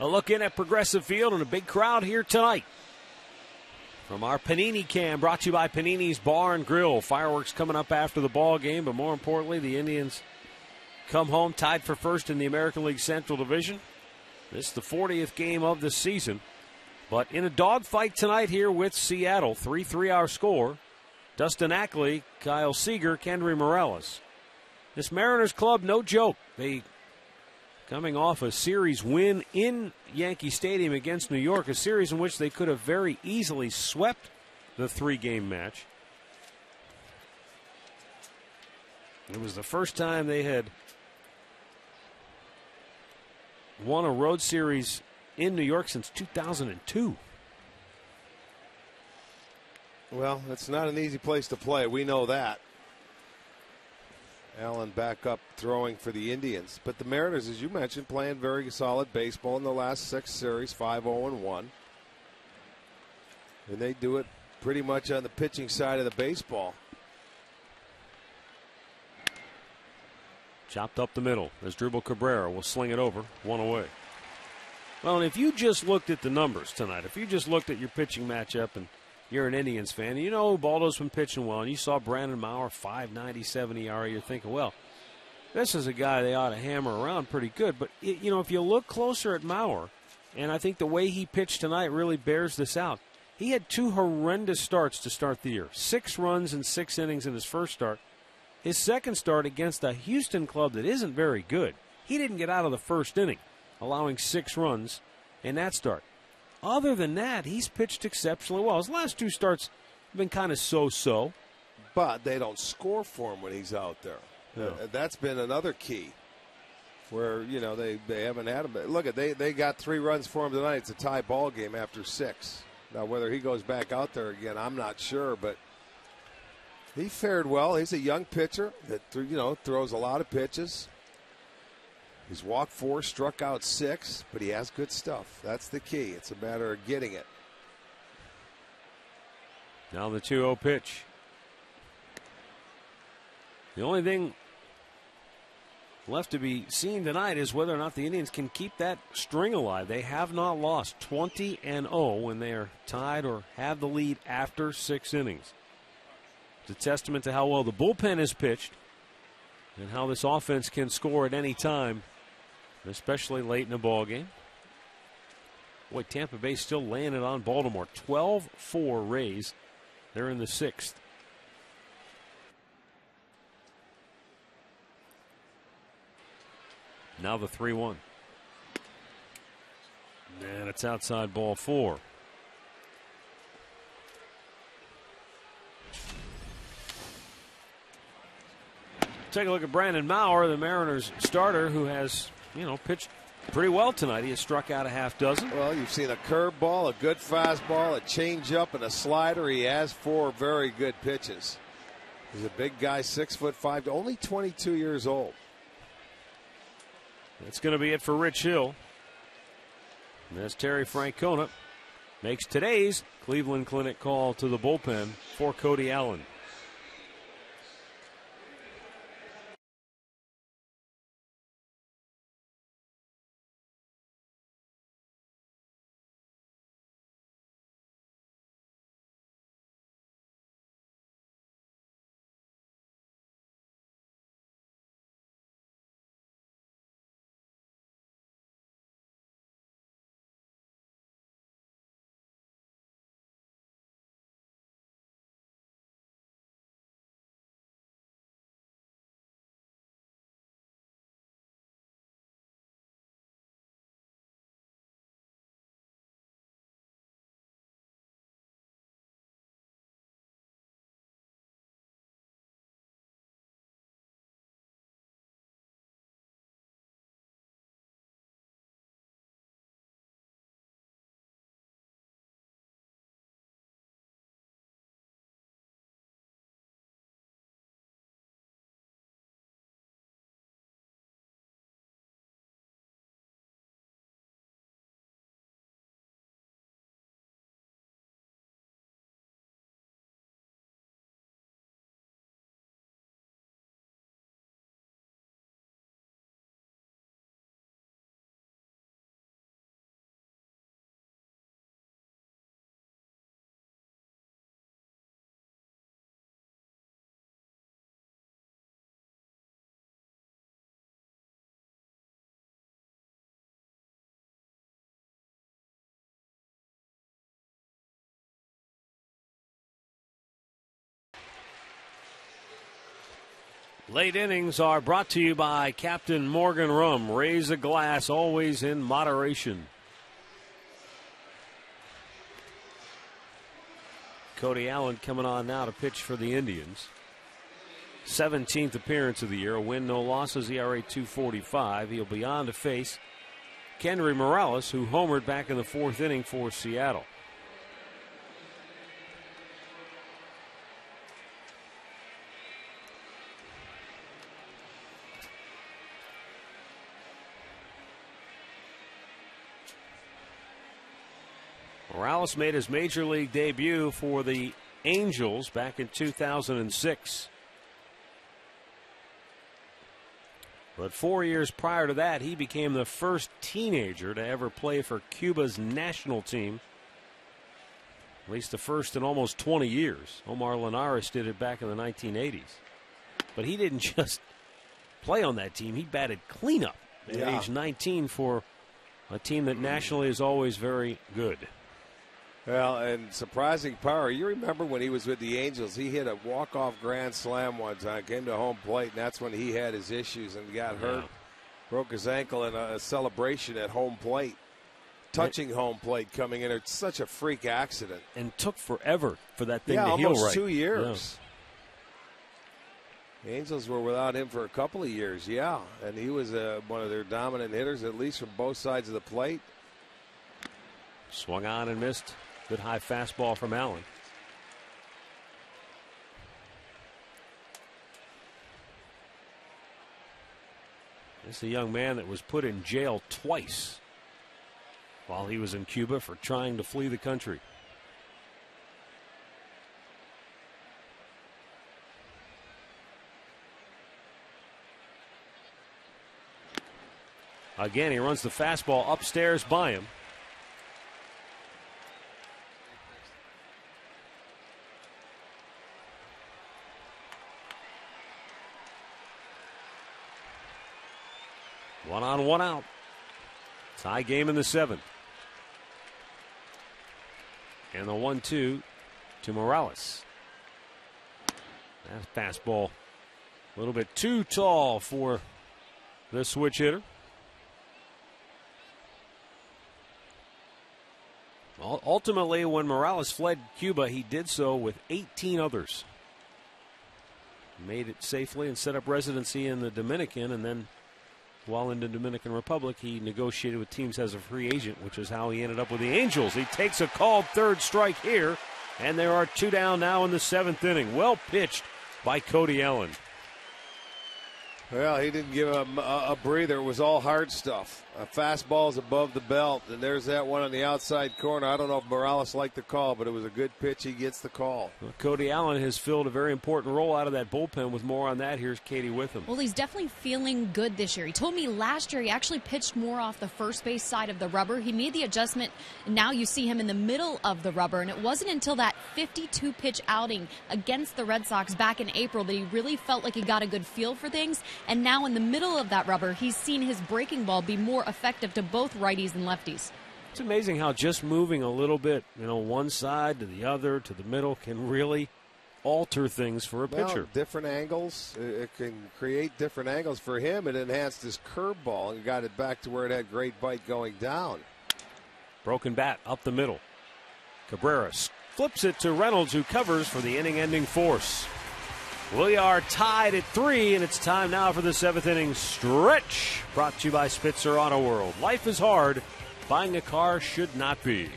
[SPEAKER 1] A look in at Progressive Field and a big crowd here tonight. From our Panini Cam, brought to you by Panini's Bar and Grill. Fireworks coming up after the ball game, but more importantly, the Indians come home tied for first in the American League Central Division. This is the 40th game of the season. But in a dogfight tonight here with Seattle, 3-3 our score. Dustin Ackley, Kyle Seager, Kendry Morales. This Mariners club, no joke. They coming off a series win in Yankee Stadium against New York, a series in which they could have very easily swept the 3-game match. It was the first time they had won a road series in New York since 2002.
[SPEAKER 3] Well, it's not an easy place to play. We know that. Allen back up throwing for the Indians. But the Mariners, as you mentioned, playing very solid baseball in the last 6 series, 5-0-1. And they do it pretty much on the pitching side of the baseball.
[SPEAKER 1] Chopped up the middle as Dribble Cabrera will sling it over, one away. Well, and if you just looked at the numbers tonight, if you just looked at your pitching matchup and you're an Indians fan, and you know Baldo's been pitching well, and you saw Brandon Maurer, 5.97 ERA, you're thinking, well, this is a guy they ought to hammer around pretty good. But, if you look closer at Maurer, and I think the way he pitched tonight really bears this out, he had 2 horrendous starts to start the year. 6 runs in 6 innings in his first start. His second start against a Houston club that isn't very good, he didn't get out of the first inning, allowing 6 runs in that start. Other than that, he's pitched exceptionally well. His last 2 starts have been kind of so-so.
[SPEAKER 3] But they don't score for him when he's out there. No. That's been another key where, they haven't had him. Look, they got 3 runs for him tonight. It's a tie ball game after 6. Now, whether he goes back out there again, I'm not sure. But he fared well. He's a young pitcher that, throws a lot of pitches. He's walked 4, struck out 6, but he has good stuff. That's the key. It's a matter of getting it.
[SPEAKER 1] Now the 2-0 pitch. The only thing left to be seen tonight is whether or not the Indians can keep that string alive. They have not lost 20-0 when they are tied or have the lead after 6 innings. It's a testament to how well the bullpen is pitched and how this offense can score at any time, especially late in the ball game. Boy, Tampa Bay still laying it on Baltimore. 12-4 Rays. They're in the 6th. Now the 3-1. And it's outside ball 4. Take a look at Brandon Maurer, the Mariners starter, who has, pitched pretty well tonight. He has struck out a half dozen.
[SPEAKER 3] Well, you've seen a curveball, a good fastball, a changeup, and a slider. He has 4 very good pitches. He's a big guy, 6'5", only 22 years old.
[SPEAKER 1] That's going to be it for Rich Hill. And as Terry Francona makes today's Cleveland Clinic call to the bullpen for Cody Allen. Late innings are brought to you by Captain Morgan Rum. Raise a glass, always in moderation. Cody Allen coming on now to pitch for the Indians. 17th appearance of the year, a win, no losses, ERA 2.45. He'll be on to face Kendry Morales, who homered back in the 4th inning for Seattle. Morales made his major league debut for the Angels back in 2006. But 4 years prior to that, he became the first teenager to ever play for Cuba's national team. At least the first in almost 20 years. Omar Linares did it back in the 1980s. But he didn't just play on that team. He batted cleanup at age 19 for a team that nationally is always very good.
[SPEAKER 3] Well, and surprising power. You remember when he was with the Angels, he hit a walk-off grand slam one time, came to home plate, and that's when he had his issues and got hurt. Broke his ankle in a celebration at home plate, touching home plate coming in. It's such a freak accident.
[SPEAKER 1] And took forever for that thing to heal right.
[SPEAKER 3] Almost 2 years. The Angels were without him for a couple of years, and he was one of their dominant hitters, at least from both sides of the plate.
[SPEAKER 1] Swung on and missed. Good high fastball from Allen. This is a young man that was put in jail twice while he was in Cuba for trying to flee the country. Again, he runs the fastball upstairs by him. One on, one out. Tie game in the 7th. And the 1-2 to Morales. That fastball a little bit too tall for the switch hitter. Ultimately, when Morales fled Cuba, he did so with 18 others. made it safely and set up residency in the Dominican, and then while in the Dominican Republic, he negotiated with teams as a free agent, which is how he ended up with the Angels. He takes a called third strike here, and there are 2 down now in the 7th inning. Well pitched by Cody Allen.
[SPEAKER 3] Well, he didn't give him a breather. It was all hard stuff. Fastballs above the belt, and there's that one on the outside corner. I don't know if Morales liked the call, but it was a good pitch. He gets the call.
[SPEAKER 1] Well, Cody Allen has filled a very important role out of that bullpen. With more on that, here's Katie with him.
[SPEAKER 4] Well, he's definitely feeling good this year. He told me last year he actually pitched more off the first base side of the rubber. He made the adjustment. Now you see him in the middle of the rubber, and it wasn't until that 52-pitch outing against the Red Sox back in April that he really felt like he got a good feel for things. And now in the middle of that rubber, he's seen his breaking ball be more effective to both righties and lefties.
[SPEAKER 1] It's amazing how just moving a little bit, one side to the other to the middle can really alter things for a pitcher.
[SPEAKER 3] Different angles. It can create different angles. For him, it enhanced his curveball and got it back to where it had great bite going down.
[SPEAKER 1] Broken bat up the middle. Cabrera flips it to Reynolds, who covers for the inning-ending force. We are tied at 3, and it's time now for the 7th inning stretch. Brought to you by Spitzer Auto World. Life is hard. Buying a car should not be.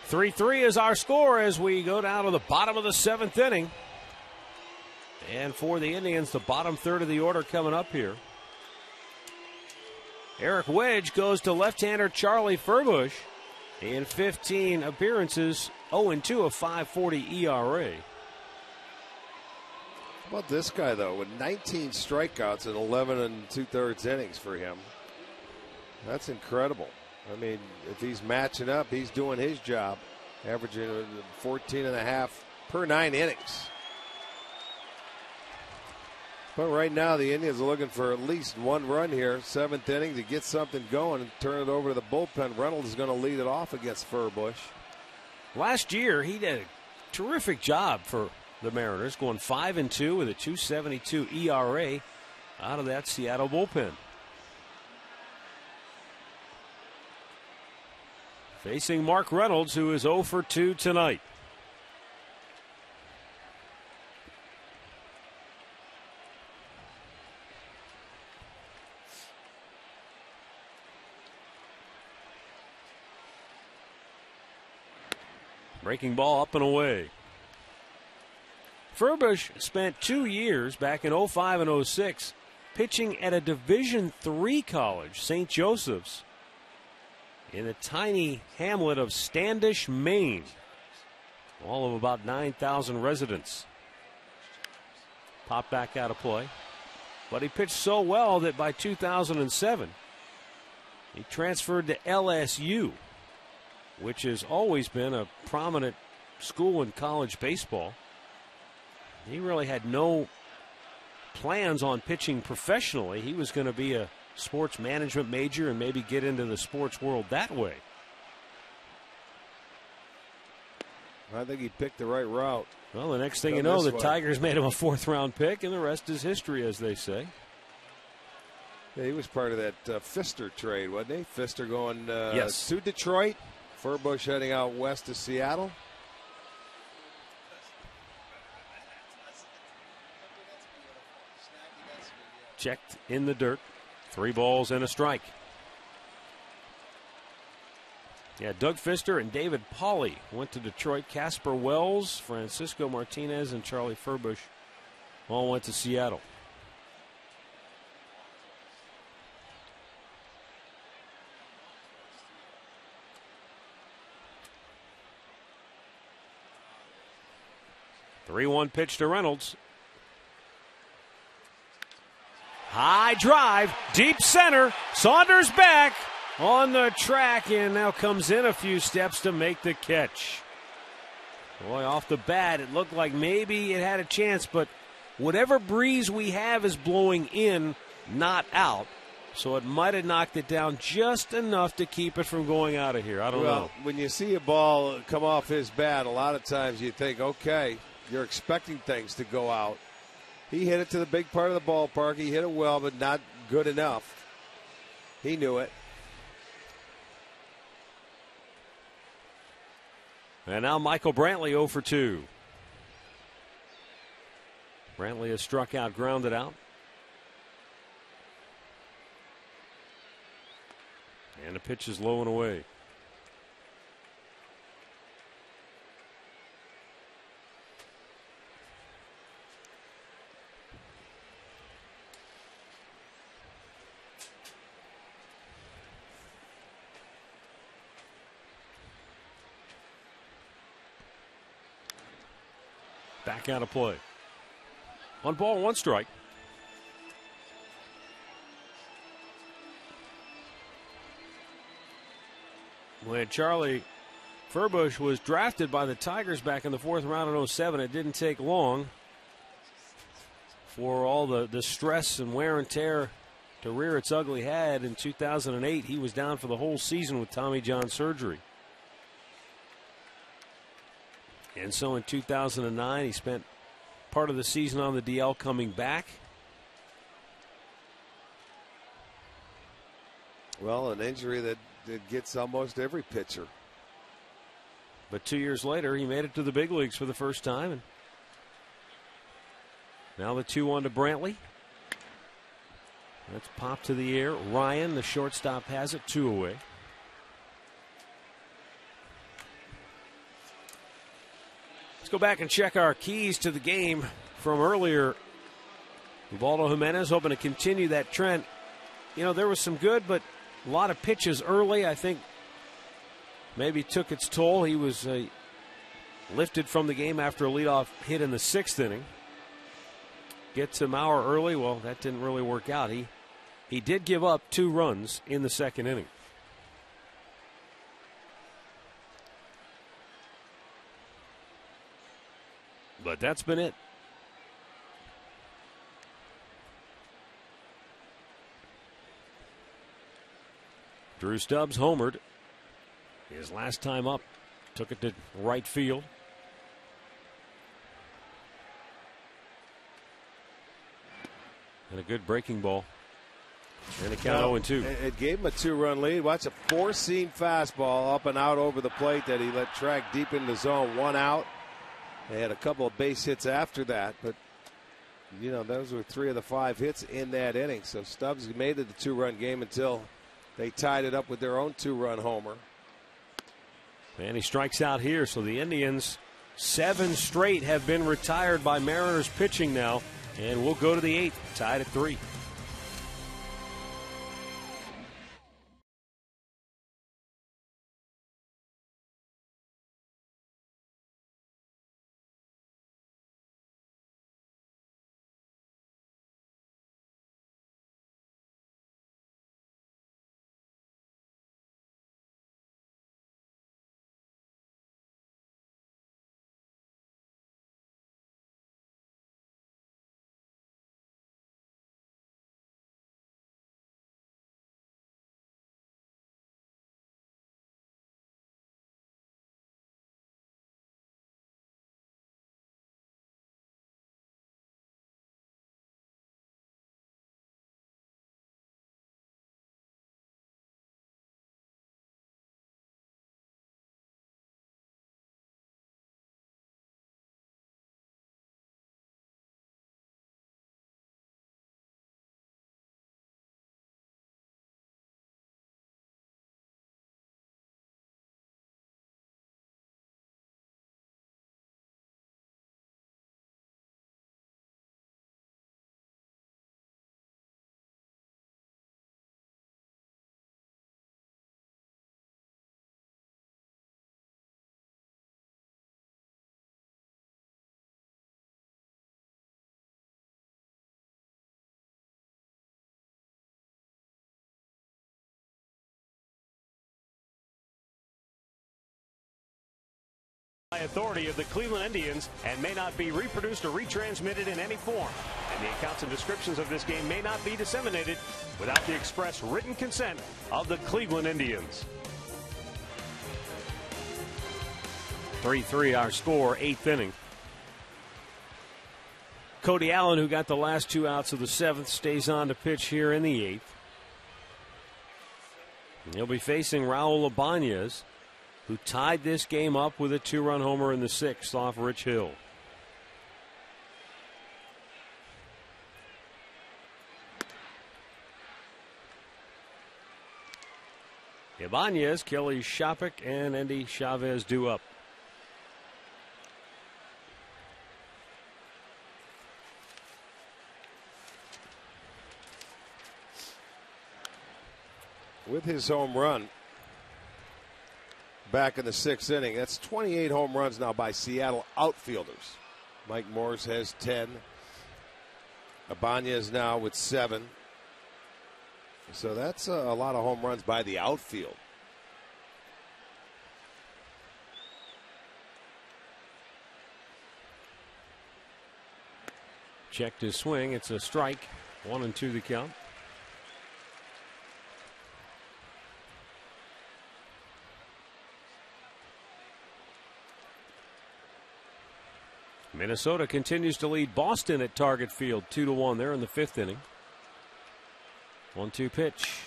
[SPEAKER 1] Three is our score as we go down to the bottom of the 7th inning. And for the Indians, the bottom third of the order coming up here. Eric Wedge goes to left-hander Charlie Furbush. In 15 appearances, 0-2, a 5.40 ERA.
[SPEAKER 3] How about this guy, though, with 19 strikeouts in 11 2/3 innings for him? That's incredible. I mean, if he's matching up, he's doing his job, averaging 14.5 per 9 innings. But right now, the Indians are looking for at least one run here, 7th inning, to get something going and turn it over to the bullpen. Reynolds is going to lead it off against Furbush.
[SPEAKER 1] Last year, he did a terrific job for the Mariners, going 5-2 with a 2.72 ERA out of that Seattle bullpen. Facing Mark Reynolds, who is 0 for 2 tonight. Breaking ball up and away. Furbush spent 2 years back in 05 and 06 pitching at a Division III college, St. Joseph's, in the tiny hamlet of Standish, Maine. All of about 9,000 residents. Popped back out of play. But he pitched so well that by 2007, He transferred to LSU, which has always been a prominent school in college baseball. He really had no plans on pitching professionally. He was going to be a sports management major and maybe get into the sports world that way.
[SPEAKER 3] I think he picked the right route.
[SPEAKER 1] Well, the next thing you know, the Tigers made him a 4th-round pick, and the rest is history, as they say.
[SPEAKER 3] Yeah, he was part of that Pfister trade, wasn't he? Pfister going
[SPEAKER 1] yes.
[SPEAKER 3] to Detroit. Furbush heading out west to Seattle.
[SPEAKER 1] Checked in the dirt. 3 balls and a strike. Yeah, Doug Pfister and David Pauly went to Detroit. Casper Wells, Francisco Martinez, and Charlie Furbush all went to Seattle. The 3-1 pitch to Reynolds. High drive, deep center. Saunders back on the track and now comes in a few steps to make the catch. Boy, off the bat, it looked like maybe it had a chance, but whatever breeze we have is blowing in, not out. So it might have knocked it down just enough to keep it from going out of here. I don't know.
[SPEAKER 3] When you see a ball come off his bat, a lot of times you think, okay, you're expecting things to go out. He hit it to the big part of the ballpark. He hit it well, but not good enough. He knew it.
[SPEAKER 1] And now Michael Brantley 0 for 2. Brantley has struck out, grounded out. And the pitch is low and away. Back out of play. 1 ball, 1 strike. When Charlie Furbush was drafted by the Tigers back in the 4th round in 07, it didn't take long for all the stress and wear and tear to rear its ugly head. In 2008, he was down for the whole season with Tommy John surgery. And so in 2009, he spent part of the season on the DL coming back.
[SPEAKER 3] Well, an injury that gets almost every pitcher.
[SPEAKER 1] But 2 years later, he made it to the big leagues for the first time. And now the 2-1 to Brantley. That's popped to the air. Ryan, the shortstop, has it 2 away. Let's go back and check our keys to the game from earlier. Ubaldo Jimenez hoping to continue that trend. You know, there was some good, but a lot of pitches early, I think, maybe took its toll. He was lifted from the game after a leadoff hit in the 6th inning. Get to Mauer early. Well, that didn't really work out. He did give up 2 runs in the 2nd inning. But that's been it. Drew Stubbs homered his last time up. Took it to right field. And a good breaking ball. And a count 0-2.
[SPEAKER 3] It gave him a 2-run lead. Watch a 4-seam fastball up and out over the plate that he let track deep into the zone. 1 out. They had a couple of base hits after that, but you know, those were 3 of the 5 hits in that inning. So Stubbs made it a 2-run game until they tied it up with their own 2-run homer.
[SPEAKER 1] And he strikes out here. So the Indians, 7 straight have been retired by Mariners pitching now. And we'll go to the 8th, tied at 3. By authority of the Cleveland Indians and may not be reproduced or retransmitted in any form. And the accounts and descriptions of this game may not be disseminated without the express written consent of the Cleveland Indians. 3-3 our score, 8th inning. Cody Allen, who got the last 2 outs of the 7th, stays on to pitch here in the 8th. And he'll be facing Raul Ibanez, who tied this game up with a 2-run homer in the 6th off Rich Hill. Ibanez, Kelly Shopik, and Andy Chavez due up.
[SPEAKER 3] With his home run back in the 6th inning, that's 28 home runs now by Seattle outfielders. Mike Morse has 10. Ibanez now with 7. So that's a lot of home runs by the outfield.
[SPEAKER 1] Checked his swing. It's a strike. 1-2 the count. Minnesota continues to lead Boston at Target Field 2-1 there in the 5th inning. 1-2 pitch.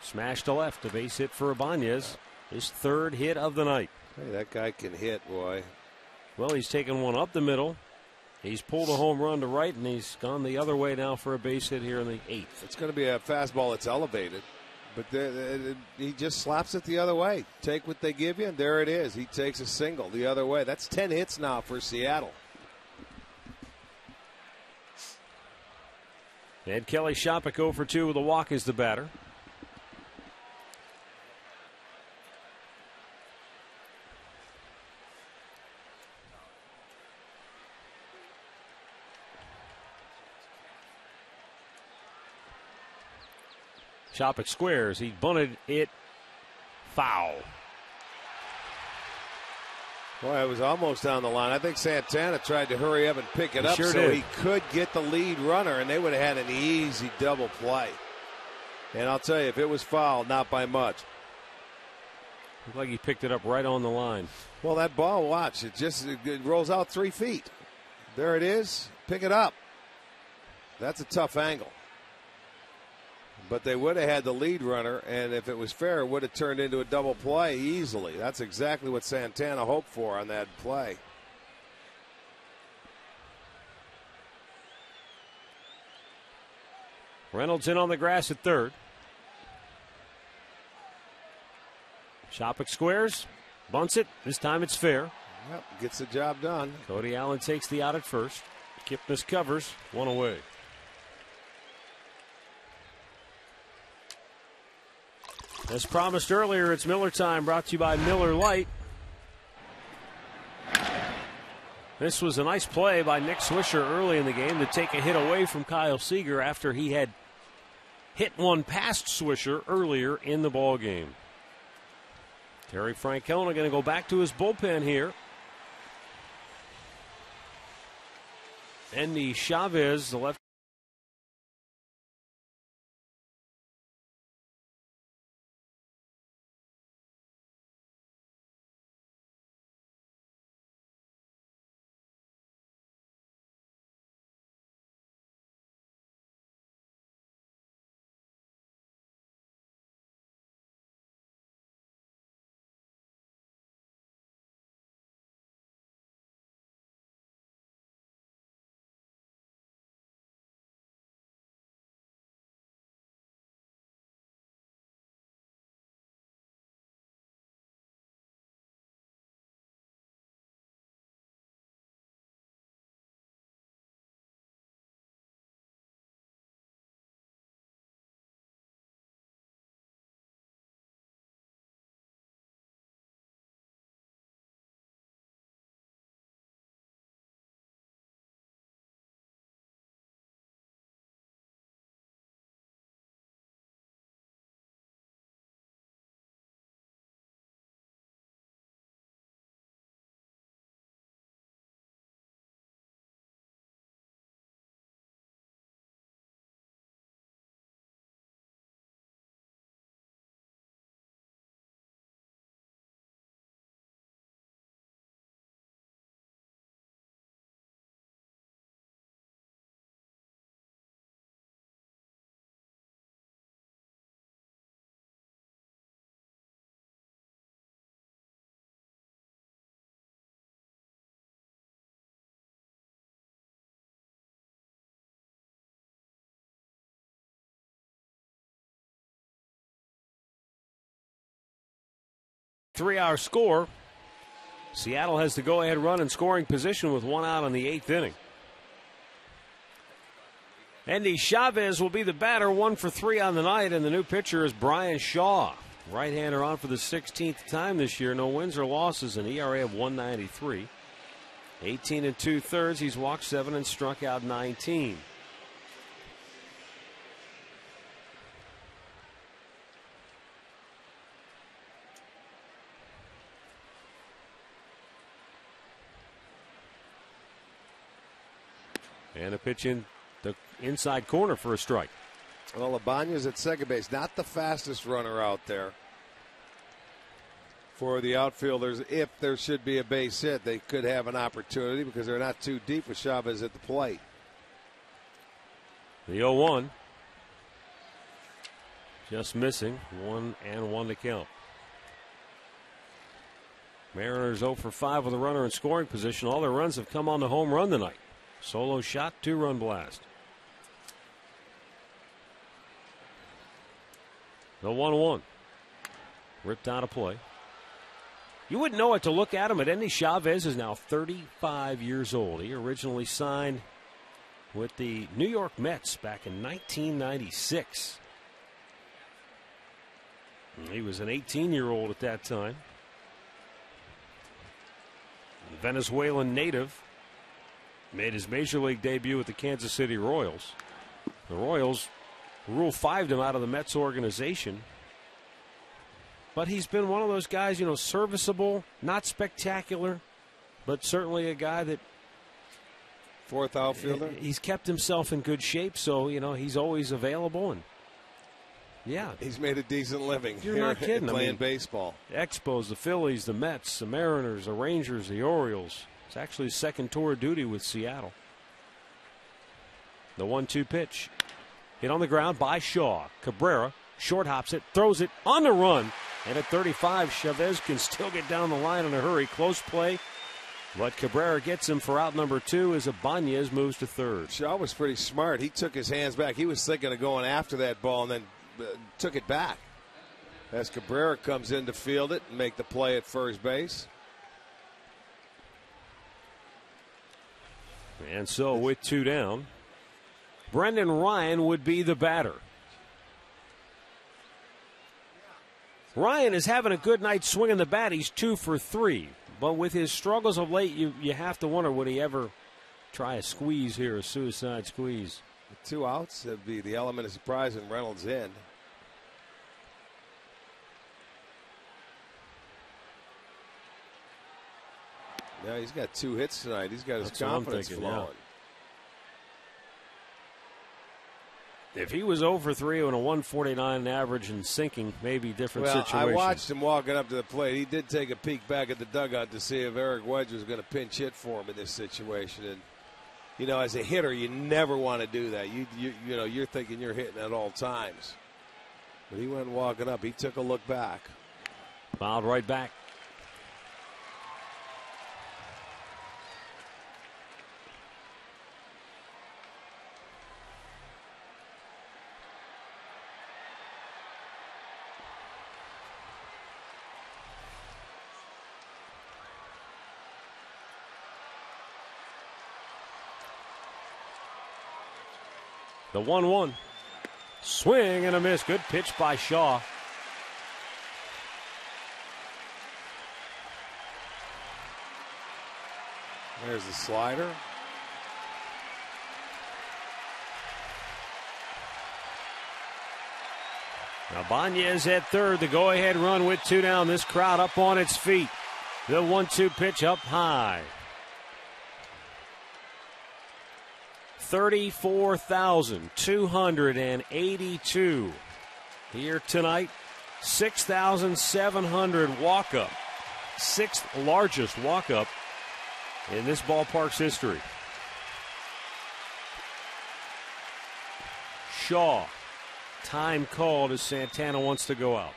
[SPEAKER 1] Smash to left. A base hit for Ibanez. His 3rd hit of the night.
[SPEAKER 3] Hey, that guy can hit, boy.
[SPEAKER 1] Well, he's taken one up the middle. He's pulled a home run to right, and he's gone the other way now for a base hit here in the 8th.
[SPEAKER 3] It's going to be a fastball that's elevated, but he just slaps it the other way. Take what they give you, and there it is. He takes a single the other way. That's 10 hits now for Seattle.
[SPEAKER 1] And Kelly Shopik 0 for 2 with a walk is the batter. Shopik squares. He bunted it foul.
[SPEAKER 3] Boy, it was almost down the line. I think Santana tried to hurry up and pick it up
[SPEAKER 1] sure
[SPEAKER 3] so
[SPEAKER 1] did.
[SPEAKER 3] he could get the lead runner, and they would have had an easy double play. And I'll tell you, if it was fouled, not by much.
[SPEAKER 1] Looked like he picked it up right on the line.
[SPEAKER 3] Well, that ball, watch, it rolls out 3 feet. There it is. Pick it up. That's a tough angle. But they would have had the lead runner, and if it was fair, it would have turned into a double play easily. That's exactly what Santana hoped for on that play.
[SPEAKER 1] Reynolds in on the grass at 3rd. Shopik squares, bunts it. This time it's fair.
[SPEAKER 3] Yep, gets the job done.
[SPEAKER 1] Cody Allen takes the out at 1st. Kipnis covers, 1 away. As promised earlier, it's Miller time, brought to you by Miller Lite. This was a nice play by Nick Swisher early in the game to take a hit away from Kyle Seager after he had hit one past Swisher earlier in the ball game. Terry Francona going to go back to his bullpen here. Andy Chavez, the left. 3-hour score. Seattle has the go-ahead run in scoring position with 1 out in the 8th inning. Andy Chavez will be the batter, 1 for 3 on the night, and the new pitcher is Brian Shaw. Right-hander on for the 16th time this year. No wins or losses, an ERA of 1.93. 18 2/3. He's walked 7 and struck out 19. And a pitch in the inside corner for a strike.
[SPEAKER 3] Well, Ibanez at second base, not the fastest runner out there for the outfielders. If there should be a base hit, they could have an opportunity because they're not too deep with Chavez at the plate.
[SPEAKER 1] The 0-1. Just missing. 1-1 to count. Mariners 0 for 5 with a runner in scoring position. All their runs have come on the home run tonight. Solo shot, 2-run blast. The 1-1. Ripped out of play. You wouldn't know it to look at him, but Andy Chavez is now 35 years old. He originally signed with the New York Mets back in 1996. He was an 18-year-old at that time. Venezuelan native. Made his major league debut with the Kansas City Royals. The Royals Rule 5'd him out of the Mets organization. But he's been one of those guys, serviceable, not spectacular, but certainly a guy that.
[SPEAKER 3] Fourth outfielder?
[SPEAKER 1] He's kept himself in good shape, so, he's always available. And yeah.
[SPEAKER 3] He's made a decent living.
[SPEAKER 1] You're not kidding.
[SPEAKER 3] Playing baseball.
[SPEAKER 1] The Expos, the Phillies, the Mets, the Mariners, the Rangers, the Orioles. It's actually his second tour of duty with Seattle. The 1-2 pitch. Hit on the ground by Shaw. Cabrera short hops it, throws it on the run. And at 35, Chavez can still get down the line in a hurry. Close play. But Cabrera gets him for out number 2 as Ibanez moves to third.
[SPEAKER 3] Shaw was pretty smart. He took his hands back. He was thinking of going after that ball and then took it back. As Cabrera comes in to field it and make the play at first base.
[SPEAKER 1] And so with 2 down, Brendan Ryan would be the batter. Ryan is having a good night swinging the bat. He's 2 for 3. But with his struggles of late, you have to wonder, would he ever try a squeeze here, a suicide squeeze?
[SPEAKER 3] With 2 outs, that'd be the element of surprise and Reynolds in. Yeah, he's got 2 hits tonight. He's got his confidence flowing.
[SPEAKER 1] Yeah. If he was 0 for 3 on a 149 average and sinking, maybe different situation.
[SPEAKER 3] I watched him walking up to the plate. He did take a peek back at the dugout to see if Eric Wedge was going to pinch hit for him in this situation. And, as a hitter, you never want to do that. You're thinking you're hitting at all times. But he went walking up. He took a look back.
[SPEAKER 1] Fouled right back. The 1-1. Swing and a miss. Good pitch by Shaw.
[SPEAKER 3] There's the slider.
[SPEAKER 1] Now Ibanez at third. The go-ahead run with 2 down. This crowd up on its feet. The 1-2 pitch up high. 34,282 here tonight. 6,700 walk-up. 6th largest walk-up in this ballpark's history. Shaw. Time called as Santana wants to go out.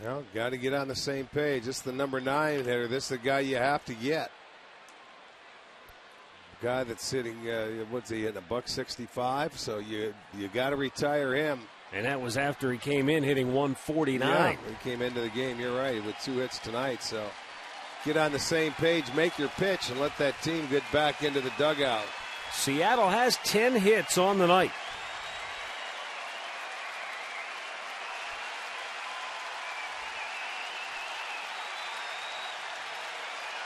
[SPEAKER 3] Well, got to get on the same page. This is the number 9 hitter. This is the guy you have to get. guy that's hitting, what's he hitting, $165? So you got to retire him.
[SPEAKER 5] And that was after he came in hitting 149.
[SPEAKER 3] Yeah, he came into the game, you're right, with 2 hits tonight. So get on the same page, make your pitch, and let that team get back into the dugout.
[SPEAKER 5] Seattle has 10 hits on the night.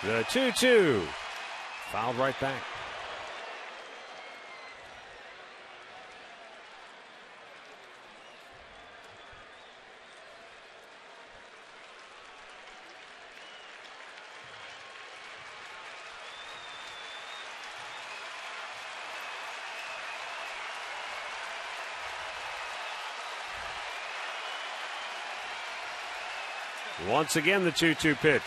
[SPEAKER 5] The 2-2. Fouled right back. Once again, the 2-2 pitch.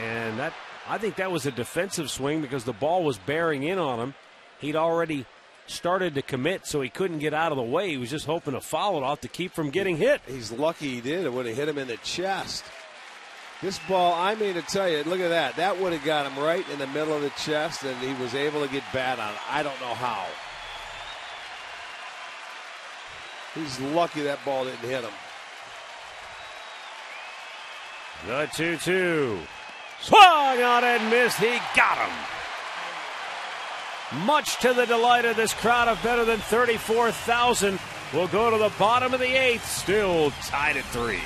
[SPEAKER 5] And that, I think that was a defensive swing because the ball was bearing in on him. He'd already started to commit, so he couldn't get out of the way. He was just hoping to foul it off to keep from getting hit.
[SPEAKER 3] He's lucky he did. It would have hit him in the chest. This ball, I mean to tell you, look at that. That would have got him right in the middle of the chest, and he was able to get bat on it. I don't know how. He's lucky that ball didn't hit him.
[SPEAKER 5] The 2-2. Swung on and missed. He got him. Much to the delight of this crowd of better than 34,000. We'll go to the bottom of the 8th. Still tied at 3.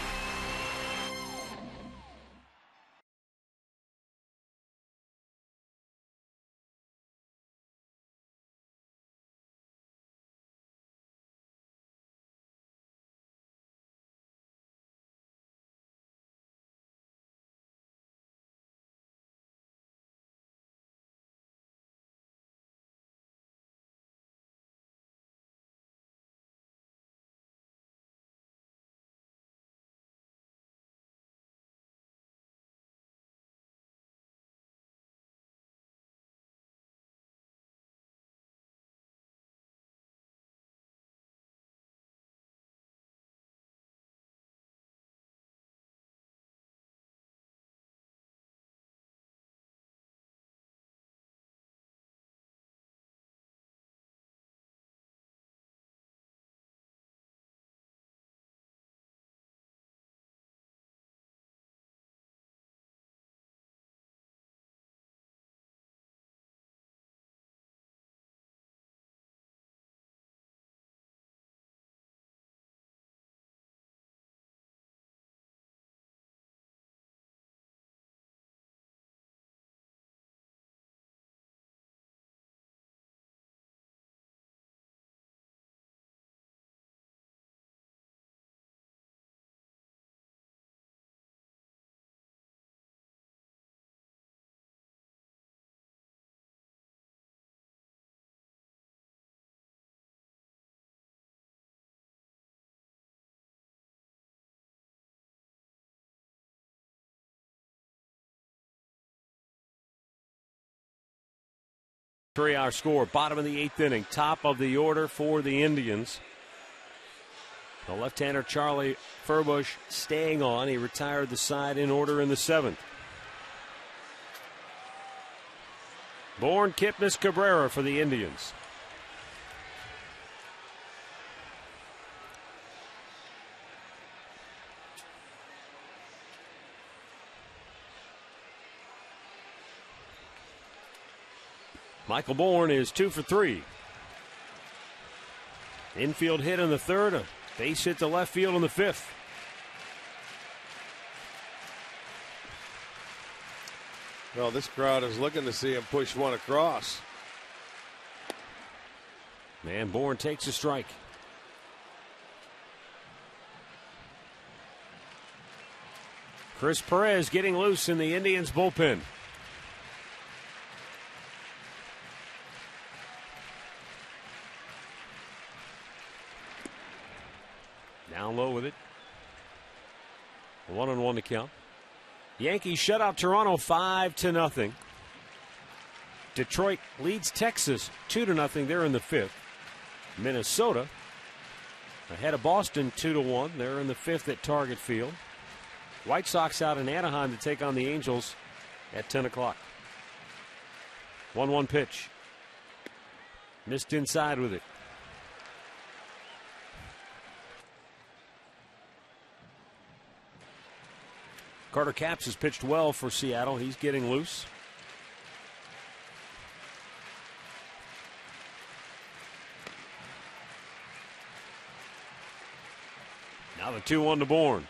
[SPEAKER 5] Our score, bottom of the 8th inning, top of the order for the Indians. The left-hander Charlie Furbush staying on. He retired the side in order in the 7th. Bourne, Kipnis, Cabrera for the Indians. Michael Bourne is 2 for 3. Infield hit in the 3rd, a base hit to left field in the 5th.
[SPEAKER 3] Well, this crowd is looking to see him push one across.
[SPEAKER 5] And Bourne takes a strike. Chris Perez getting loose in the Indians bullpen. Down low with it. 1-1 to count. Yankees shut out Toronto 5-0. Detroit leads Texas 2-0. They're in the 5th. Minnesota ahead of Boston 2-1. They're in the 5th at Target Field. White Sox out in Anaheim to take on the Angels at 10 o'clock.
[SPEAKER 1] 1-1 pitch. Missed inside with it. Carter Capps has pitched well for Seattle. He's getting loose. Now the 2-1 to Bourne.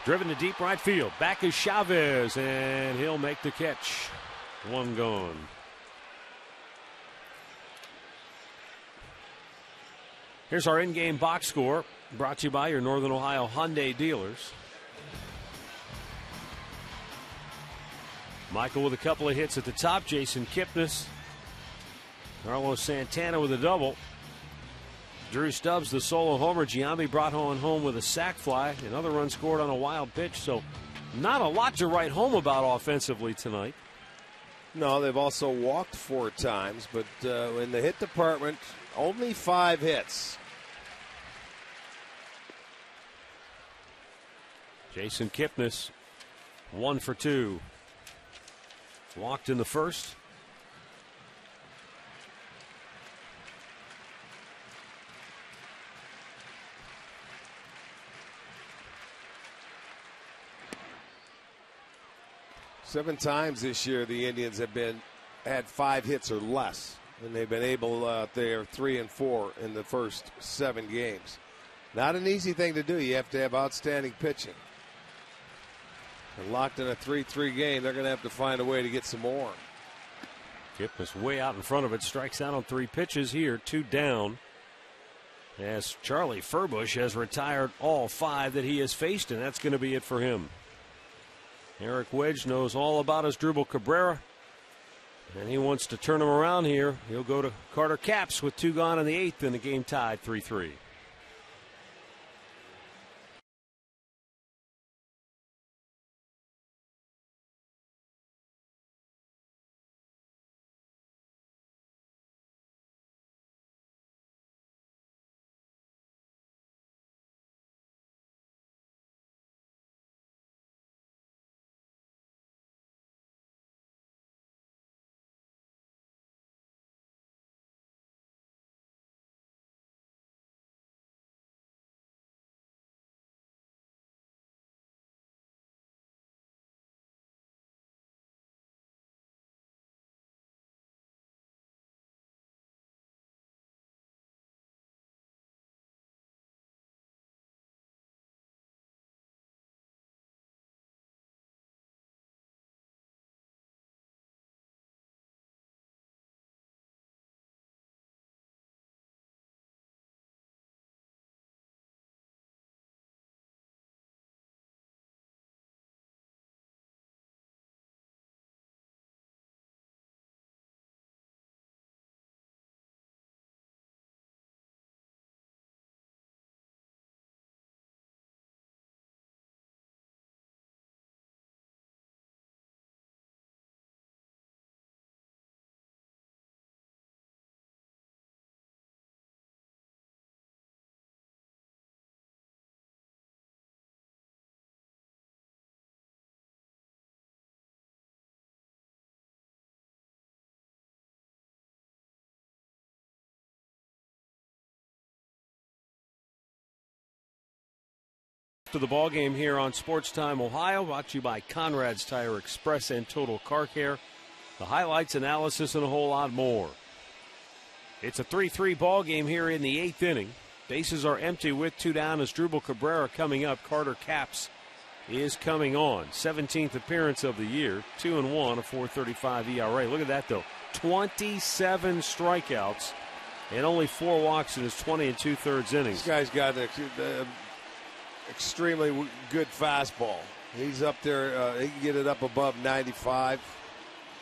[SPEAKER 1] Driven to deep right field. Back is Chavez, and he'll make the catch. One gone. Here's our in-game box score, brought to you by your Northern Ohio Hyundai dealers. Michael with a couple of hits at the top. Jason Kipnis. Carlos Santana with a double. Drew Stubbs, the solo homer. Giambi brought home with a sac fly. Another run scored on a wild pitch. So not a lot to write home about offensively tonight.
[SPEAKER 3] No, they've also walked 4 times, but in the hit department, only 5 hits.
[SPEAKER 1] Jason Kipnis, 1 for 2. Walked in the first.
[SPEAKER 3] Seven times this year the Indians have had 5 hits or less, and they've been able. They are 3 and 4 in the first 7 games. Not an easy thing to do. You have to have outstanding pitching. They're locked in a 3-3 game. They're going to have to find a way to get some more.
[SPEAKER 1] Kipnis way out in front of it. Strikes out on 3 pitches here. 2 down. As Charlie Furbush has retired all 5 that he has faced, and that's going to be it for him. Eric Wedge knows all about Asdrubal Cabrera, and he wants to turn him around here. He'll go to Carter Capps with 2 gone in the 8th, and the game tied 3-3. To the ball game here on Sports Time Ohio, brought to you by Conrad's Tire Express and Total Car Care. The highlights, analysis, and a whole lot more. It's a 3-3 ball game here in the 8th inning. Bases are empty with 2 down. Asdrubal Cabrera coming up. Carter Capps is coming on. 17th appearance of the year. 2-1, a 4.35 ERA. Look at that though. 27 strikeouts and only 4 walks in his 20 2/3 innings.
[SPEAKER 3] This guy's got an extremely good fastball. He's up there. He can get it up above 95.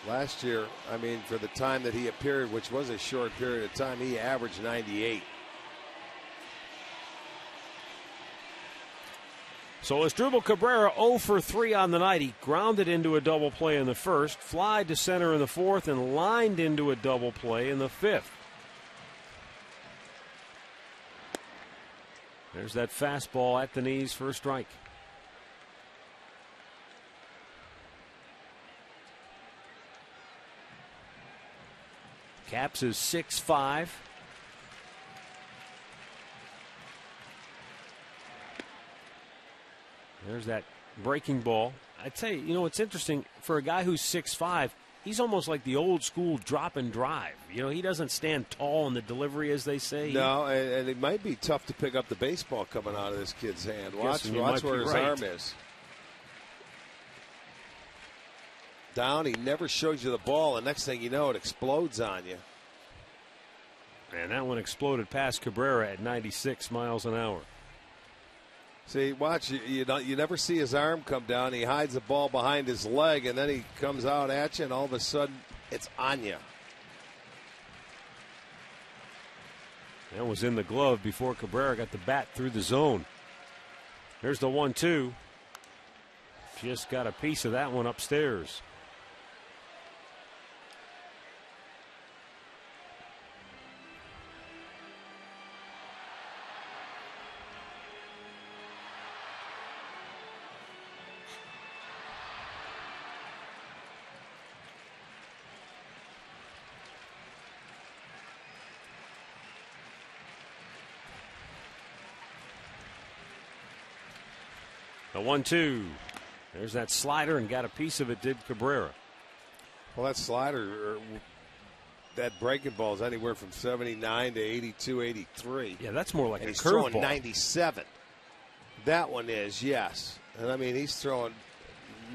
[SPEAKER 3] Last year, I mean, for the time that he appeared, which was a short period of time, he averaged 98.
[SPEAKER 1] So Asdrubal Cabrera 0 for 3 on the night. He grounded into a double play in the first, flied to center in the 4th, and lined into a double play in the 5th. There's that fastball at the knees for a strike. Caps is 6'5". There's that breaking ball. I tell you, it's interesting. For a guy who's 6'5", he's almost like the old school drop and drive. He doesn't stand tall in the delivery, as they say.
[SPEAKER 3] No, and it might be tough to pick up the baseball coming out of this kid's hand. Watch where his arm is. Down, he never shows you the ball, and next thing you know, it explodes on you.
[SPEAKER 1] And that one exploded past Cabrera at 96 miles an hour.
[SPEAKER 3] See, watch, you never see his arm come down. He hides the ball behind his leg, and then he comes out at you, and all of a sudden, it's on you.
[SPEAKER 1] That was in the glove before Cabrera got the bat through the zone. Here's the 1-2. Just got a piece of that one upstairs. The 1-2. There's that slider, and got a piece of it, did Cabrera.
[SPEAKER 3] Well, that slider, that breaking ball is anywhere from 79 to 82, 83.
[SPEAKER 1] Yeah, that's more like
[SPEAKER 3] and
[SPEAKER 1] a
[SPEAKER 3] he's
[SPEAKER 1] curveball.
[SPEAKER 3] throwing 97. That one is, yes. And I mean, he's throwing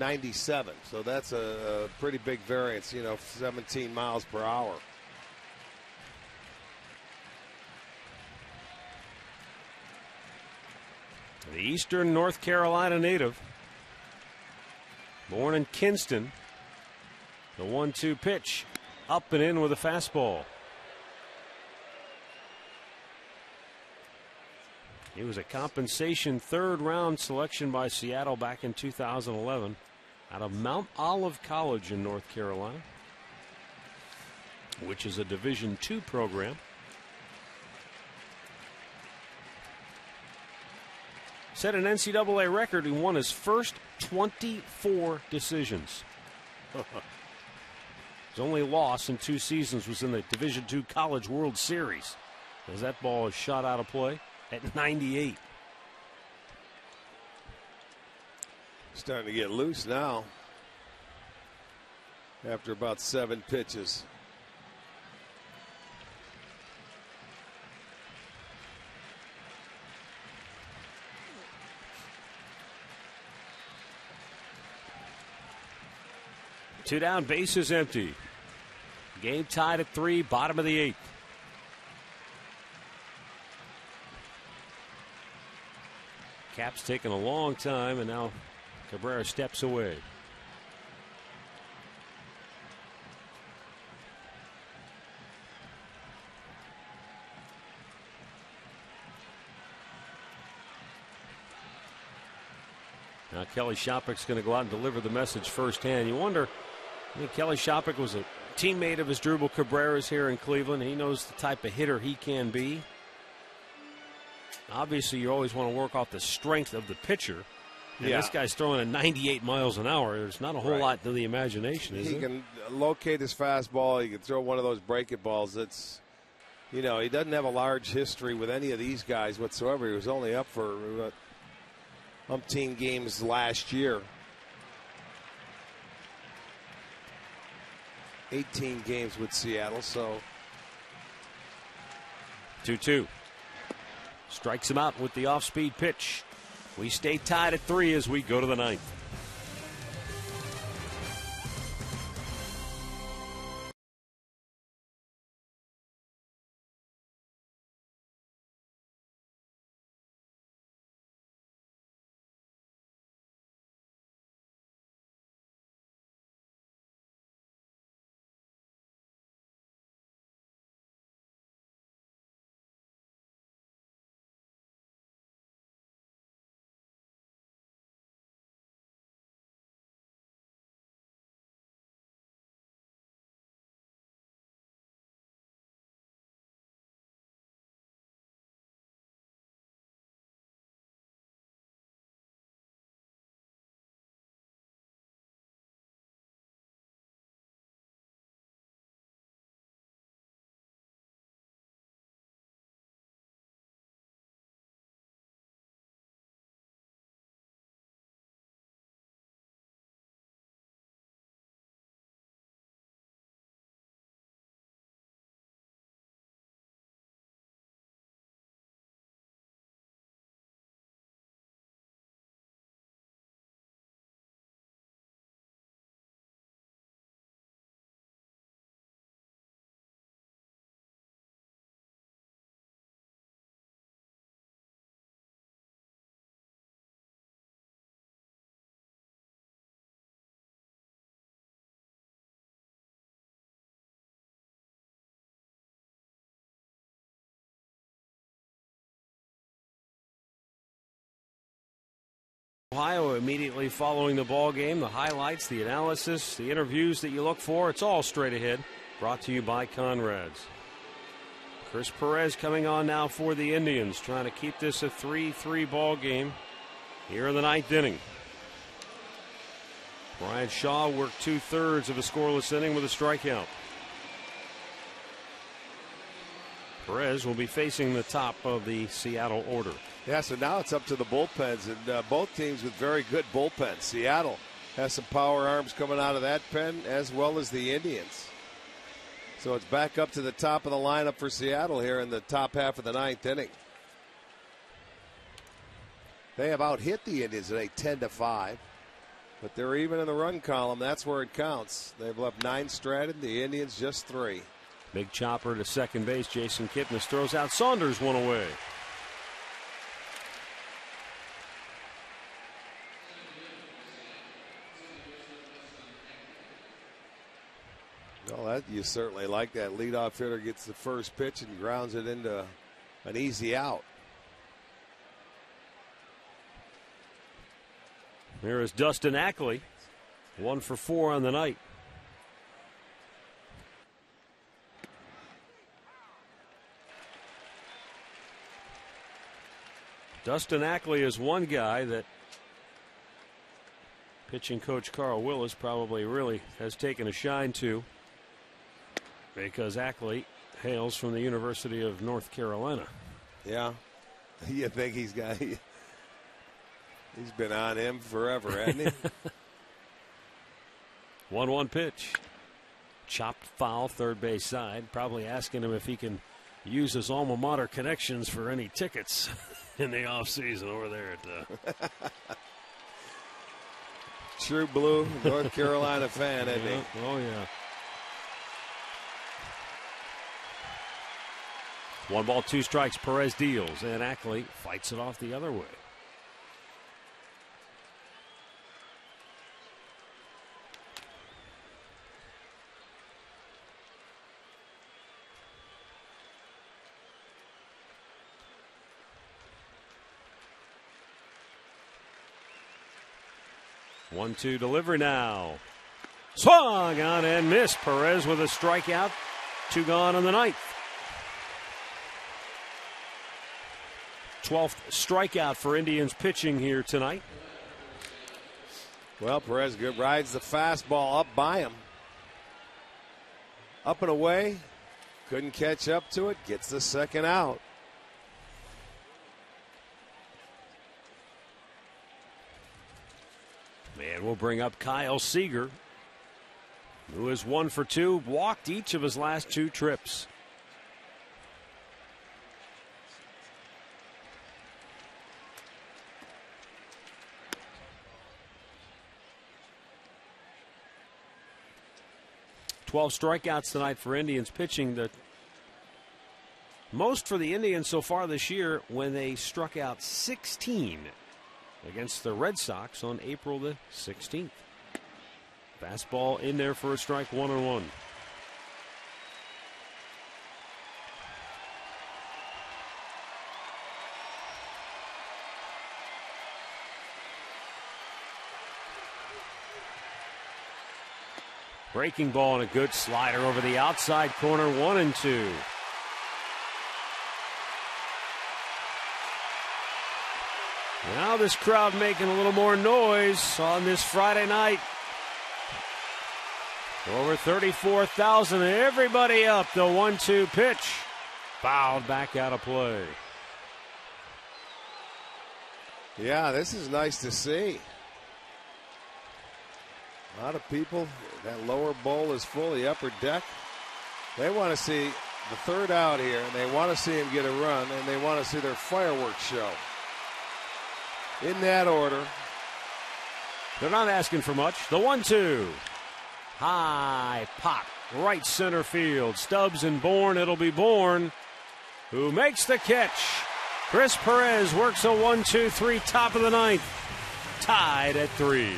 [SPEAKER 3] 97. So that's a pretty big variance, 17 miles per hour.
[SPEAKER 1] The Eastern North Carolina native, born in Kinston. The 1-2 pitch, up and in with a fastball. He was a compensation third-round selection by Seattle back in 2011 out of Mount Olive College in North Carolina, which is a Division II program. Set an NCAA record. He won his first 24 decisions. His only loss in 2 seasons was in the Division II College World Series, as that ball is shot out of play at 98.
[SPEAKER 3] Starting to get loose now after about 7 pitches.
[SPEAKER 1] Two down, bases empty. Game tied at 3, bottom of the 8th. Cap's taking a long time, and now Cabrera steps away. Now Kelly Shopik's going to go out and deliver the message firsthand. You wonder, Kelly Shopik was a teammate of Asdrubal Cabrera's here in Cleveland. He knows the type of hitter he can be. Obviously, you always want to work off the strength of the pitcher. And this guy's throwing at 98 miles an hour. There's not a whole lot to the imagination, is there?
[SPEAKER 3] He can locate his fastball. He can throw one of those breaking balls. That's, he doesn't have a large history with any of these guys whatsoever. He was only up for umpteen games last year. 18 games with Seattle, so.
[SPEAKER 1] 2-2. Strikes him out with the off-speed pitch. We stay tied at 3 as we go to the 9th.
[SPEAKER 5] Ohio immediately following the ball game. The highlights, the analysis, the interviews that you look for, it's all straight ahead. Brought to you by Conrad's. Chris Perez coming on now for the Indians, trying to keep this a 3-3 ball game here in the ninth inning. Brian Shaw worked 2/3 of a scoreless inning with a strikeout. Perez will be facing the top of the Seattle order.
[SPEAKER 3] Yeah, so now it's up to the bullpens, and both teams with very good bullpens. Seattle has some power arms coming out of that pen, as well as the Indians. So it's back up to the top of the lineup for Seattle here in the top half of the ninth inning. They have out-hit the Indians today 10-5, but they're even in the run column. That's where it counts. They've left 9 stranded, the Indians just 3.
[SPEAKER 5] Big chopper to second base. Jason Kipnis throws out Saunders, one away.
[SPEAKER 3] Well, you certainly like that. Leadoff hitter gets the first pitch and grounds it into an easy out.
[SPEAKER 5] Here is Dustin Ackley, 1 for 4 on the night. Dustin Ackley is one guy that pitching coach Carl Willis probably really has taken a shine to, because Ackley hails from the University of North Carolina.
[SPEAKER 3] Yeah. You think he's been on him forever, hasn't he?
[SPEAKER 5] 1-1 pitch. Chopped foul, third base side. Probably asking him if he can use his alma mater connections for any tickets in the offseason over there at
[SPEAKER 3] True blue North Carolina fan, isn't he?
[SPEAKER 5] Oh, yeah. 1 ball, 2 strikes. Perez deals, and Ackley fights it off the other way. One-two delivery now. Swung on and missed. Perez with a strikeout. 2 gone on the ninth. 12th strikeout for Indians pitching here tonight.
[SPEAKER 3] Well, Perez rides the fastball up by him. Up and away. Couldn't catch up to it. Gets the second out.
[SPEAKER 5] And we'll bring up Kyle Seager, who is 1 for 2, walked each of his last 2 trips. Twelve strikeouts tonight for Indians pitching. The most for the Indians so far this year, when they struck out 16 against the Red Sox on April the 16th. Fastball in there for a strike, 1-1. Breaking ball and a good slider over the outside corner, 1-2. Now this crowd making a little more noise on this Friday night. Over 34,000. Everybody up. The 1-2 pitch. Fouled back out of play.
[SPEAKER 3] Yeah, this is nice to see. A lot of people. That lower bowl is full. The upper deck. They want to see the third out here, and they want to see him get a run, and they want to see their fireworks show. In that order.
[SPEAKER 5] They're not asking for much. The 1-2. High pop. Right center field. Stubbs and Bourne. It'll be Bourne who makes the catch. Chris Perez works a 1-2-3 top of the ninth. Tied at 3.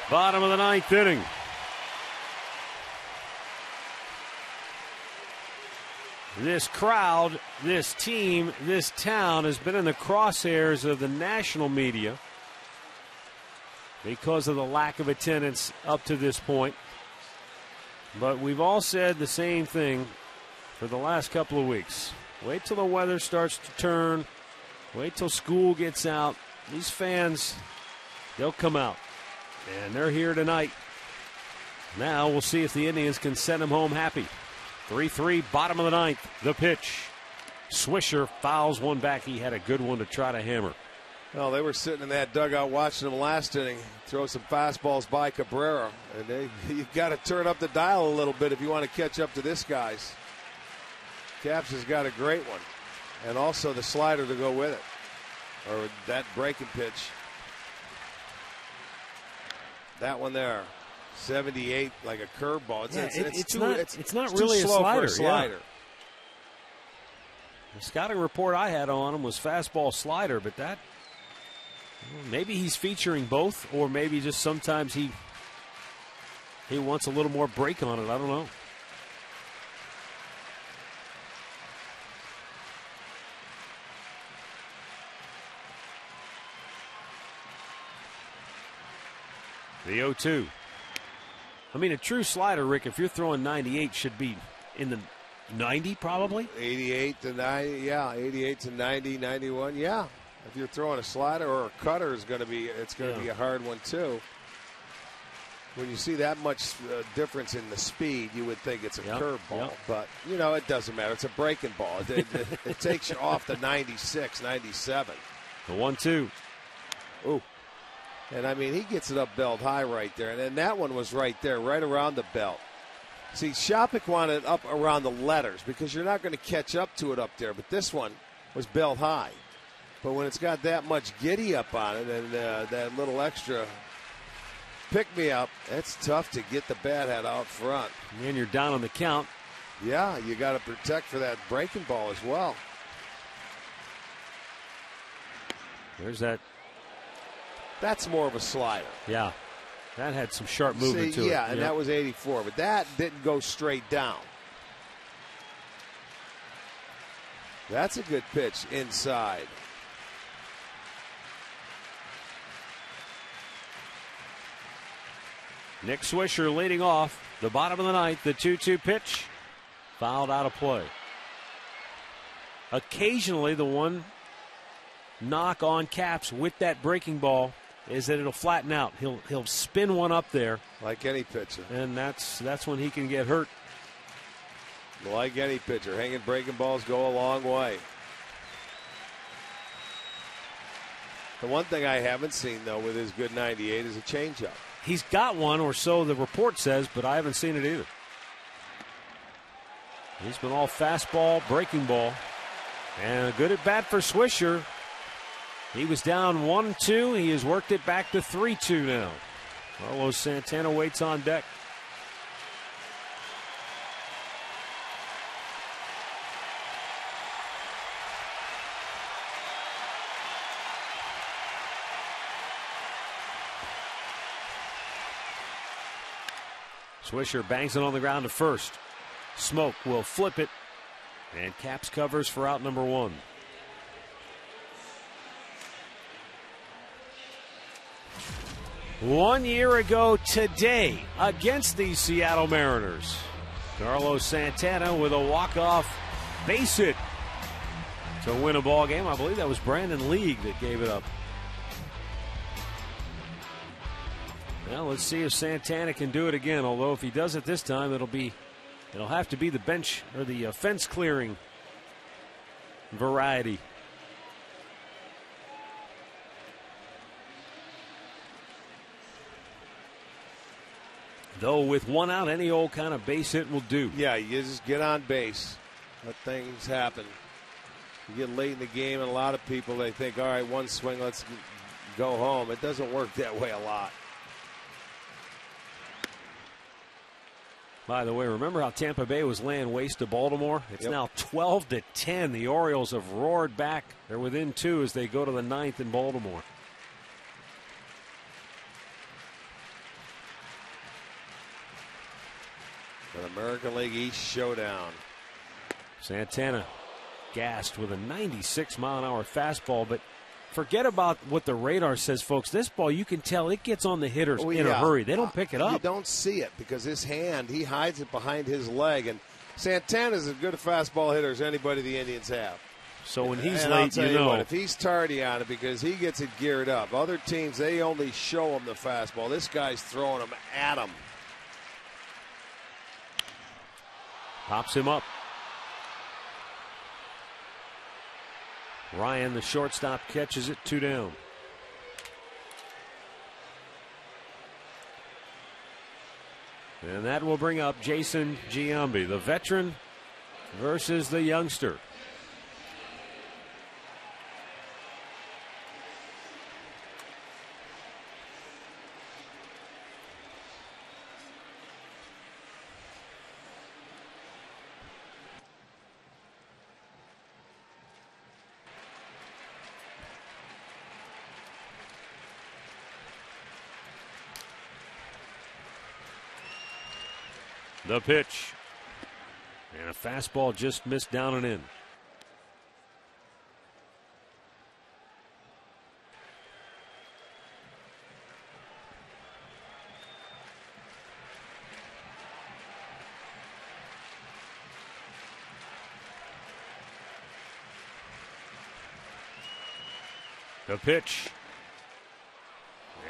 [SPEAKER 1] Bottom of the ninth inning. This crowd, this team, this town has been in the crosshairs of the national media because of the lack of attendance up to this point. But we've all said the same thing for the last couple of weeks. Wait till the weather starts to turn. Wait till school gets out. These fans, they'll come out. And they're here tonight. Now we'll see if the Indians can send them home happy. 3-3, bottom of the ninth. The pitch. Swisher fouls one back. He had a good one to try to hammer.
[SPEAKER 3] Well, they were sitting in that dugout watching him last inning throw some fastballs by Cabrera. And you've got to turn up the dial a little bit if you want to catch up to this guy's. Caps has got a great one. And also the slider to go with it. Or that breaking pitch. That one there. 78 like a curveball.
[SPEAKER 1] It's not
[SPEAKER 3] too
[SPEAKER 1] really
[SPEAKER 3] slow
[SPEAKER 1] a
[SPEAKER 3] for
[SPEAKER 1] slider. Yeah. The scouting report I had on him was fastball slider, but that maybe he's featuring both, or maybe just sometimes he wants a little more break on it. I don't know. The 0-2. I mean, a true slider, Rick, if you're throwing 98, should be in the 90 probably?
[SPEAKER 3] 88 to 90, yeah. 88 to 90, 91, yeah. If you're throwing a slider or a cutter, it's going to be a hard one, too. When you see that much difference in the speed, you would think it's a curveball. But, it doesn't matter. It's a breaking ball. It takes you off the 96, 97.
[SPEAKER 1] The 1-2.
[SPEAKER 3] Ooh. And, I mean, he gets it up belt high right there. And then that one was right there, right around the belt. See, Shopik wanted it up around the letters because you're not going to catch up to it up there. But this one was belt high. But when it's got that much giddy up on it and that little extra pick-me-up, it's tough to get the bat head out front.
[SPEAKER 1] And you're down on the count.
[SPEAKER 3] Yeah, you got to protect for that breaking ball as well.
[SPEAKER 1] There's that.
[SPEAKER 3] That's more of a slider.
[SPEAKER 1] Yeah, that had some sharp movement to it.
[SPEAKER 3] Yeah, and that was 84, but that didn't go straight down. That's a good pitch inside.
[SPEAKER 1] Nick Swisher leading off the bottom of the ninth. The 2-2 pitch fouled out of play. Occasionally, the one knock on Caps with that breaking ball is that it'll flatten out. He'll spin one up there,
[SPEAKER 3] like any pitcher,
[SPEAKER 1] and that's when he can get hurt.
[SPEAKER 3] Like any pitcher, hanging breaking balls go a long way. The one thing I haven't seen though with his good 98 is a changeup.
[SPEAKER 1] He's got one, or so the report says, but I haven't seen it either. He's been all fastball, breaking ball, and a good at bat for Swisher. He was down 1-2. He has worked it back to 3-2 now. Carlos Santana waits on deck. Swisher bangs it on the ground to first. Smoke will flip it, and Caps covers for out number one. One year ago today against the Seattle Mariners, Carlos Santana with a walk-off base hit to win a ball game. I believe that was Brandon League that gave it up. Well, let's see if Santana can do it again. Although if he does it this time, it'll have to be the bench or the fence clearing variety. Though with one out, any old kind of base hit will do.
[SPEAKER 3] Yeah, you just get on base. Let things happen. You get late in the game, and a lot of people, they think, all right, one swing, let's go home. It doesn't work that way a lot.
[SPEAKER 1] By the way, remember how Tampa Bay was laying waste to Baltimore? It's now 12-10. The Orioles have roared back. They're within 2 as they go to the 9th in Baltimore.
[SPEAKER 3] An American League East showdown.
[SPEAKER 1] Santana gassed with a 96-mile-an-hour fastball, but forget about what the radar says, folks. This ball, you can tell it gets on the hitters in a hurry. They don't pick it up.
[SPEAKER 3] You don't see it because his hand, he hides it behind his leg. And Santana's as good a fastball hitter as anybody the Indians have.
[SPEAKER 1] So when he's
[SPEAKER 3] and
[SPEAKER 1] late,
[SPEAKER 3] I'll tell you
[SPEAKER 1] know.
[SPEAKER 3] what, if he's tardy on it because he gets it geared up. Other teams, they only show him the fastball. This guy's throwing them at him.
[SPEAKER 1] Pops him up. Ryan, the shortstop, catches it 2 down. And that will bring up Jason Giambi, the veteran versus the youngster. The pitch. And a fastball just missed down and in. The pitch.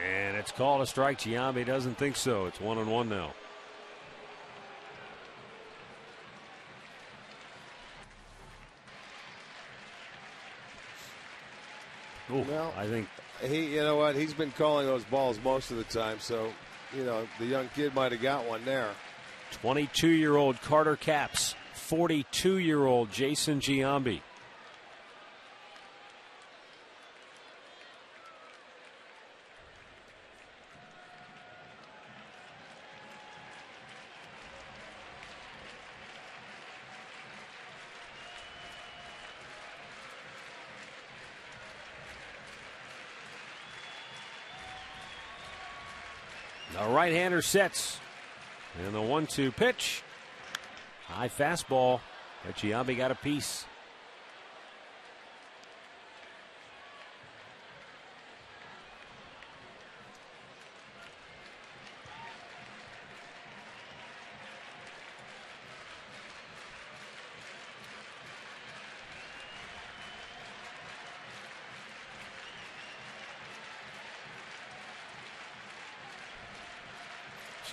[SPEAKER 1] And it's called a strike. Giambi doesn't think so. It's 1-1 now. Ooh,
[SPEAKER 3] Well,
[SPEAKER 1] I think
[SPEAKER 3] you know what? He's been calling those balls most of the time, so, the young kid might have got one there.
[SPEAKER 1] 22-year-old Carter Capps, 42-year-old Jason Giambi. The right-hander sets. And the 1-2 pitch. High fastball. But Giambi got a piece.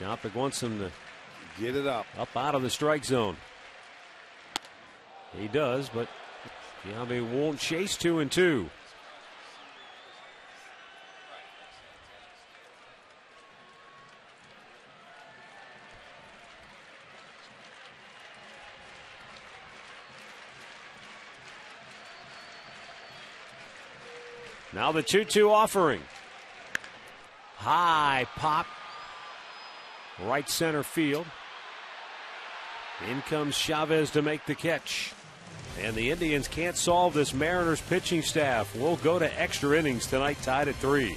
[SPEAKER 1] Shopik wants him to
[SPEAKER 3] get it up
[SPEAKER 1] out of the strike zone. He does, but Giambi won't chase 2-2. Now the 2-2 offering. High pop. Right center field. In comes Chavez to make the catch. And the Indians can't solve this Mariners pitching staff. We'll go to extra innings tonight, tied at 3.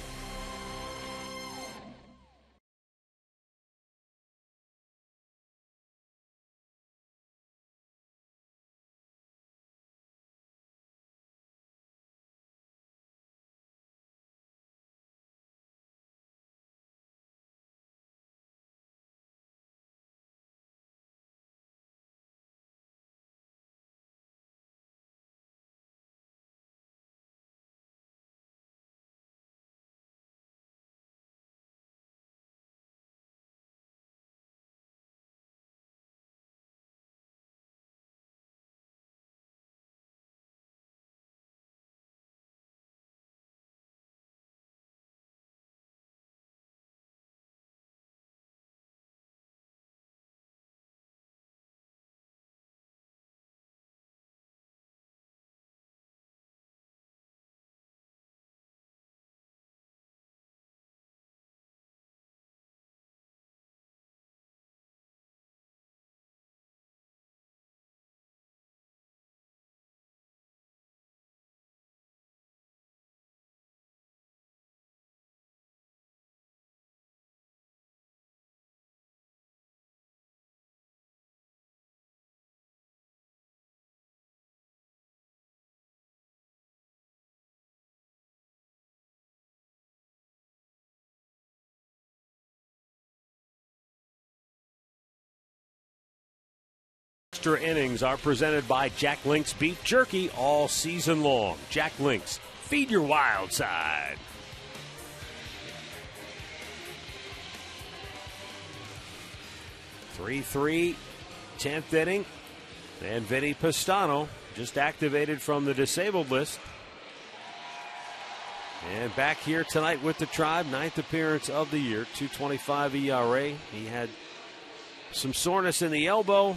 [SPEAKER 1] extra innings are presented by Jack Link's Beef Jerky all season long. Jack Link's, feed your wild side. 3-3, 10th inning. And Vinny Pistano just activated from the disabled list. And back here tonight with the Tribe, 9th appearance of the year, 2.25 ERA. He had some soreness in the elbow.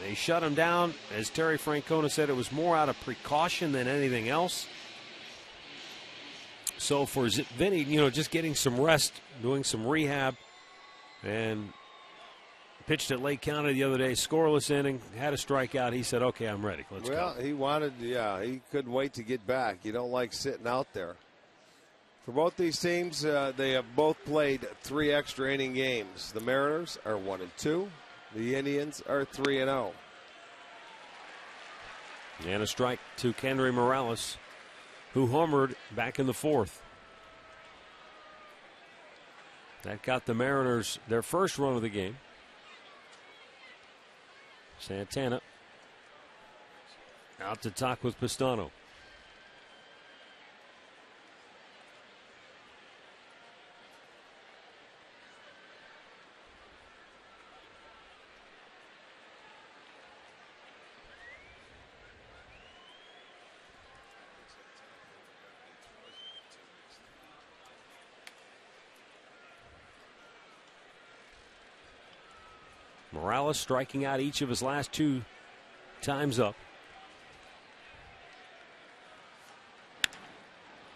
[SPEAKER 1] They shut him down. As Terry Francona said, it was more out of precaution than anything else. So for Vinny, just getting some rest, doing some rehab, and pitched at Lake County the other day, scoreless inning, had a strikeout. He said, okay, I'm ready. Let's go.
[SPEAKER 3] Well, he couldn't wait to get back. You don't like sitting out there. For both these teams, they have both played 3 extra inning games. The Mariners are 1-2. The Indians are 3-0.
[SPEAKER 1] And a strike to Kendry Morales, who homered back in the 4th. That got the Mariners their first run of the game. Santana out to talk with Pistano. Morales striking out each of his last 2 times up.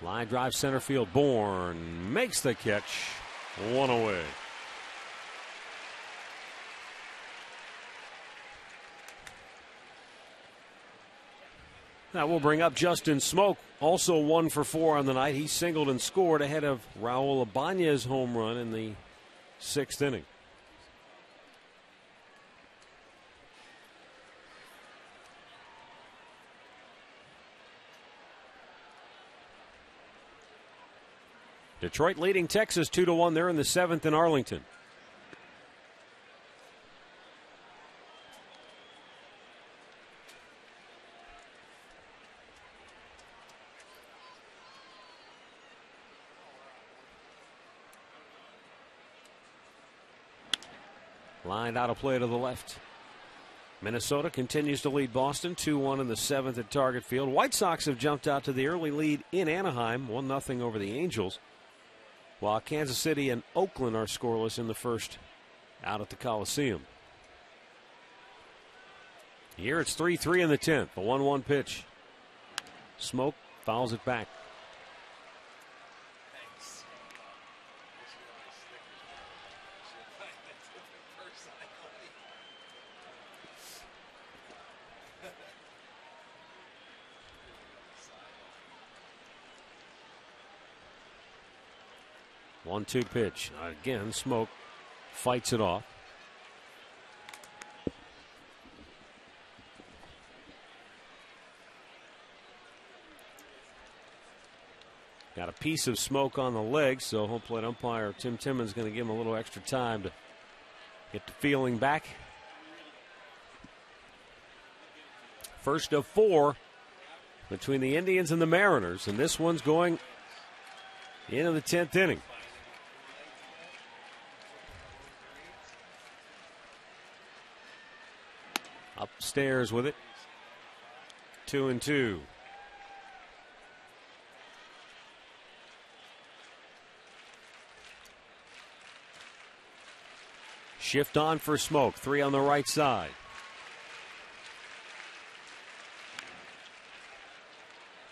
[SPEAKER 1] Line drive center field. Bourne makes the catch. 1 away. That will bring up Justin Smoke, also 1 for 4 on the night. He singled and scored ahead of Raul Ibanez's home run in the 6th inning. Detroit leading Texas 2-1. They're in the 7th in Arlington. Lined out of play to the left. Minnesota continues to lead Boston 2-1 in the 7th at Target Field. White Sox have jumped out to the early lead in Anaheim, 1-0 over the Angels, while Kansas City and Oakland are scoreless in the 1st out at the Coliseum. Here it's 3-3 in the 10th. The 1-1 pitch. Smoke fouls it back. 1-2 pitch. Again, Smoke fights it off. Got a piece of Smoke on the leg, so home plate umpire Tim Timmons going to give him a little extra time to get the feeling back. First of 4 between the Indians and the Mariners, and this one's going into the 10th inning. Upstairs with it. 2-2. Shift on for Smoke. 3 on the right side.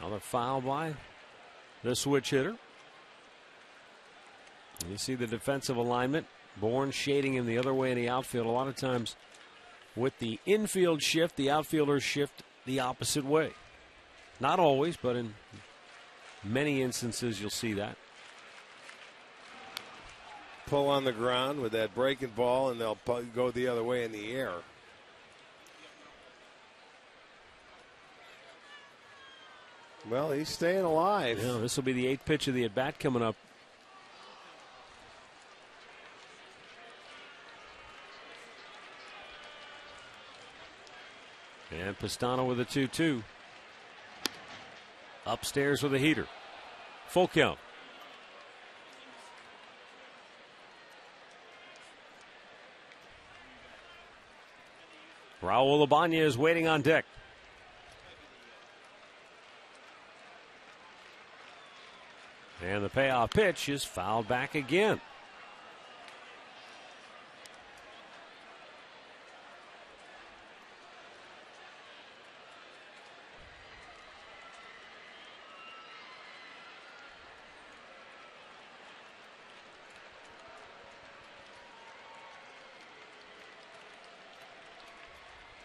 [SPEAKER 1] Another foul by the switch hitter. You see the defensive alignment. Bourne shading him the other way in the outfield. A lot of times with the infield shift, the outfielders shift the opposite way. Not always, but in many instances you'll see that.
[SPEAKER 3] Pull on the ground with that breaking ball, and they'll go the other way in the air. Well, he's staying alive.
[SPEAKER 1] Yeah, this will be the 8th pitch of the at-bat coming up. And Pistano with a 2-2. Upstairs with a heater. Full count. Raul Ibanez waiting on deck. And the payoff pitch is fouled back again.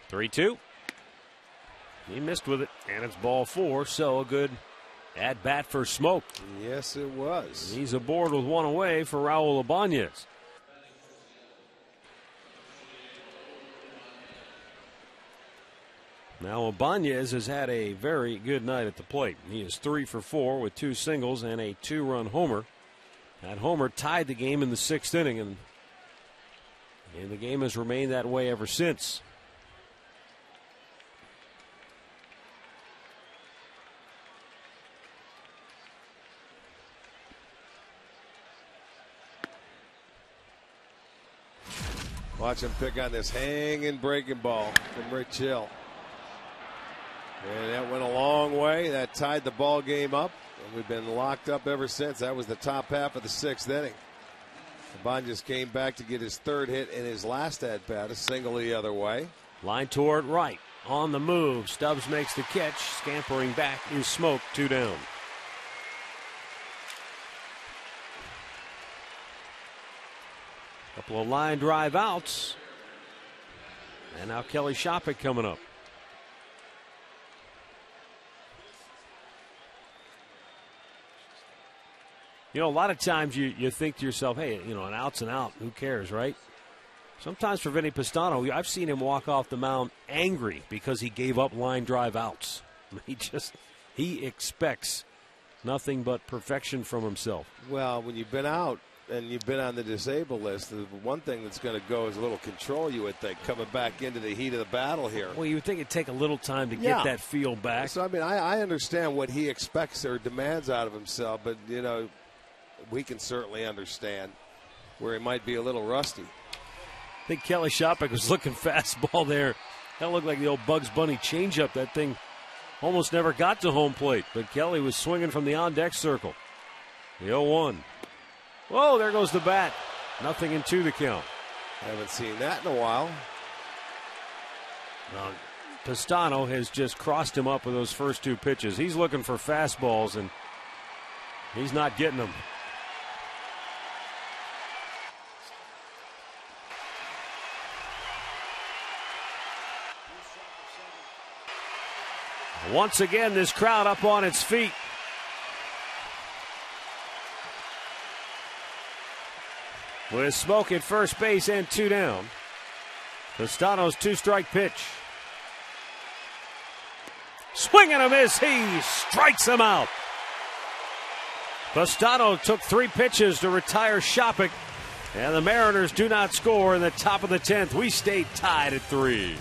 [SPEAKER 1] Three-two. He missed with it, and it's ball four, so a good at bat for Smoke.
[SPEAKER 3] Yes, it was.
[SPEAKER 1] He's aboard with one away for Raul Ibanez. Now Ibanez has had a very good night at the plate. He is 3 for 4 with 2 singles and a 2-run homer. That homer tied the game in the 6th inning, and the game has remained that way ever since.
[SPEAKER 3] Watch him pick on this hanging breaking ball from Rich Hill. And that went a long way. That tied the ball game up. And we've been locked up ever since. That was the top half of the 6th inning. Ibanez came back to get his 3rd hit in his last at bat, a single the other way.
[SPEAKER 1] Line toward right. On the move. Stubbs makes the catch. Scampering back is Smoke. 2 down. Couple of line drive outs. And now Kelly Shopik coming up. You know, a lot of times you think to yourself, hey, you know, an out's an out. Who cares, right? Sometimes for Vinny Pistano, I've seen him walk off the mound angry because he gave up line drive outs. He expects nothing but perfection from himself.
[SPEAKER 3] Well, when you've been out and you've been on the disabled list, the one thing that's going to go is a little control, you would think, coming back into the heat of the battle here.
[SPEAKER 1] Well, you would think it'd take a little time to get that feel back.
[SPEAKER 3] So, I mean, I understand what he expects or demands out of himself, but, you know, we can certainly understand where he might be a little rusty.
[SPEAKER 1] I think Kelly Shopik was looking fastball there. That looked like the old Bugs Bunny changeup. That thing almost never got to home plate, but Kelly was swinging from the on-deck circle. The 0-1. Whoa, there goes the bat. 0-2 the count.
[SPEAKER 3] Haven't seen that in a while.
[SPEAKER 1] Now, Pistano has just crossed him up with those first 2 pitches. He's looking for fastballs, and he's not getting them. Once again, this crowd up on its feet. With Smoke at first base and 2 down. Pistano's 2-strike pitch. Swing and a miss. He strikes him out. Pistano took 3 pitches to retire Shopik. And the Mariners do not score in the top of the 10th. We stay tied at 3.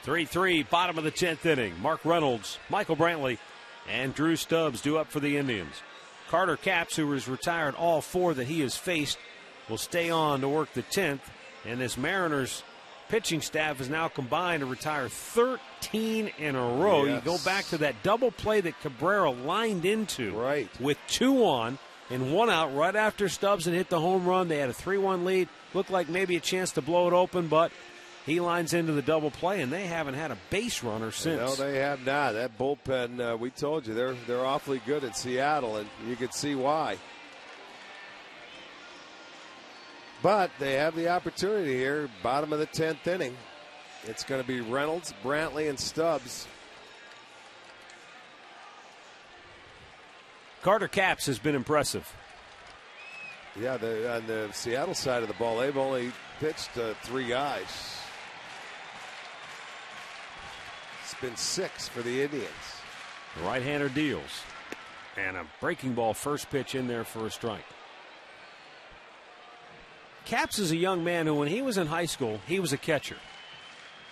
[SPEAKER 1] 3-3, bottom of the 10th inning. Mark Reynolds, Michael Brantley, and Drew Stubbs due up for the Indians. Carter Capps, who has retired all 4 that he has faced, will stay on to work the 10th. And this Mariners pitching staff is now combined to retire 13 in a row.
[SPEAKER 3] Yes.
[SPEAKER 1] You go back to that double play that Cabrera lined into with 2 on and 1 out right after Stubbs had hit the home run. They had a 3-1 lead. Looked like maybe a chance to blow it open, but he lines into the double play, and they haven't had a base runner since.
[SPEAKER 3] No, they have not. That bullpen, we told you, they're awfully good at Seattle, and you could see why. But they have the opportunity here, bottom of the 10th inning. It's going to be Reynolds, Brantley, and Stubbs.
[SPEAKER 1] Carter Capps has been impressive.
[SPEAKER 3] Yeah, on the Seattle side of the ball, they've only pitched 3 guys. It's been 6 for the Indians.
[SPEAKER 1] The right-hander deals. And a breaking ball first pitch in there for a strike. Capps is a young man who, when he was in high school, he was a catcher.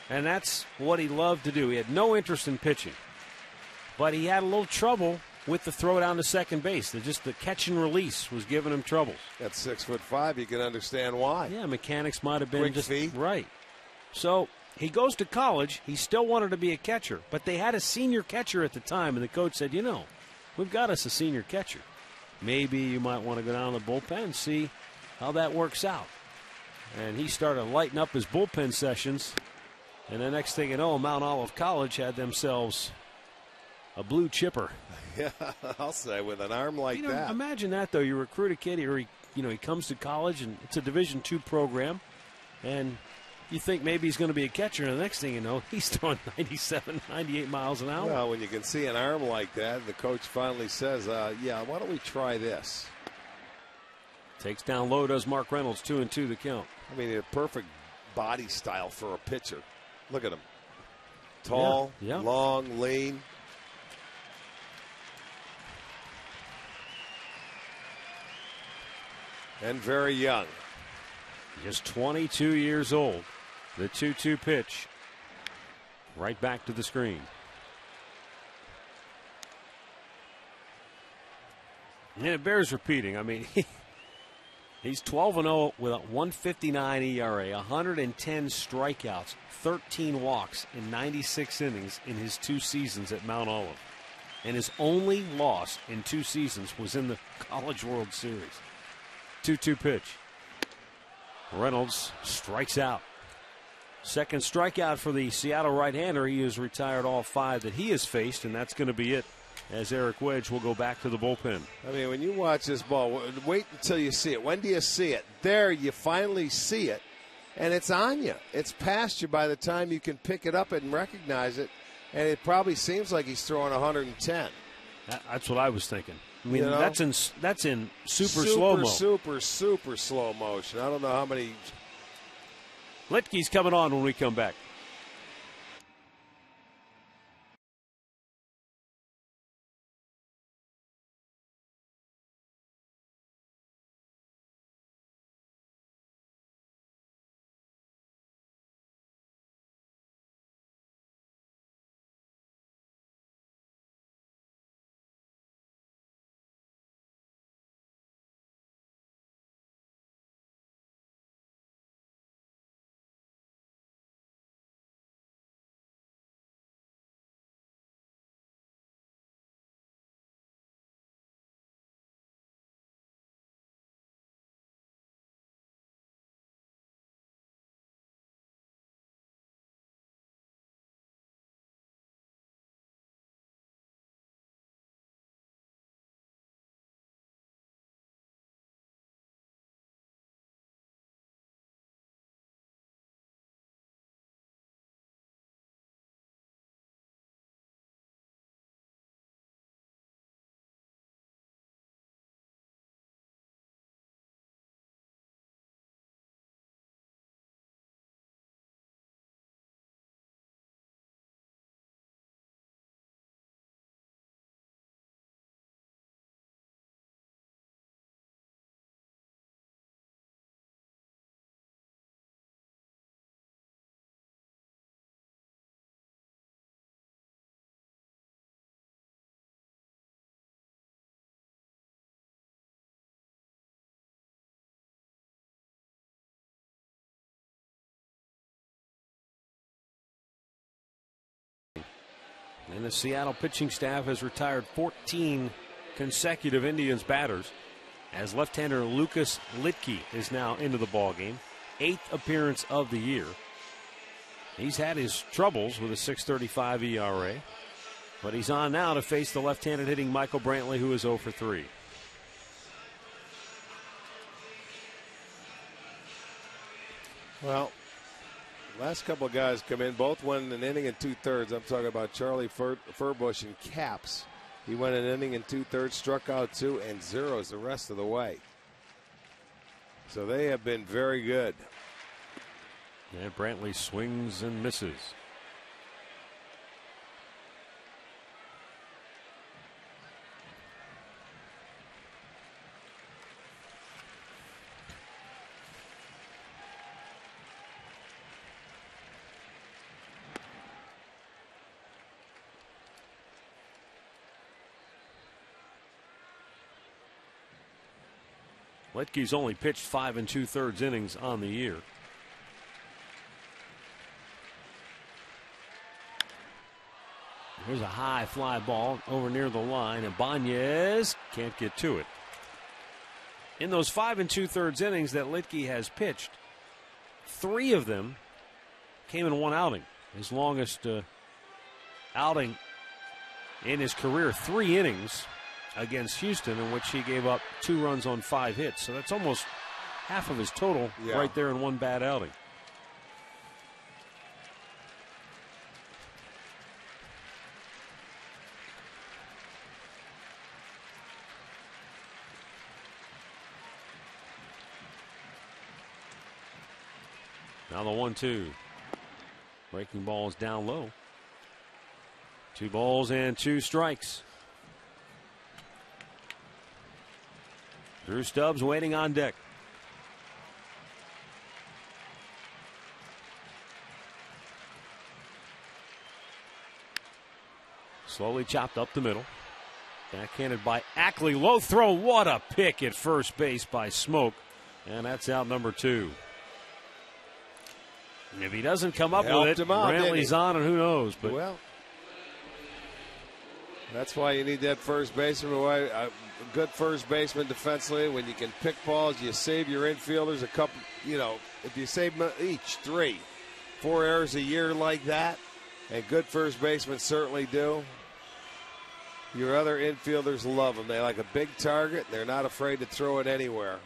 [SPEAKER 1] And that's what he loved to do. He had no interest in pitching. But he had a little trouble with the throw down to second base. The catch and release was giving him troubles.
[SPEAKER 3] At 6'5", you can understand why.
[SPEAKER 1] Yeah, mechanics might have been
[SPEAKER 3] quick
[SPEAKER 1] just
[SPEAKER 3] feet.
[SPEAKER 1] Right. So he goes to college. He still wanted to be a catcher. But they had a senior catcher at the time, and the coach said, we've got us a senior catcher. Maybe you might want to go down to the bullpen and see how that works out. And he started lighting up his bullpen sessions. And the next thing you know, Mount Olive College had themselves a blue chipper.
[SPEAKER 3] Yeah, I'll say, with an arm like that.
[SPEAKER 1] Imagine that, though. You recruit a kid, or he comes to college, and it's a Division II program, and you think maybe he's going to be a catcher, and the next thing you know, he's throwing 97, 98 miles an hour.
[SPEAKER 3] Well, when you can see an arm like that, the coach finally says, why don't we try this?
[SPEAKER 1] Takes down low, does Mark Reynolds, 2-2 the count.
[SPEAKER 3] I mean, a perfect body style for a pitcher. Look at him. Tall, long, lean. And very young.
[SPEAKER 1] Just 22 years old. The 2-2 pitch. Right back to the screen. And it bears repeating. I mean, he's 12-0 with a 1.59 ERA, 110 strikeouts, 13 walks in 96 innings in his 2 seasons at Mount Olive. And his only loss in 2 seasons was in the College World Series. 2-2 pitch. Reynolds strikes out. Second strikeout for the Seattle right-hander. He has retired all 5 that he has faced, and that's going to be it, as Eric Wedge will go back to the bullpen.
[SPEAKER 3] I mean, when you watch this ball, wait until you see it. When do you see it? There, you finally see it, and it's on you. It's past you by the time you can pick it up and recognize it, and it probably seems like he's throwing 110.
[SPEAKER 1] That's what I was thinking. I mean, that's in super slow-mo.
[SPEAKER 3] Super slow motion. I don't know how many.
[SPEAKER 1] Litke's coming on when we come back. And the Seattle pitching staff has retired 14 consecutive Indians batters, as left-hander Lucas Litke is now into the ballgame. 8th appearance of the year. He's had his troubles with a 6.35 ERA, but he's on now to face the left-handed hitting Michael Brantley, who is 0 for 3.
[SPEAKER 3] Well, last couple of guys come in, both went an inning and 2/3. I'm talking about Charlie Furbush and Caps. He went an inning and 2/3, struck out 2, and zeros the rest of the way. So they have been very good.
[SPEAKER 1] And Brantley swings and misses. Litke's only pitched 5 2/3 innings on the year. Here's a high fly ball over near the line, and Banez can't get to it. In those 5 2/3 innings that Litke has pitched, 3 of them came in one outing. His longest outing in his career, 3 innings against Houston, in which he gave up 2 runs on 5 hits. So that's almost half of his total right there in one bad outing. Now the 1-2. Breaking ball is down low. 2 balls and 2 strikes. Drew Stubbs waiting on deck. Slowly chopped up the middle. Backhanded by Ackley. Low throw. What a pick at first base by Smoke. And that's out number 2. And if he doesn't come up with it, Brantley's on, and who knows. But
[SPEAKER 3] well, that's why you need that first baseman. A good first baseman defensively. When you can pick balls, you save your infielders a couple. If you save each 3, 4 errors a year like that, and good first basemen certainly do. Your other infielders love them. They like a big target. They're not afraid to throw it anywhere.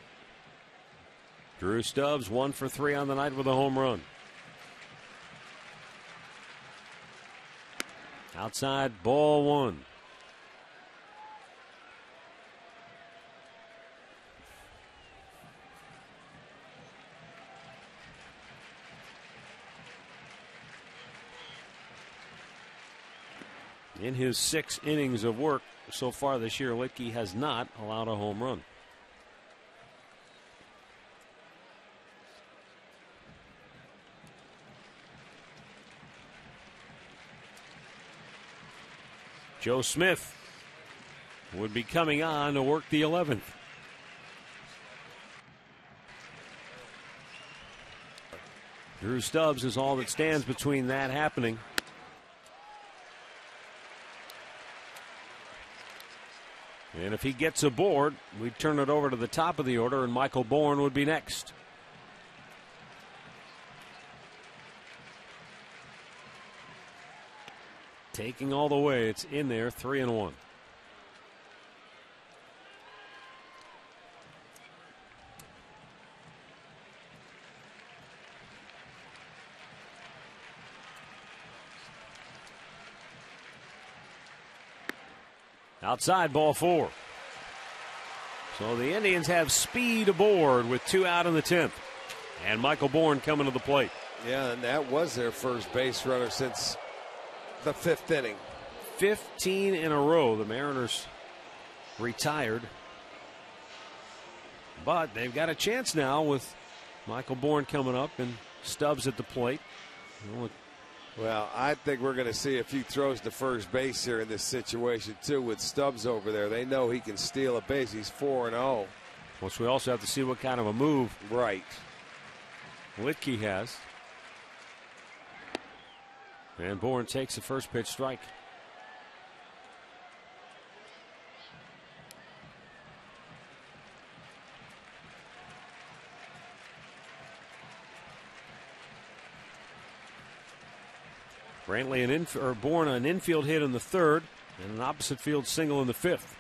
[SPEAKER 1] Drew Stubbs 1 for 3 on the night with a home run. Outside, ball 1. In his 6 innings of work so far this year, Litke has not allowed a home run. Joe Smith would be coming on to work the 11th. Drew Stubbs is all that stands between that happening. And if he gets aboard, we'd turn it over to the top of the order, and Michael Bourne would be next. Taking all the way, it's in there, 3-1. Outside, ball 4. So the Indians have speed aboard with 2 out in the 10th. And Michael Bourne coming to the plate.
[SPEAKER 3] Yeah, and that was their first base runner since the 5th inning.
[SPEAKER 1] 15 in a row. The Mariners retired. But they've got a chance now with Michael Bourne coming up and Stubbs at the plate.
[SPEAKER 3] Well, I think we're going to see a few throws to first base here in this situation, too, with Stubbs over there. They know he can steal a base. He's 4-0.
[SPEAKER 1] Which we also have to see what kind of a move Litke has. And Bourne takes the first pitch strike. Brantley Bourne an infield hit in the third and an opposite field single in the fifth.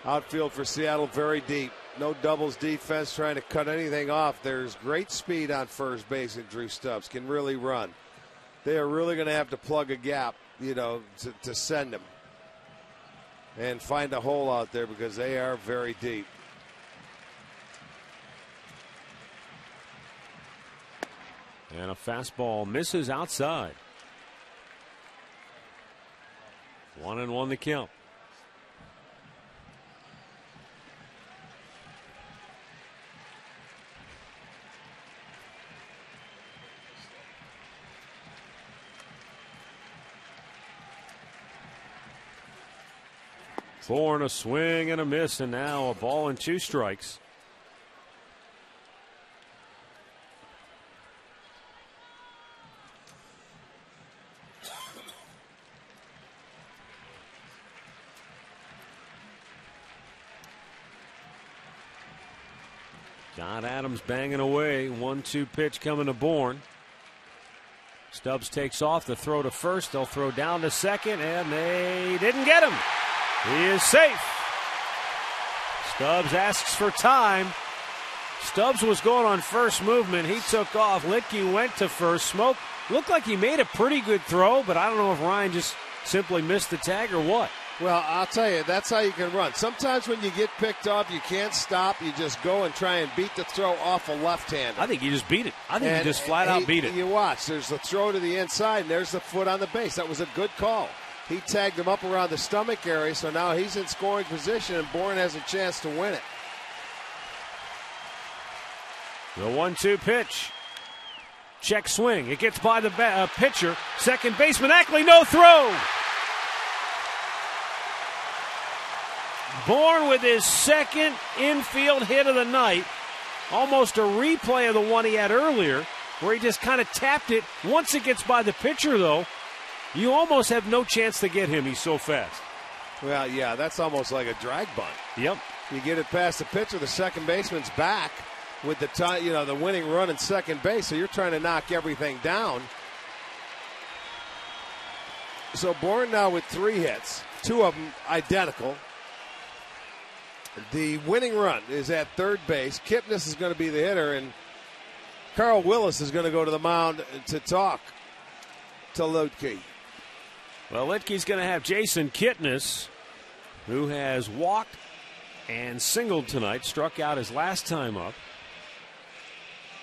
[SPEAKER 3] Outfield for Seattle very deep. No doubles defense trying to cut anything off. There's great speed on first base, and Drew Stubbs can really run. They are really going to have to plug a gap, to send him and find a hole out there because they are very deep.
[SPEAKER 1] And a fastball misses outside. 1-1 the count. Bourne a swing and a miss, and now a ball and 2 strikes. John Adams banging away. 1-2 pitch coming to Bourne. Stubbs takes off. The throw to first. They'll throw down to second, and they didn't get him. He is safe. Stubbs asks for time. Stubbs was going on first movement. He took off. Litke went to first. Smoke looked like he made a pretty good throw, but I don't know if Ryan just simply missed the tag or what.
[SPEAKER 3] Well, I'll tell you, that's how you can run. Sometimes when you get picked off, you can't stop. You just go and try and beat the throw off a left-hander.
[SPEAKER 1] I think he just beat it. I think he just flat-out beat it.
[SPEAKER 3] You watch. There's the throw to the inside, and there's the foot on the base. That was a good call. He tagged him up around the stomach area, so now he's in scoring position, and Bourne has a chance to win it.
[SPEAKER 1] The 1-2 pitch. Check swing. It gets by the pitcher. Second baseman Ackley, no throw. Bourne with his second infield hit of the night. Almost a replay of the one he had earlier, where he just kind of tapped it. Once it gets by the pitcher, though, you almost have no chance to get him. He's so fast.
[SPEAKER 3] Well, yeah, that's almost like a drag bunt.
[SPEAKER 1] Yep.
[SPEAKER 3] You get it past the pitcher, the second baseman's back with the winning run in second base, so you're trying to knock everything down. So Bourne now with 3 hits, 2 of them identical. The winning run is at third base. Kipnis is going to be the hitter, and Carl Willis is going to go to the mound to talk to Litke.
[SPEAKER 1] Well, Litke's going to have Jason Kipnis, who has walked and singled tonight, struck out his last time up.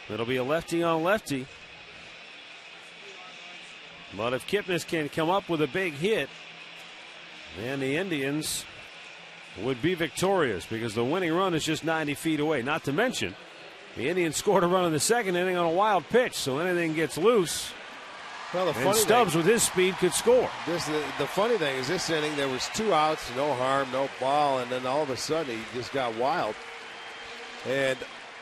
[SPEAKER 1] It'll be a lefty on lefty. But if Kipnis can come up with a big hit, then the Indians would be victorious because the winning run is just 90 feet away. Not to mention, the Indians scored a run in the second inning on a wild pitch, so anything gets loose.
[SPEAKER 3] Well,
[SPEAKER 1] and Stubbs with his speed could score.
[SPEAKER 3] The funny thing is this inning there was 2 outs, no harm, no ball, and then all of a sudden he just got wild. And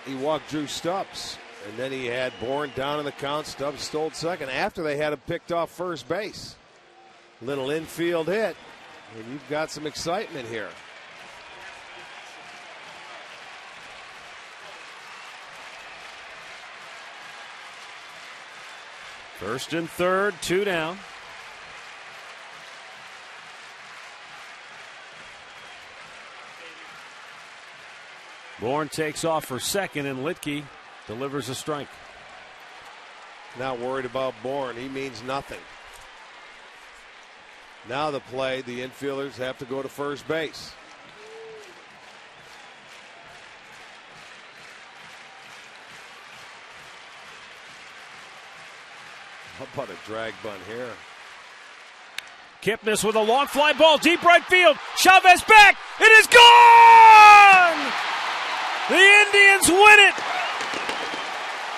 [SPEAKER 3] he walked Drew Stubbs. And then he had Bourne down in the count. Stubbs stole second after they had him picked off first base. Little infield hit, and you've got some excitement here.
[SPEAKER 1] First and third, 2 down. Bourne takes off for second, and Litke delivers a strike.
[SPEAKER 3] Not worried about Bourne. He means nothing. Now the play, the infielders have to go to first base. How about a drag bunt here?
[SPEAKER 1] Kipnis with a long fly ball, deep right field. Chavez back. It is gone! The Indians win it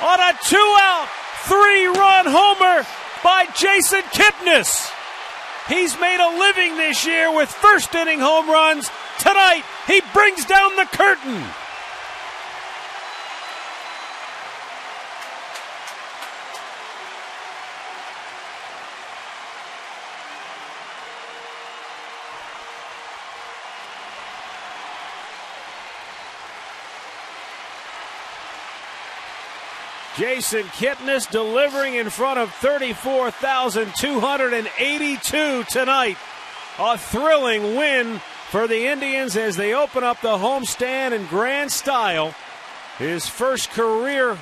[SPEAKER 1] on a 2-out, 3-run homer by Jason Kipnis. He's made a living this year with first-inning home runs. Tonight, he brings down the curtain. Jason Kipnis delivering in front of 34,282 tonight. A thrilling win for the Indians as they open up the homestand in grand style. His first career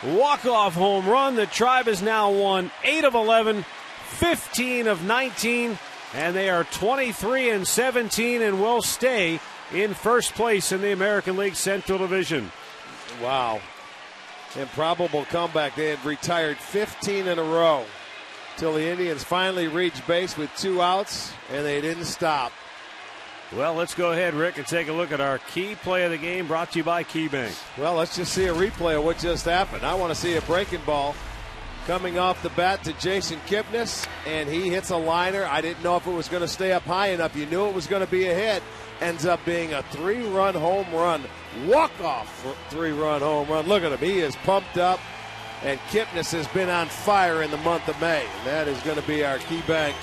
[SPEAKER 1] walk-off home run. The Tribe has now won 8 of 11, 15 of 19, and they are 23-17 and will stay in first place in the American League Central Division.
[SPEAKER 3] Wow. Improbable comeback. They had retired 15 in a row till the Indians finally reached base with 2 outs, and they didn't stop.
[SPEAKER 1] Well, let's go ahead, Rick, and take a look at our key play of the game brought to you by KeyBank.
[SPEAKER 3] Well, let's just see a replay of what just happened. I want to see a breaking ball coming off the bat to Jason Kipnis, and he hits a liner. I didn't know if it was going to stay up high enough. You knew it was going to be a hit. Ends up being a 3-run home run. Walk-off 3-run home run. Look at him. He is pumped up, and Kipnis has been on fire in the month of May. And that is going to be our KeyBank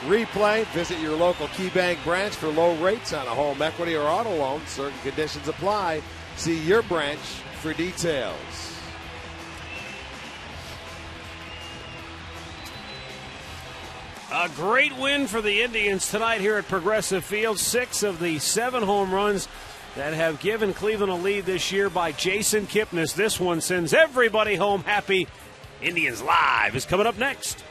[SPEAKER 3] replay. Visit your local KeyBank branch for low rates on a home equity or auto loan. Certain conditions apply. See your branch for details.
[SPEAKER 1] A great win for the Indians tonight here at Progressive Field. 6 of the 7 home runs that have given Cleveland a lead this year by Jason Kipnis. This one sends everybody home happy. Indians Live is coming up next.